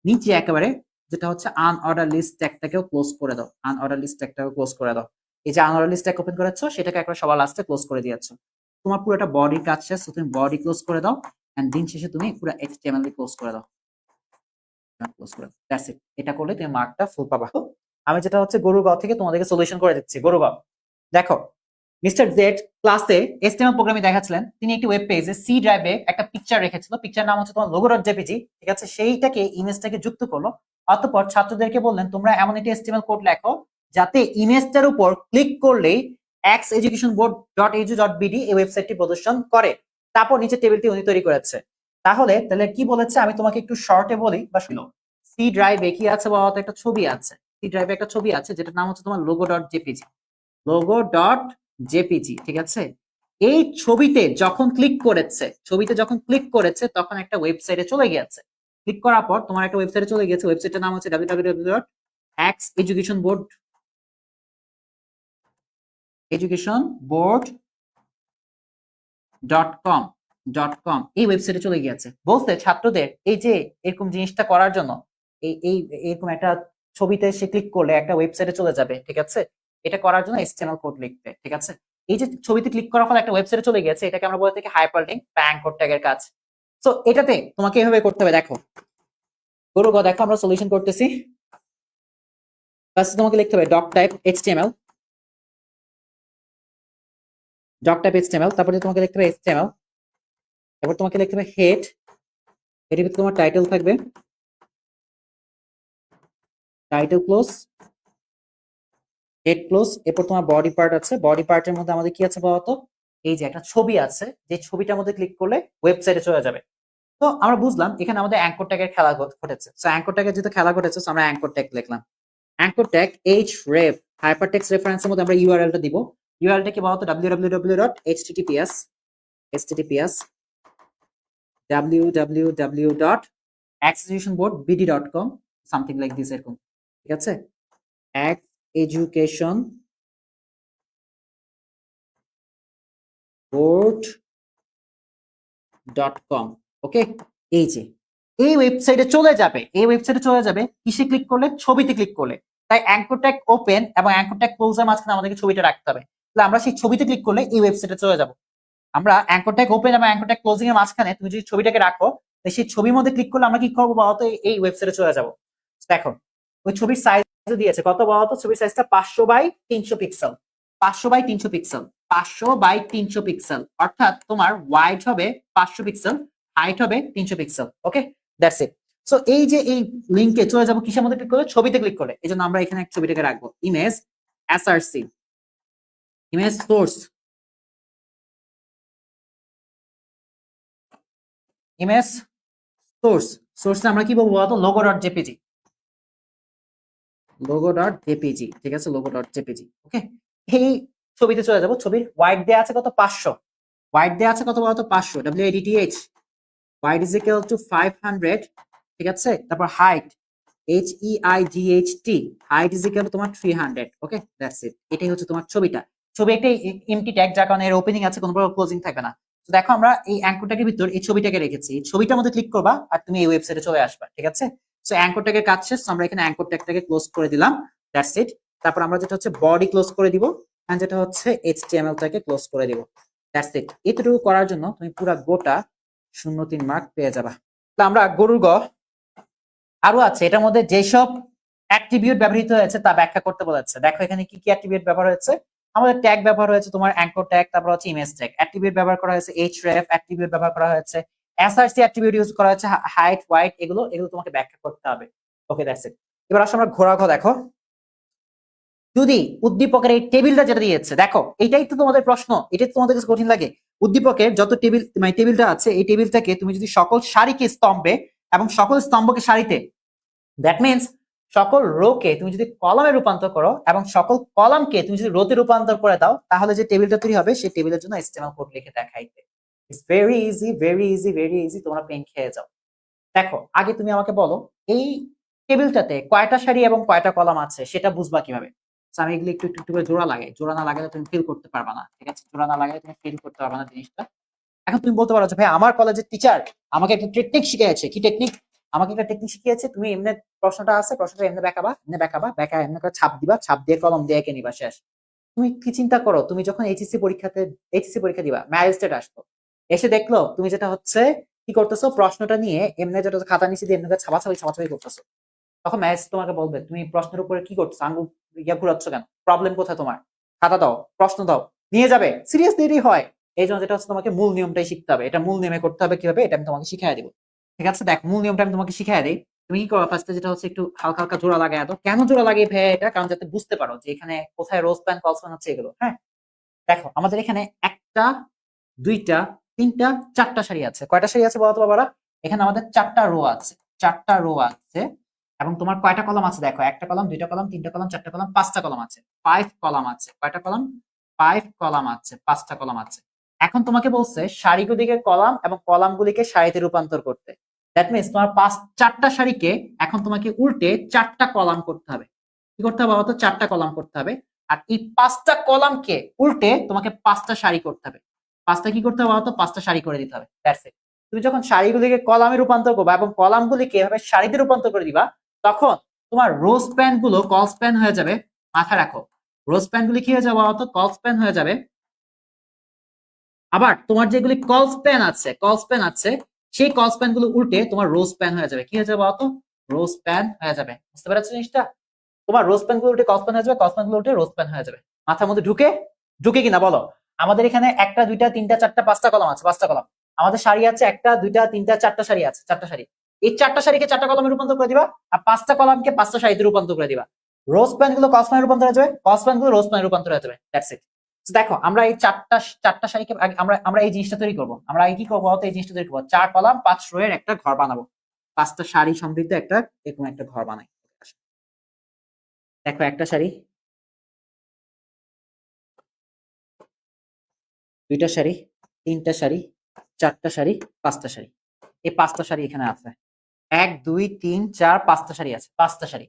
নিচে একেবারে যেটা হচ্ছে আনঅর্ডার লিস্ট ট্যাগটাকেও ক্লোজ করে দাও, আনঅর্ডার লিস্ট ট্যাগটাকেও ক্লোজ করে দাও। এই যে আনঅর্ডার লিস্ট ট্যাগ ওপেন করেছো, সেটাকে একবার সবার লাস্টে ক্লোজ করে দিয়েছো। তোমার পুরো একটা বডি কাজ শেষ, তুমি বডি ক্লোজ করে দাও, এন্ড দিন শেষে তুমি পুরো এইচটিএমএল দিয়ে ক্লোজ করে দাও, ক্লোজ করে দাও। That's it. এটা করলে তুমি মার্কটা ফুল পাবা। আমি যেটা হচ্ছে গরুর গাঁও থেকে তোমাদেরকে সলিউশন করে দিচ্ছি। গরুর গাঁও দেখো, মিস্টার জেড ক্লাসে এসটিএমএল প্রোগ্রামিং দেখাচ্ছিলেন। তিনি একটি ওয়েব পেজে সি ড্রাইভে একটা পিকচার রেখেছিল, পিকচার নাম হচ্ছে তোমার logo.jpg, ঠিক আছে? সেইটাকে ইমেজটাকে যুক্ত করলো। অতঃপর ছাত্রদেরকে বললেন তোমরা এমন একটি এসটিএমএল কোড লেখো যাতে ইমেজটার উপর ক্লিক করলেই xeducationboard.edu.bd এই ওয়েবসাইটটি প্রদর্শন করে। তারপর নিচে টেবিলটি উনি তৈরি করেছে। তাহলে কি বলেছে আমি তোমাকে একটু শর্টে বলি বা শুনো। সি ড্রাইভে কি আছে বলতো? একটা ছবি আছে। সি ড্রাইভে একটা ছবি আছে যেটার নাম হচ্ছে তোমার logo.jpg, logo.jpg, ঠিক আছে? এই ছবিতে যখন ক্লিক করেছে তখন একটা ওয়েবসাইটে চলে গিয়েছে। ক্লিক করার পর তোমার একটা ওয়েবসাইটে চলে গিয়েছে, ওয়েবসাইটের নাম হচ্ছে www.xeducationboard.com এই ওয়েবসাইটে চলে গিয়েছে। বলতে ছাত্রদের এই যে এরকম জিনিসটা করার জন্য এই এরকম একটা ছবিতে সে ক্লিক করলে একটা ওয়েবসাইটে চলে যাবে, ঠিক আছে? এটা করার জন্য এচটিএমএল কোড লিখতে, ঠিক আছে? এই যে ছবিতে ক্লিক করার ফলে একটা ওয়েবসাইটে চলে গেছে, এটাকে আমরা বলে থাকি হাইপারলিংক বা অ্যাঙ্কর ট্যাগের কাজ। সো এটাতে তোমাকে এভাবে করতে হবে। দেখো দেখো আমরা সলিউশন করতেছি। ফার্স্টে তোমাকে লিখতে হবে ডক টাইপ এইচটিএমএল, তারপরে তোমাকে লিখতে হবে এইচটিএমএল, তারপর তোমাকে লিখতে হবে হেড, এর ভিতরে তোমার টাইটেল থাকবে, টাইটেল ক্লোজ, হেড ক্লোজ। এরপর তোমার বডি পার্ট আছে, বডি পার্টের মধ্যে আমাদের কি আছে বলতো? এই যে একটা ছবি আছে, যে ছবিটার মধ্যে ক্লিক করলে ওয়েবসাইটে চলে যাবে। তো আমরা বুঝলাম এখানে আমাদের অ্যাঙ্কর ট্যাগের খেলা ঘটেছে। সো অ্যাঙ্কর ট্যাগের যেহেতু খেলা ঘটেছে, সো আমরা অ্যাঙ্কর ট্যাগ লিখলাম। অ্যাঙ্কর ট্যাগ href, হাইপারটেক্সট রেফারেন্সের মধ্যে আমরা ইউআরএলটা দিব। ইউআরএলটা কি বলতো? www.executionboardbd.com, সামথিং লাইক দিস, এরকম, ঠিক আছে? educationboard.com, ওকে? এই যে এই ওয়েবসাইটে চলে যাবে কিসে ক্লিক করলে? ছবিতে ক্লিক করলে। তাই অ্যাঙ্কর ট্যাগ ওপেন এবং অ্যাঙ্কর ট্যাগ ক্লোজের মাঝখানে আমাদেরকে ছবিটা রাখতে হবে। তাহলে আমরা সেই ছবিতে ক্লিক করলে এই ওয়েবসাইটে চলে যাব। আমরা অ্যাঙ্কর ট্যাগ ওপেন এবং অ্যাঙ্কর ট্যাগ ক্লোজিং এর মাঝখানে তুমি যদি ছবিটাকে রাখো, সেই ছবির মধ্যে ক্লিক করলে আমরা কি করবো বলতো? এই ওয়েবসাইটে চলে যাব। দেখো ওই ছবির সাইজ দিয়েছে কত বলতো? ছবির সাইজটা 500x300 pixel, 500x300 pixel, 500x300 pixel, অর্থাৎ তোমার ওয়াইড হবে 500 পিক্সেল, হাইট হবে 300 pixel. Okay, that's it. So এই যে এই লিংকে চলে যাব কিসের মধ্যে ক্লিক করলে? ছবিতে ক্লিক করলে। এই জন্য আমরা এখানে এক ছবিটাকে রাখবো, image SRC, image source, image সোর্সে আমরা কি বলবো বলতো? logo.jpg, ঠিক আছে? logo.jpg, ওকে? এই ছবিতে চলে যাব। ছবির ওয়াইড দেয়া আছে কত? 500। ওয়াইড দেয়া আছে কত বলতো? 500, WIDTH, wide is equal two 500, ঠিক আছে? তারপর height, HEIGHT, height is equal to তোমার 300, ওকে? দ্যাটস ইট। এটাই হচ্ছে তোমার ছবিটা। ছবি একটা এমটি ট্যাগ, যার কারণে এর ওপেনিং আছে, কোনো প্রকার ক্লোজিং থাকবে না। তো দেখো আমরা এই অ্যাঙ্কর ট্যাগের ভিতর এই ছবিটাকে রেখেছি। এই ছবিটার মধ্যে ক্লিক করবা আর তুমি এই ওয়েবসাইটে চলে আসবা, ঠিক আছে? সো অ্যাঙ্কর ট্যাগের কাজ শেষ। আমরা এখানে অ্যাঙ্কর ট্যাগটাকে ক্লোজ করে দিলাম, দ্যাটস ইট। তারপর আমরা যেটা হচ্ছে বডি ক্লোজ করে দিব, এন্ড যেটা হচ্ছে HTML টাকে ক্লোজ করে দিব, দ্যাটস ইট। এতটুকু করার জন্য তুমি পুরো গোটা 0.3 মার্ক পেয়ে যাবা। আমরা গরুর গ আরো আছে, এটার মধ্যে যেসব অ্যাট্রিবিউট ব্যবহৃত হয়েছে তা ব্যাখ্যা করতে বলেছে। দেখো এখানে কি কি অ্যাট্রিবিউট ব্যবহার হয়েছে। আমাদের ট্যাগ ব্যবহার হয়েছে তোমার অ্যাঙ্কর ট্যাগ, তারপর হচ্ছে ইমেজ ট্যাগ। অ্যাট্রিবিউট ব্যবহার করা হয়েছে href, অ্যাট্রিবিউট ব্যবহার করা হয়েছে এসআরসি, অ্যাট্রিবিউট ইউজ করা হয়েছে হাইট, ওয়াইড, এগুলো তোমাকে ব্যাখ্যা করতে হবে। ওকে, দ্যাটস ইট। এবার আসলে আমরা ঘোড়া ঘ দেখো। যদি উদ্দীপকের এই টেবিলটা যেটা দিয়েছে, দেখো এটাই তো তোমাদের প্রশ্ন, এটাই তো তোমাদের কাছে কঠিন লাগে। উদ্দীপকের যত টেবিল মানে টেবিলটা আছে এই টেবিলটাকে তুমি যদি সকল সারিকে স্তম্ভে এবং সকল স্তম্ভকে সারিতে, দ্যাট মিনস সকল রোকে তুমি যদি কলামে রূপান্তর করো এবং সকল কলামকে তুমি যদি রোতে রূপান্তর করে দাও, তাহলে যে টেবিলটা তৈরি হবে সেই টেবিলের জন্য HTML কোড লিখে দেখাইতে। It's very easy, very easy, very easy. তোমরা পেন খেয়ে যাও। দেখো, আগে তুমি আমাকে বলো এই টেবিলটাতে কয়টা সারি এবং কয়টা কলাম আছে সেটা বুঝবা কিভাবে? আমি এগুলো একটু একটু করে জোড়া লাগাই, জোড়া না লাগালে তুমি ফিল করতে পারবা না, ঠিক আছে? জোড়া না লাগালে তুমি ফিল করতে পারবা না জিনিসটা। এখন তুমি বলতে পারো যে ভাই আমার কলেজের টিচার আমাকে একটা টেকনিক শিখিয়েছে। কি টেকনিক? আমাকে একটা টেকনিক শিখিয়েছে, তুমি এমনি প্রশ্নটা আছে, প্রশ্নটা এমনি বেঁকাবা, এমনি বেঁকাবা, বেঁকা এমনি করে ছাপ দিবা, ছাপ দিয়ে কলম দিয়ে এঁকে নিবা, শেষ। তুমি কি চিন্তা করো, তুমি যখন এইচএসসি পরীক্ষা দিবা, ম্যাজিস্ট্রেট আসতো, এসে দেখলো তুমি যেটা হচ্ছে কি করতেছো, প্রশ্নটা নিয়ে এমনি যেটা খাতা নিচে দিয়ে এমনি করে ছাপাছাপি করতেছো, তখন ম্যাজিস্ট্রেট তোমাকে বলবে তুমি প্রশ্নের উপরে কি করছো, আঙ্গুল ইয়া ঘুরাচ্ছ কেন, প্রবলেম কোথায় তোমার, খাতা দাও, প্রশ্ন দাও, নিয়ে যাবে, সিরিয়াসলি হয়। এই জন্য যেটা হচ্ছে তোমাকে মূল নিয়মটাই শিখতে হবে। এটা মূল নিয়মে করতে হবে কিভাবে, এটা আমি তোমাকে শিখিয়ে দিব, ঠিক আছে? দেখ, মূল নিয়মটা আমি তোমাকে শিখিয়ে দিই। তুমি কি করো, ফার্স্টে যেটা হচ্ছে একটু হালকা হালকা জোড়া লাগাই দাও। কেন জোড়া লাগিয়ে ভাই এটা? কারণ যাতে বুঝতে পারো যে এখানে কোথায় রোজ প্যান কলস প্যান হচ্ছে এগুলো, হ্যাঁ? দেখো আমাদের এখানে একটা, দুইটা, তিনটা, চারটা সারি আছে। কয়টা সারি আছে বলতো বাবারা? এখানে আমাদের চারটা রো আছে, চারটা রো আছে। এবং তোমার কয়টা কলাম আছে দেখো, একটা কলাম, দুইটা কলাম, তিনটা কলাম, চারটা কলাম, পাঁচটা কলাম আছে, 5 কলাম আছে। কয়টা কলাম? 5 কলাম আছে, পাঁচটা কলাম আছে। এখন তোমাকে বলছে সারিগুলিকে কলাম এবং কলামগুলিকে সারিতে রূপান্তর করতে। দ্যাট মিনস তোমার চারটা সারিকে এখন তোমাকে উল্টে চারটা কলাম করতে হবে। কি করতে হবে বলতো? চারটা কলাম করতে হবে। আর এই পাঁচটা কলামকে উল্টে তোমাকে পাঁচটা সারি করতে হবে। পাঁচটা কি করতে হবে বলতো? পাঁচটা সারি করে দিতে হবে, দ্যাটস ইট। তুমি যখন সারিগুলিকে কলামে রূপান্তর করবা এবং কলামগুলিকে এভাবে সারিতে রূপান্তর করে দিবা, তখন তোমার রো স্প্যান গুলো কল স্প্যান হয়ে যাবে। মাথায় রাখো, রো স্প্যান গুলি কি হয়ে যাবে বলতো? কল স্প্যান হয়ে যাবে। আবার তোমার যেগুলি কল স্প্যান আছে, কল স্প্যান আছে, সেই কল স্প্যান গুলো উল্টে তোমার রো স্প্যান হয়ে যাবে। কি হয়ে যাবে বলতো? রো স্প্যান হয়ে যাবে। বুঝতে পেরেছো জিনিসটা? তোমার রোজ প্যান গুলো উল্টে কসপ্যান হয়ে যাবে, কসপ্যান গুলো উল্টে রোজ প্যান হয়ে যাবে। মাথার মধ্যে ঢুকে ঢুকে কিনা বলো? আমাদের এখানে একটা, দুইটা, তিনটা, চারটা, পাঁচটা কলাম আছে, পাঁচটা কলাম। আমাদের সারি আছে একটা, দুইটা, তিনটা, চারটা সারি আছে, চারটা সারি। এই চারটা সারিকে চারটা কলামে রূপান্তর করে দিবা, আর পাঁচটা কলামকে পাঁচটা সারিতে রূপান্তর করে দিবা। রোজ প্যান গুলো কসপ্যানে রূপান্তর হয়ে যাবে, কসপ্যান গুলো রোজ প্যানে রূপান্তর হয়ে যাবে, দ্যাটস ইট। দেখো আমরা এই চারটা চারটা সারিকে আমরা আমরা এই জিনিসটা তৈরি করবো। আমরা আগে কি করবো বলতো? এই জিনিসটা তৈরি করবো, 4 কলাম 5 রো এর একটা ঘর বানাবো। পাঁচটা সারি সমৃদ্ধ একটা এরকম একটা ঘর বানাই। দেখো, একটা সারি, দুইটা সারি, তিনটা সারি, চারটা সারি, পাঁচটা সারি। এই পাঁচটা সারি এখানে আছে। 1 2 3 4 পাঁচটা সারি আছে, পাঁচটা সারি,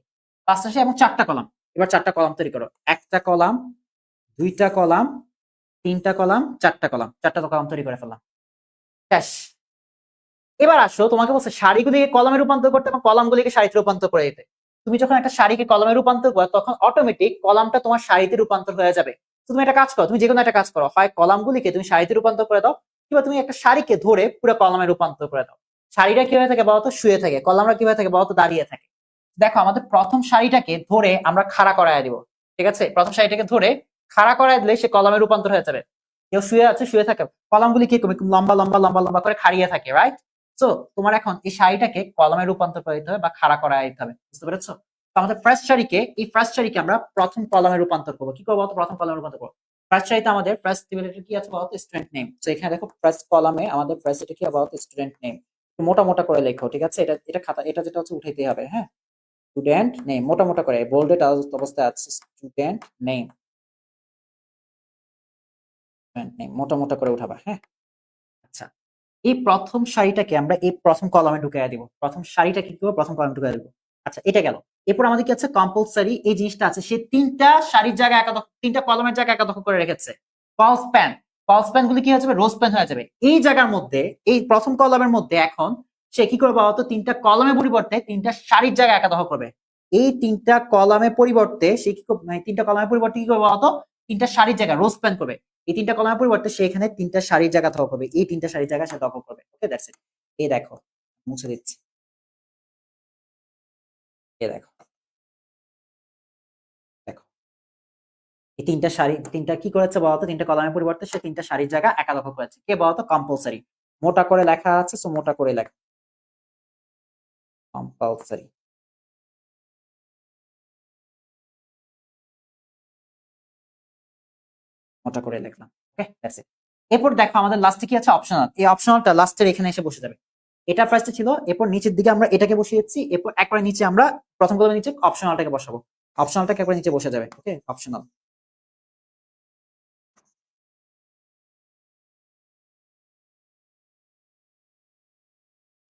পাঁচটা সারি এবং চারটা কলাম। এবার চারটা কলাম তৈরি করো। একটা কলাম, দুইটা কলাম, তিনটা কলাম, চারটা কলাম, চারটা কলাম তৈরি করে ফেললাম, শেষ। এবার আসো, তোমাকে বলছে সারিগুলিকে কলামে রূপান্তর করতে এবং কলামগুলিকে সারিতে রূপান্তর করে দিতে। তুমি যখন একটা সারিকে কলামে রূপান্তর করো, তখন অটোমেটিক কলামটা তোমার সারিতে রূপান্তর হয়ে যাবে। তো তুমি একটা কাজ করো, তুমি যে কোনো একটা কাজ করো, হয় কলামগুলিকে তুমি সারিতে রূপান্তর করে দাও, কিংবা তুমি একটা সারিকে ধরে পুরো কলামে রূপান্তর করে দাও। সারিটা কিভাবে থাকে বলতো? শুয়ে থাকে। কলামটা কিভাবে থাকে বলতো? দাঁড়িয়ে থাকে। দেখো, আমাদের প্রথম সারিটাকে ধরে আমরা খাড়া করায় দিব, ঠিক আছে? প্রথম সারিটাকে ধরে খাড়া করায় দিলে সে কলামে রূপান্তর হয়ে যাবে। কেউ শুয়ে আছে, শুয়ে থাকে, কলামগুলি কি করবে? লম্বা লম্বা লম্বা লম্বা করে খাড়িয়ে থাকে, রাইট? সো তোমার এখন এই সারিটাকে কলামে রূপান্তর করে দিতে হবে বা খাড়া করায় দিতে হবে, বুঝতে পেরেছো? তো আমাদের ফার্স্ট সারিকে আমরা প্রথম কলামে রূপান্তর করবো। কি করবো বলতো? প্রথম কলামে রূপান্তর করবো। ফার্স্ট সারিতে আমাদের ফার্স্ট টেবিলের কি আছে বলতো? Student name. তো এখানে দেখো, ফার্স্ট কলামে আমাদের ফার্স্ট এটা কি বলতো? Student name. মোটা মোটা করে লেখো, ঠিক আছে? এটা এটা খাতা, এটা যেটা হচ্ছে উঠাইতে হবে, হ্যাঁ? স্টুডেন্ট নেম মোটা মোটা করে বোল্ডেড অবস্থায় আছে। স্টুডেন্ট নেম, মোটা মোটা করে উঠাবা, হ্যাঁ? আচ্ছা, এই প্রথম সারিটাকে আমরা এই প্রথম কলামে ঢুকাইয়া দিব। প্রথম সারিটা কি করবো? প্রথম কলামে ঢুকাই দিব। আচ্ছা, এটা গেল। এরপর আমাদের কি আছে? কম্পালসারি এই জিনিসটা আছে, সে তিনটা সারির জায়গায় তিনটা কলামের জায়গায় একাদশ করে রেখেছে। কল স্প্যান, কল স্প্যান গুলি কি হয়ে যাবে? রো স্প্যান হয়ে যাবে। এই জায়গার মধ্যে, এই প্রথম কলামের মধ্যে এখন সে কি করবে বলতো? তিনটা কলামের পরিবর্তে তিনটা সারির জায়গায় একাদশ করবে। এই তিনটা কলামের পরিবর্তে সে কি করবে? মানে তিনটা কলামের পরিবর্তে কি করবে বলতো? তিনটা সারির জায়গায় রো স্প্যান করবে। এই তিনটা কলামের পরিবর্তে সে এখানে তিনটা সারির জায়গা দখল করবে। এই তিনটা সারির জায়গা সে দখল করবে। ওকে, দ্যাটস ইট। এই দেখো, মুছে দিচ্ছি। এই দেখো, দেখো, এই তিনটা সারি, তিনটা কি করেছে বলতো? তিনটা কলামের পরিবর্তে সে তিনটা সারির জায়গা একা দখল করেছে। কে বলতো? কম্পালসারি। মোটা করে লেখা আছে, সো মোটা করে লেখা, কম্পালসারি। মোটা করে লিখলাম। ওকে, দ্যাটস ইট। এরপর দেখো আমাদের লাস্টে কি আছে, অপশনাল। এই অপশনালটা লাস্টের এখানে এসে বসে যাবে। এটা ফার্স্টে ছিল, এরপর নিচের দিকে আমরা এটাকে বসিয়েছি, এরপর একবারে নিচে আমরা প্রথম কলামের নিচে অপশনালটাকে বসাবো। অপশনালটাকে একবার নিচে বসে যাবে। ওকে, অপশনাল,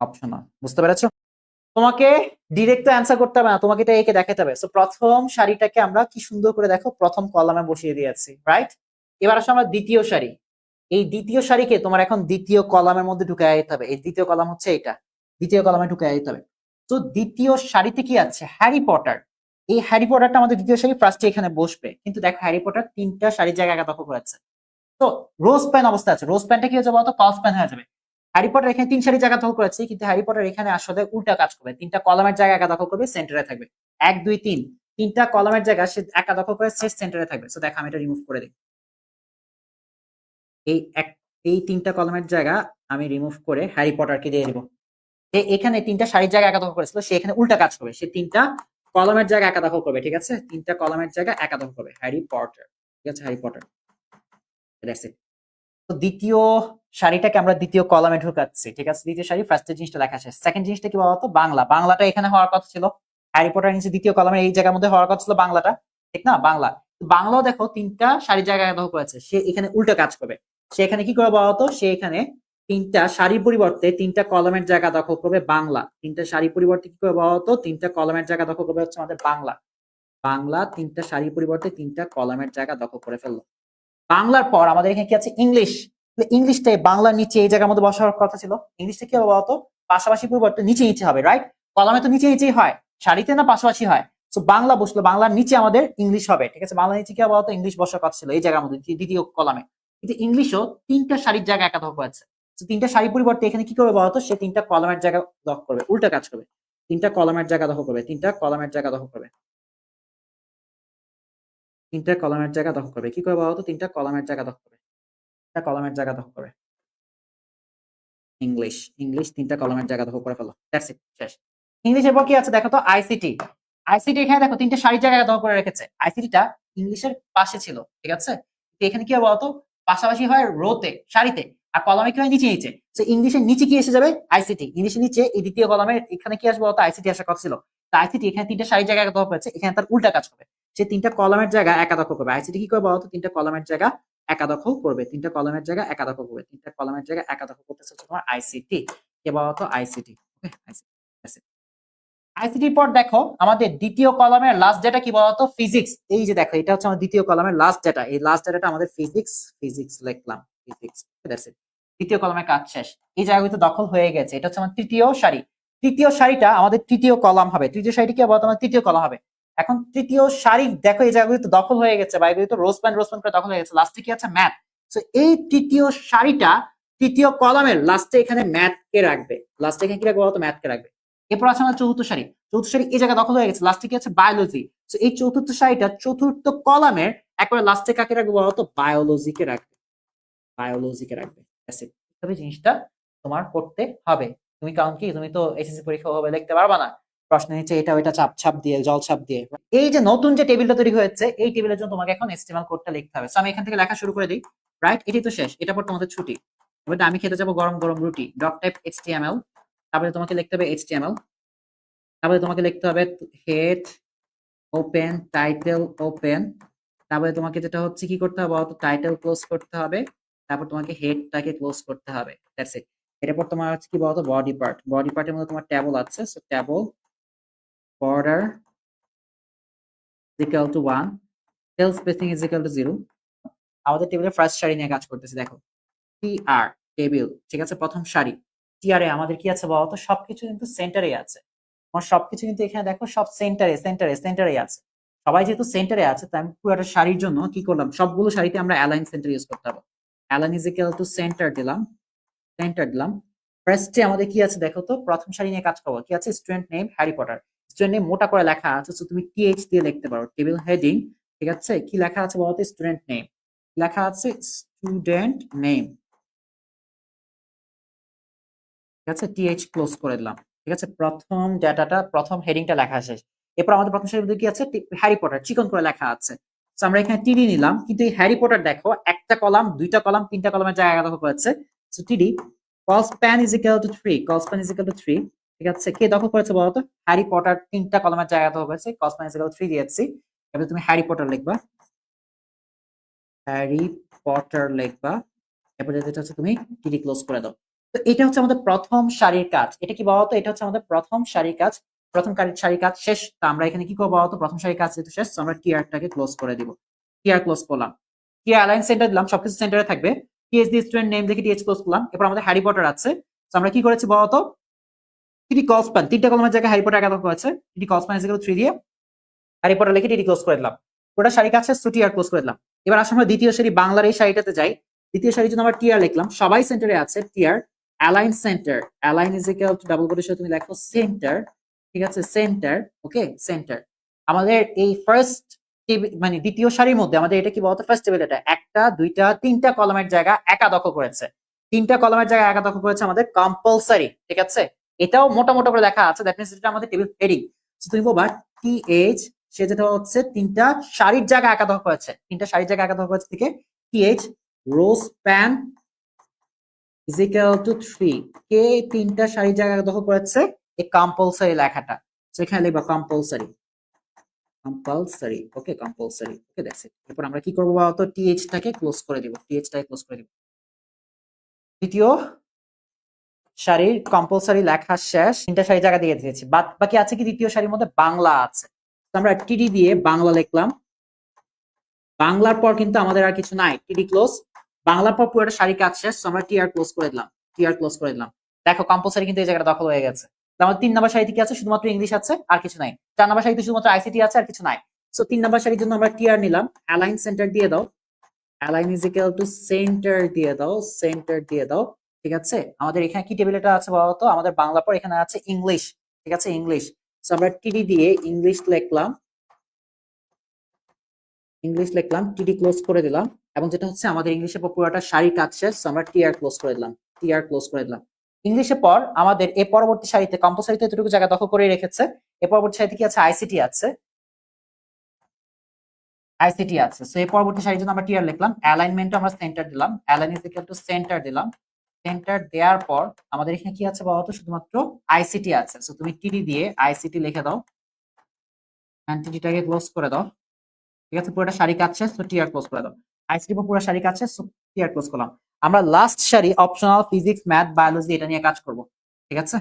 অপশনাল, বুঝতে পেরেছো? তোমাকে ডিরেক্ট তো অ্যান্সার করতে হবে না, তোমাকে এটা এঁকে দেখাতে হবে। সো প্রথম সারিটাকে আমরা কি সুন্দর করে দেখো প্রথম কলামে বসিয়ে দিয়েছি, রাইট? এবার আসো আমরা দ্বিতীয় সারি। এই দ্বিতীয় সারিকে তোমার এখন দ্বিতীয় কলামের মধ্যে ঢুকে দিতে হবে। এই দ্বিতীয় কলাম হচ্ছে এটা, দ্বিতীয় কলামে ঢুকে দিতে হবে। তো দ্বিতীয় সারিতে কি আছে, হ্যারি পটার। এই হ্যারি পটারটা আমাদের দ্বিতীয় সারি ফার্স্টে এখানে বসবে, কিন্তু দেখো হ্যারি পটার তিনটা সারির জায়গা একা দখল করেছে। তো রোজ পেন অবস্থা আছে, রোজ পেনটা কি হয়ে যাবে বলতো, পালস পেন হয়ে যাবে। হ্যারি পটার এখানে তিন সারি জায়গা দখল করেছে, কিন্তু হ্যারি পটার এখানে আসলে উল্টা কাজ করবে, তিনটা কলামের জায়গা একা দখল করবে, সেন্টারে থাকবে। এক দুই তিন, তিনটা কলামের জায়গা সে একা দখল করে, সে সেন্টারে থাকবে। সো দেখো আমি এটা রিমুভ করে দিই। এই এক, এই তিনটা কলামের জায়গা আমি রিমুভ করে হ্যারি পটারকে দিয়ে দিব। যে এখানে তিনটা সারির জায়গা একা দখল করেছিল, সে এখানে উল্টা কাজ করবে, সে তিনটা কলামের জায়গা একা দখল করবে। ঠিক আছে, তিনটা কলামের জায়গা একা দখল করবে, হ্যারি পটার। ঠিক আছে, হ্যারি পটার। That's it. তো দ্বিতীয় সারিটাকে আমরা দ্বিতীয় কলামে ঢুকাচ্ছি। ঠিক আছে, দ্বিতীয় সারি ফার্স্টের জিনিসটা লেখা শেষ। সেকেন্ড জিনিসটা কি বলতো, বাংলা। বাংলাটা এখানে হওয়ার কথা ছিল, হ্যারি পটার নিচে দ্বিতীয় কলামের এই জায়গার মধ্যে হওয়ার কথা ছিল বাংলাটা, ঠিক না? বাংলা, বাংলাও দেখো তিনটা সারি জায়গায় দখল করেছে, সে এখানে উল্টো কাজ করবে। সে এখানে কি করবে বলতো, সে এখানে তিনটা সারির পরিবর্তে তিনটা কলমের জায়গা দখল করবে বাংলা। তিনটা সারি পরিবর্তে কি করবে বলতো, তিনটা কলমের জায়গা দখল করবে হচ্ছে আমাদের বাংলা। বাংলা তিনটা সারি পরিবর্তে তিনটা কলমের জায়গা দখল করে ফেললো। বাংলার পর আমাদের এখানে কি আছে, ইংলিশ। ইংলিশটাই বাংলার নিচে এই জায়গার মধ্যে বসার কথা ছিল। ইংলিশটা কি হবে বলতো, পাশাপাশি পরিবর্তে নিচে নিচে হবে, রাইট? কলামে তো নিচে নিচেই হয়, সারিতে না পাশাপাশি হয়। তো বাংলা বসলো, বাংলার নিচে আমাদের ইংলিশ হবে। ঠিক আছে, বাংলার নিচে কি হবে বলতো, ইংলিশ বসার কথা ছিল এই জায়গার মধ্যে দ্বিতীয় কলামে, কিন্তু ইংলিশও তিনটা সারির জায়গা একা দখল করেছে। তো তিনটা সারি পরিবর্তে এখানে কি করবে বলতো, সে তিনটা কলামের জায়গা দখল করবে, উল্টা কাজ করবে। তিনটা কলামের জায়গা দখল করবে, তিনটা কলামের জায়গা দখল করবে, তিনটা কলামের জায়গা দখল করবে। কি করবে বলতো, তিনটা কলামের জায়গা দখল করবে, তিনটা কলামের জায়গা দখল করবে। ইংলিশ, ইংলিশ তিনটা কলামের জায়গা দখল করে ফেলো। দ্যাটস ইট, শেষ। ইংলিশের পর কি আছে দেখো তো, আইসিটি। আইসিটি এখানে দেখো তিনটা সারির জায়গা দখল করে রেখেছে। আইসিটিটা ইংলিশের পাশে ছিল, ঠিক আছে? তো এখানে কি হবে বলতো, পাশাপাশি হয় রোতে, সারিতে, আর কলামে কি হয়, নিচে নিচে। তো ইংলিশের নিচে কি এসে যাবে, আইসিটি। ইংলিশের নিচে এই দ্বিতীয় কলামের এখানে কি আসবে বলতো, আইসিটি আসার কথা ছিল। তো আইসিটি এখানে তিনটা সারির জায়গা দখল করেছে, এখানে তার উল্টা কাজ করবে। সে তিনটা কলামের জায়গা একা দখল করবে। আইসিটি কি করবে বলতো, তিনটা কলামের জায়গা একা দখল করবে, তিনটা কলামের জায়গা একা দখল করবে, তিনটা কলামের জায়গা একা দখল করতেছে হচ্ছে তোমার আইসিটি। কে বলতো, আইসিটি। ওকে, আইসিটি। আইসিটির পর দেখো আমাদের দ্বিতীয় কলামের লাস্ট ডেটা কি বলতো, ফিজিক্স। এই যে দেখো এটা হচ্ছে আমাদের দ্বিতীয় কলামের লাস্ট ডেটা, এই লাস্ট ডেটাটা আমাদের ফিজিক্স। ফিজিক্স লিখলাম, ফিজিক্স। That's it. দ্বিতীয় কলামের কাজ শেষ। এই জায়গাগুলো দখল হয়ে গেছে, এটা হচ্ছে আমার তৃতীয় সারি। তৃতীয় সারিটা আমাদের তৃতীয় কলাম হবে, তৃতীয় সারিটি কি বলতো, আমার তৃতীয় কলাম হবে। এখন তৃতীয় সারি দেখো এই জায়গাগুলো তো দখল হয়ে গেছে, বা এগুলো তো রোজ প্যান করে দখল হয়ে গেছে। লাস্টে কি আছে, ম্যাথ। তো এই তৃতীয় সারিটা তৃতীয় কলামের লাস্টে এখানে ম্যাথ কে রাখবে, লাস্টে এখানে কি রাখবে বলতো, ম্যাথ কে রাখবে। এরপর আছে আমাদের চতুর্থ সারি। চতুর্থ সারি এই জায়গা দখল হয়ে গেছে, লাস্টে কি আছে, বায়োলজি। তো এই চতুর্থ সারিটা চতুর্থ কলামের একবারে লাস্টে কাকে রাখবে বলতো, বায়োলজিকে রাখবে, বায়োলজিকে রাখবে। তবে জিনিসটা তোমার করতে হবে। তুমি কারণ কি, তুমি তো এসএসসি পরীক্ষা হবে লিখতে পারবা না, প্রশ্ন নিচে এটা ওইটা চাপ ছাপ দিয়ে, জল ছাপ দিয়ে। এই যে নতুন যে টেবিলটা তৈরি হয়েছে, এই টেবিলের জন্য তোমাকে এখন এচটিএমএল কোডটা লিখতে হবে। সো আমি এখান থেকে লেখা শুরু করে দিই, রাইট? এটাই তো শেষ, এটা পর তোমাদের ছুটি। এবার আমি খেতে যাবো গরম গরম রুটি। ডক টাইপ এইচটিএমএল, তারপরে তোমাকে লিখতে হবে এইচটিএমএল, তারপরে তোমাকে লিখতে হবে হেড ওপেন, টাইটেল ওপেন। তারপরে তোমাকে যেটা হচ্ছে কি করতে হবে বলতো, টাইটেল ক্লোজ করতে হবে, তারপর তোমাকে হেডটাকে ক্লোজ করতে হবে। That's it. এরপর তোমার হচ্ছে কি বলতো, বডি পার্ট। বডি পার্টের মধ্যে তোমার ট্যাবল আছে, so table border equal to 1, sell spacing is equal to 0। আমাদের টেবিলের ফার্স্ট সারি নিয়ে কাজ করতেছি, দেখো টিআর, টেবিল। ঠিক আছে, প্রথম সারি। টিআর এ আমাদের কি আছে বলতো, সবকিছু কিন্তু সেন্টারে আছে। আমার সবকিছু কিন্তু এখানে দেখো সব সেন্টারে সেন্টারে সেন্টারে আছে। সবাই যেহেতু সেন্টারে আছে, তাই আমি পুরো একটা সারির জন্য কি করলাম, সবগুলো সারিতে আমরা অ্যালাইন সেন্টার ইউজ করতে হবে। Align is equal to center দিলাম, সেন্টার দিলাম। ফার্স্টে আমাদের কি আছে দেখো তো, প্রথম সারি নিয়ে কাজ করবো। কি আছে, student name Harry Potter. Student name মোটা করে লেখা আছে, তো তুমি টিএইচ দিয়ে লিখতে পারো। টেবিল হেডিং, ঠিক আছে, কি লেখা আছে বলতো, স্টুডেন্ট নেম। লেখা আছে স্টুডেন্ট নেম, ঠিক আছে, টিএইচ ক্লোজ করে দিলাম। ঠিক আছে, প্রথম ডাটাটা, প্রথম হেডিংটা লেখা শেষ। এরপর আমাদের প্রথম সারির মধ্যে কি আছে, হ্যারি পটার চিকন করে লেখা আছে। So আমরা এখানে টিডি নিলাম, কিন্তু এই হ্যারি পটার দেখো একটা কলাম, দুইটা কলাম, তিনটা কলামের জায়গা দখল করেছে। So TD colspan is equal to 3, colspan is equal to 3, ঠিক আছে? কে দখল করেছে বলতো? হ্যারি পটার তিনটা কলামের জায়গা দখল করেছে, কলস্প্যান ইজ ইকুয়াল টু 3 দিয়েছি। এবার তুমি হ্যারি পটার লিখবা, হ্যারি পটার লিখবা, এরপরে যেটা হচ্ছে তুমি টিডি ক্লোজ করে দাও। তো এটা হচ্ছে আমাদের প্রথম সারির কাজ। এটা কি বলতো? এটা হচ্ছে আমাদের প্রথম সারির কাজ। প্রথম সারির কাজ শেষ। তো আমরা এখানে কি করবো বলতো? প্রথম সারির কাজ যেহেতু শেষ, তো আমরা টিআরটাকে ক্লোজ করে দিব। টিআর ক্লোজ করলাম, টিআর অ্যালাইন সেন্টার দিলাম, সবকিছু সেন্টারে থাকবে। টিএস দি স্টুডেন্ট নেম দেখে টিএচ ক্লোজ করলাম। এরপর আমাদের হ্যারি পটার আছে, তো আমরা কি করেছি বলতো? টিডি কলস্প্যান, তিনটা কলমের জায়গায় হ্যারি পটার একা দখল আছে, টিডি কলস্প্যান ইজ ইকুয়াল টু 3 দিয়ে হ্যারি পটার লিখে টিডি ক্লোজ করে দিলাম। ওটা সারি কাজ শেষ, টিআর ক্লোজ করে দিলাম। এবার আসলে আমরা দ্বিতীয় সারি বাংলার এই সারিটাতে যাই। দ্বিতীয় সারির জন্য আমরা টিআর লিখলাম, সবাই সেন্টারে আছে, TR align center, align is equal to double কোটের সাথে তুমি লেখো সেন্টার, ঠিক আছে? Center, okay center. আমাদের এই ফার্স্ট মানে দ্বিতীয় সারির মধ্যে আমাদের এটা কি বলতো? ফার্স্ট টেবিল, এটা একটা, দুইটা, তিনটা কলমের জায়গা একা দখল করেছে। তিনটা কলমের জায়গা একা দখল করেছে আমাদের কম্পালসারি, ঠিক আছে? এটাও মোটা মোটা করে লেখা আছে, দ্যাট মিন্স এটা আমাদের টেবিল হেডিং। তুমি বলবা টিএইচ, সে যেটা হচ্ছে তিনটা সারির জায়গা একা দখল করেছে, তিনটা সারির জায়গা একা দখল করেছে থেকে TH row span is equal to 3, কে তিনটা সারির জায়গা দখল করেছে? এই কম্পালসারি লেখাটা, সো এখানে লিখবা compulsory, compulsory, okay compulsory, okay that's ইট। এরপর আমরা কি করব বলতো? টিএইচ টাকে ক্লোজ করে দিব, টিএইচ টাকে ক্লোজ করে দিব। দ্বিতীয় সারির কম্পালসারি লেখা শেষ, তিনটা সারি জায়গা দিয়ে দিয়েছি, বাকি আছে কি? দ্বিতীয় সারির মধ্যে বাংলা আছে, তো আমরা টিডি দিয়ে বাংলা লিখলাম। বাংলার পর কিন্তু আমাদের আর কিছু নাই, টিডি ক্লোজ। বাংলার পর পুরোটা সারি কাজ শেষ, আমরা টিআর ক্লোজ করে দিলাম, টিআর ক্লোজ করে দিলাম। দেখো কম্পালসারি কিন্তু এই জায়গাটা দখল হয়ে গেছে। আমাদের 3 নাম্বার সারিতে কি আছে? শুধুমাত্র ইংলিশ আছে, আর কিছু নাই। 4 নাম্বার সারিতে শুধুমাত্র আইসিটি আছে, আর কিছু নাই। সো 3 নাম্বার সারির জন্য আমরা টিআর নিলাম, অ্যালাইন সেন্টার দিয়ে দাও, align is equal to centre দিয়ে দাও, সেন্টার দিয়ে দাও, ঠিক আছে? আমাদের এখানে কি টেবিলটা আছে বলতো? আমাদের বাংলা পর এখানে আছে ইংলিশ, ঠিক আছে? ইংলিশ। সো আমরা টিডি দিয়ে ইংলিশ লিখলাম, ইংলিশ লিখলাম, টিডি ক্লোজ করে দিলাম। এবং যেটা হচ্ছে আমাদের ইংলিশের পর পুরোটা সারি কাজ শেষ, আমরা টিআর ক্লোজ করে দিলাম, টিআর ক্লোজ করে দিলাম। ইংলিশের পর আমাদের এই পরবর্তী সারিতে কম্পালসারিতে এতটুকু জায়গা দখল করে রেখেছে। এই পরবর্তী সারিতে কি আছে? আইসিটি আছে, আইসিটি আছে। সো এই পরবর্তী সারির জন্য আমরা টিআর লিখলাম, অ্যালাইনমেন্ট আমরা সেন্টার দিলাম, align is equal to center দিলাম। সেন্টার দেওয়ার পর আমাদের এখানে কি আছে বলতো? শুধুমাত্র আইসিটি আছে। সো তুমি টিডি দিয়ে আইসিটি লিখে দাও, এন্ড টিডিটাকে ক্লোজ করে দাও, ঠিক আছে? পুরোটা সারি কাজ শেষ, তো টিআর ক্লোজ করে দাও। আইসিটি পুরো সারি কাজ শেষ, টিআর ক্লোজ করলাম। আমরা লাস্ট সারি অপশনাল ফিজিক্স, ম্যাথ, বায়োলজি এটা নিয়ে কাজ করব, ঠিক আছে?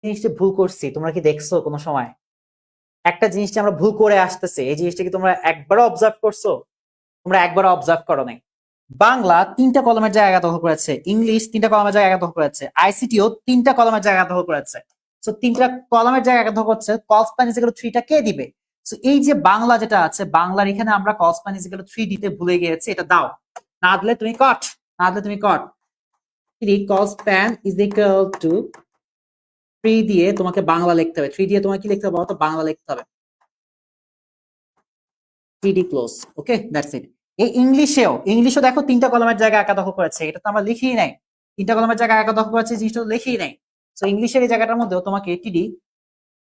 জিনিসটা ভুল করছি, তোমরা কি দেখছো কোনো সময়? একটা জিনিসটা আমরা ভুল করে আসতেছে, এই জিনিসটা কি তোমরা একবারও অবজার্ভ করছো? তোমরা একবারও অবজার্ভ করো নাই। বাংলা তিনটা কলমের জায়গা দখল করেছে, ইংলিশ তিনটা কলমের জায়গা দখল করেছে, আইসিটিও তিনটা কলমের জায়গা দখল করেছে। সো তিনটা কলমের জায়গা দখল করছে, কলস্প্যান ইজ ইকুয়াল টু 3 টা কে দিবে? সো এই যে বাংলা যেটা আছে, বাংলার এখানে আমরা কলস্প্যান ইজ ইকুয়াল টু 3 দিতে ভুলে গিয়েছি, এটা দাও। না দিলে তুমি কট, না দিলে তুমি কট। 3 কলস্প্যান ইজ ইকুয়াল টু 3 দিয়ে তোমাকে বাংলা লিখতে হবে, 3 দিয়ে তোমাকে কি লিখতে হবে বলো তো? বাংলা লিখতে হবে, টিডি ক্লোজ, ওকে দ্যাটস ইট। এই ইংলিশও দেখো তিনটা কলমের জায়গা একা দখল করেছে, এটা তো আমরা লিখিই নাই। তিনটা কলমের জায়গা একা দখল করেছে, জিনিসটা লিখিই নাই। সো ইংলিশের এই জায়গাটার মধ্যেও তোমাকে টিডি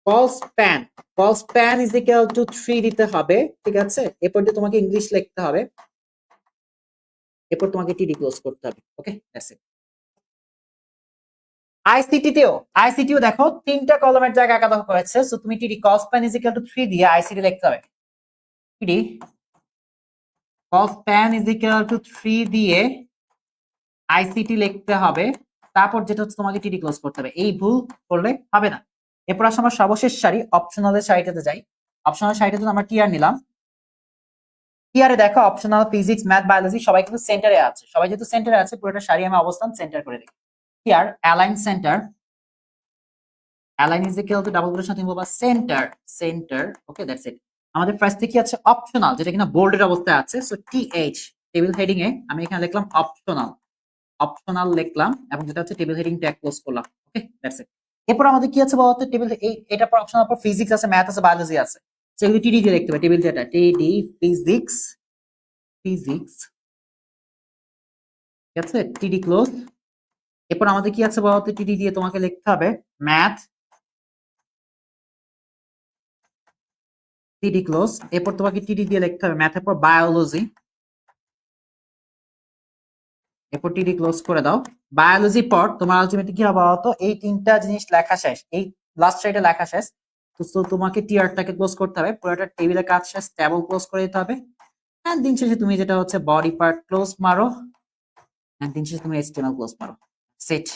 কলস্প্যান, কলস্প্যান ইজ ইকুয়াল টু 3 দিতে হবে, ঠিক আছে? এরপর দিয়ে তোমাকে ইংলিশ লিখতে হবে, এরপর তোমাকে টিডি ক্লোজ করতে হবে, ওকে দ্যাটস ইট। আইসিটিও দেখো তিনটা কলমের জায়গা একা দখল করেছে, সো তুমি টিডি কলস্প্যান ইজ ইকুয়াল টু 3 দিয়ে আইসিটি লিখতে হবে, টিডি cospan is equal to 3 দিয়ে আইসিটি লিখতে হবে। তারপর যেটা হচ্ছে তোমাকে টিডি ক্লোজ করতে হবে, এই ভুল করলে হবে না। এরপর আসলে আমরা সর্বশেষ সারি অপশনালের সারিটাতে যাই। অপশনাল সারিটার জন্য আমরা টিআর নিলাম। টিআরে দেখো অপশনাল ফিজিক্স, ম্যাথ, বায়োলজি সবাই কিন্তু সেন্টারে আছে, সবাই যেহেতু সেন্টারে আছে পুরোটা সারি আমি অবস্থান সেন্টার করে দিই। TR align center, align is equal to double কোটের সাথে বলবা center, center, okay that's it. আমাদের ফার্স্টে কি আছে? অপশনাল, যেটা কিনা বোল্ডের অবস্থায় আছে। সো টিএইচ টেবিল হেডিং এ আমি এখানে লিখলাম অপশনাল, অপশনাল লিখলাম, এবং যেটা হচ্ছে টেবিল হেডিং ট্যাগ ক্লোজ করলাম, ওকে দ্যাটস ইট। এরপর আমাদের কি আছে বলতো? টেবিল এটা পর অপশনাল পর ফিজিক্স আছে, ম্যাথ আছে, বায়োলজি আছে। সেগুলো টিডি দিয়ে লিখতে হবে, টেবিল ডেটা টিডি ফিজিক্স, ফিজিক্স, ঠিক আছে? টিডি ক্লোজ। এরপর আমাদের কি আছে বলতো? টিডি দিয়ে তোমাকে লিখতে হবে ম্যাথ, টিডি ক্লোজ, এরপর তোমাকে টিডি দিয়ে লিখতে হবে ম্যাথের পর বায়োলজি, এরপর টিডি ক্লোজ করে দাও। বায়োলজি পর তোমার আলটিমেটলি কি হবে বলতো, এই তিনটা জিনিস লেখা শেষ, এই লাস্ট সাইডে লেখা শেষ। তো তোমাকে টিআরটাকে ক্লোজ করতে হবে, পুরোটা টেবিলের কাজ শেষ, ট্যাবল ক্লোজ করে দিতে হবে। এন্ড দিন শেষে তুমি যেটা হচ্ছে বডি পার্ট ক্লোজ মারো, এন্ড দিন শেষে তুমি এইচটিএমএল ক্লোজ মারো, সেট।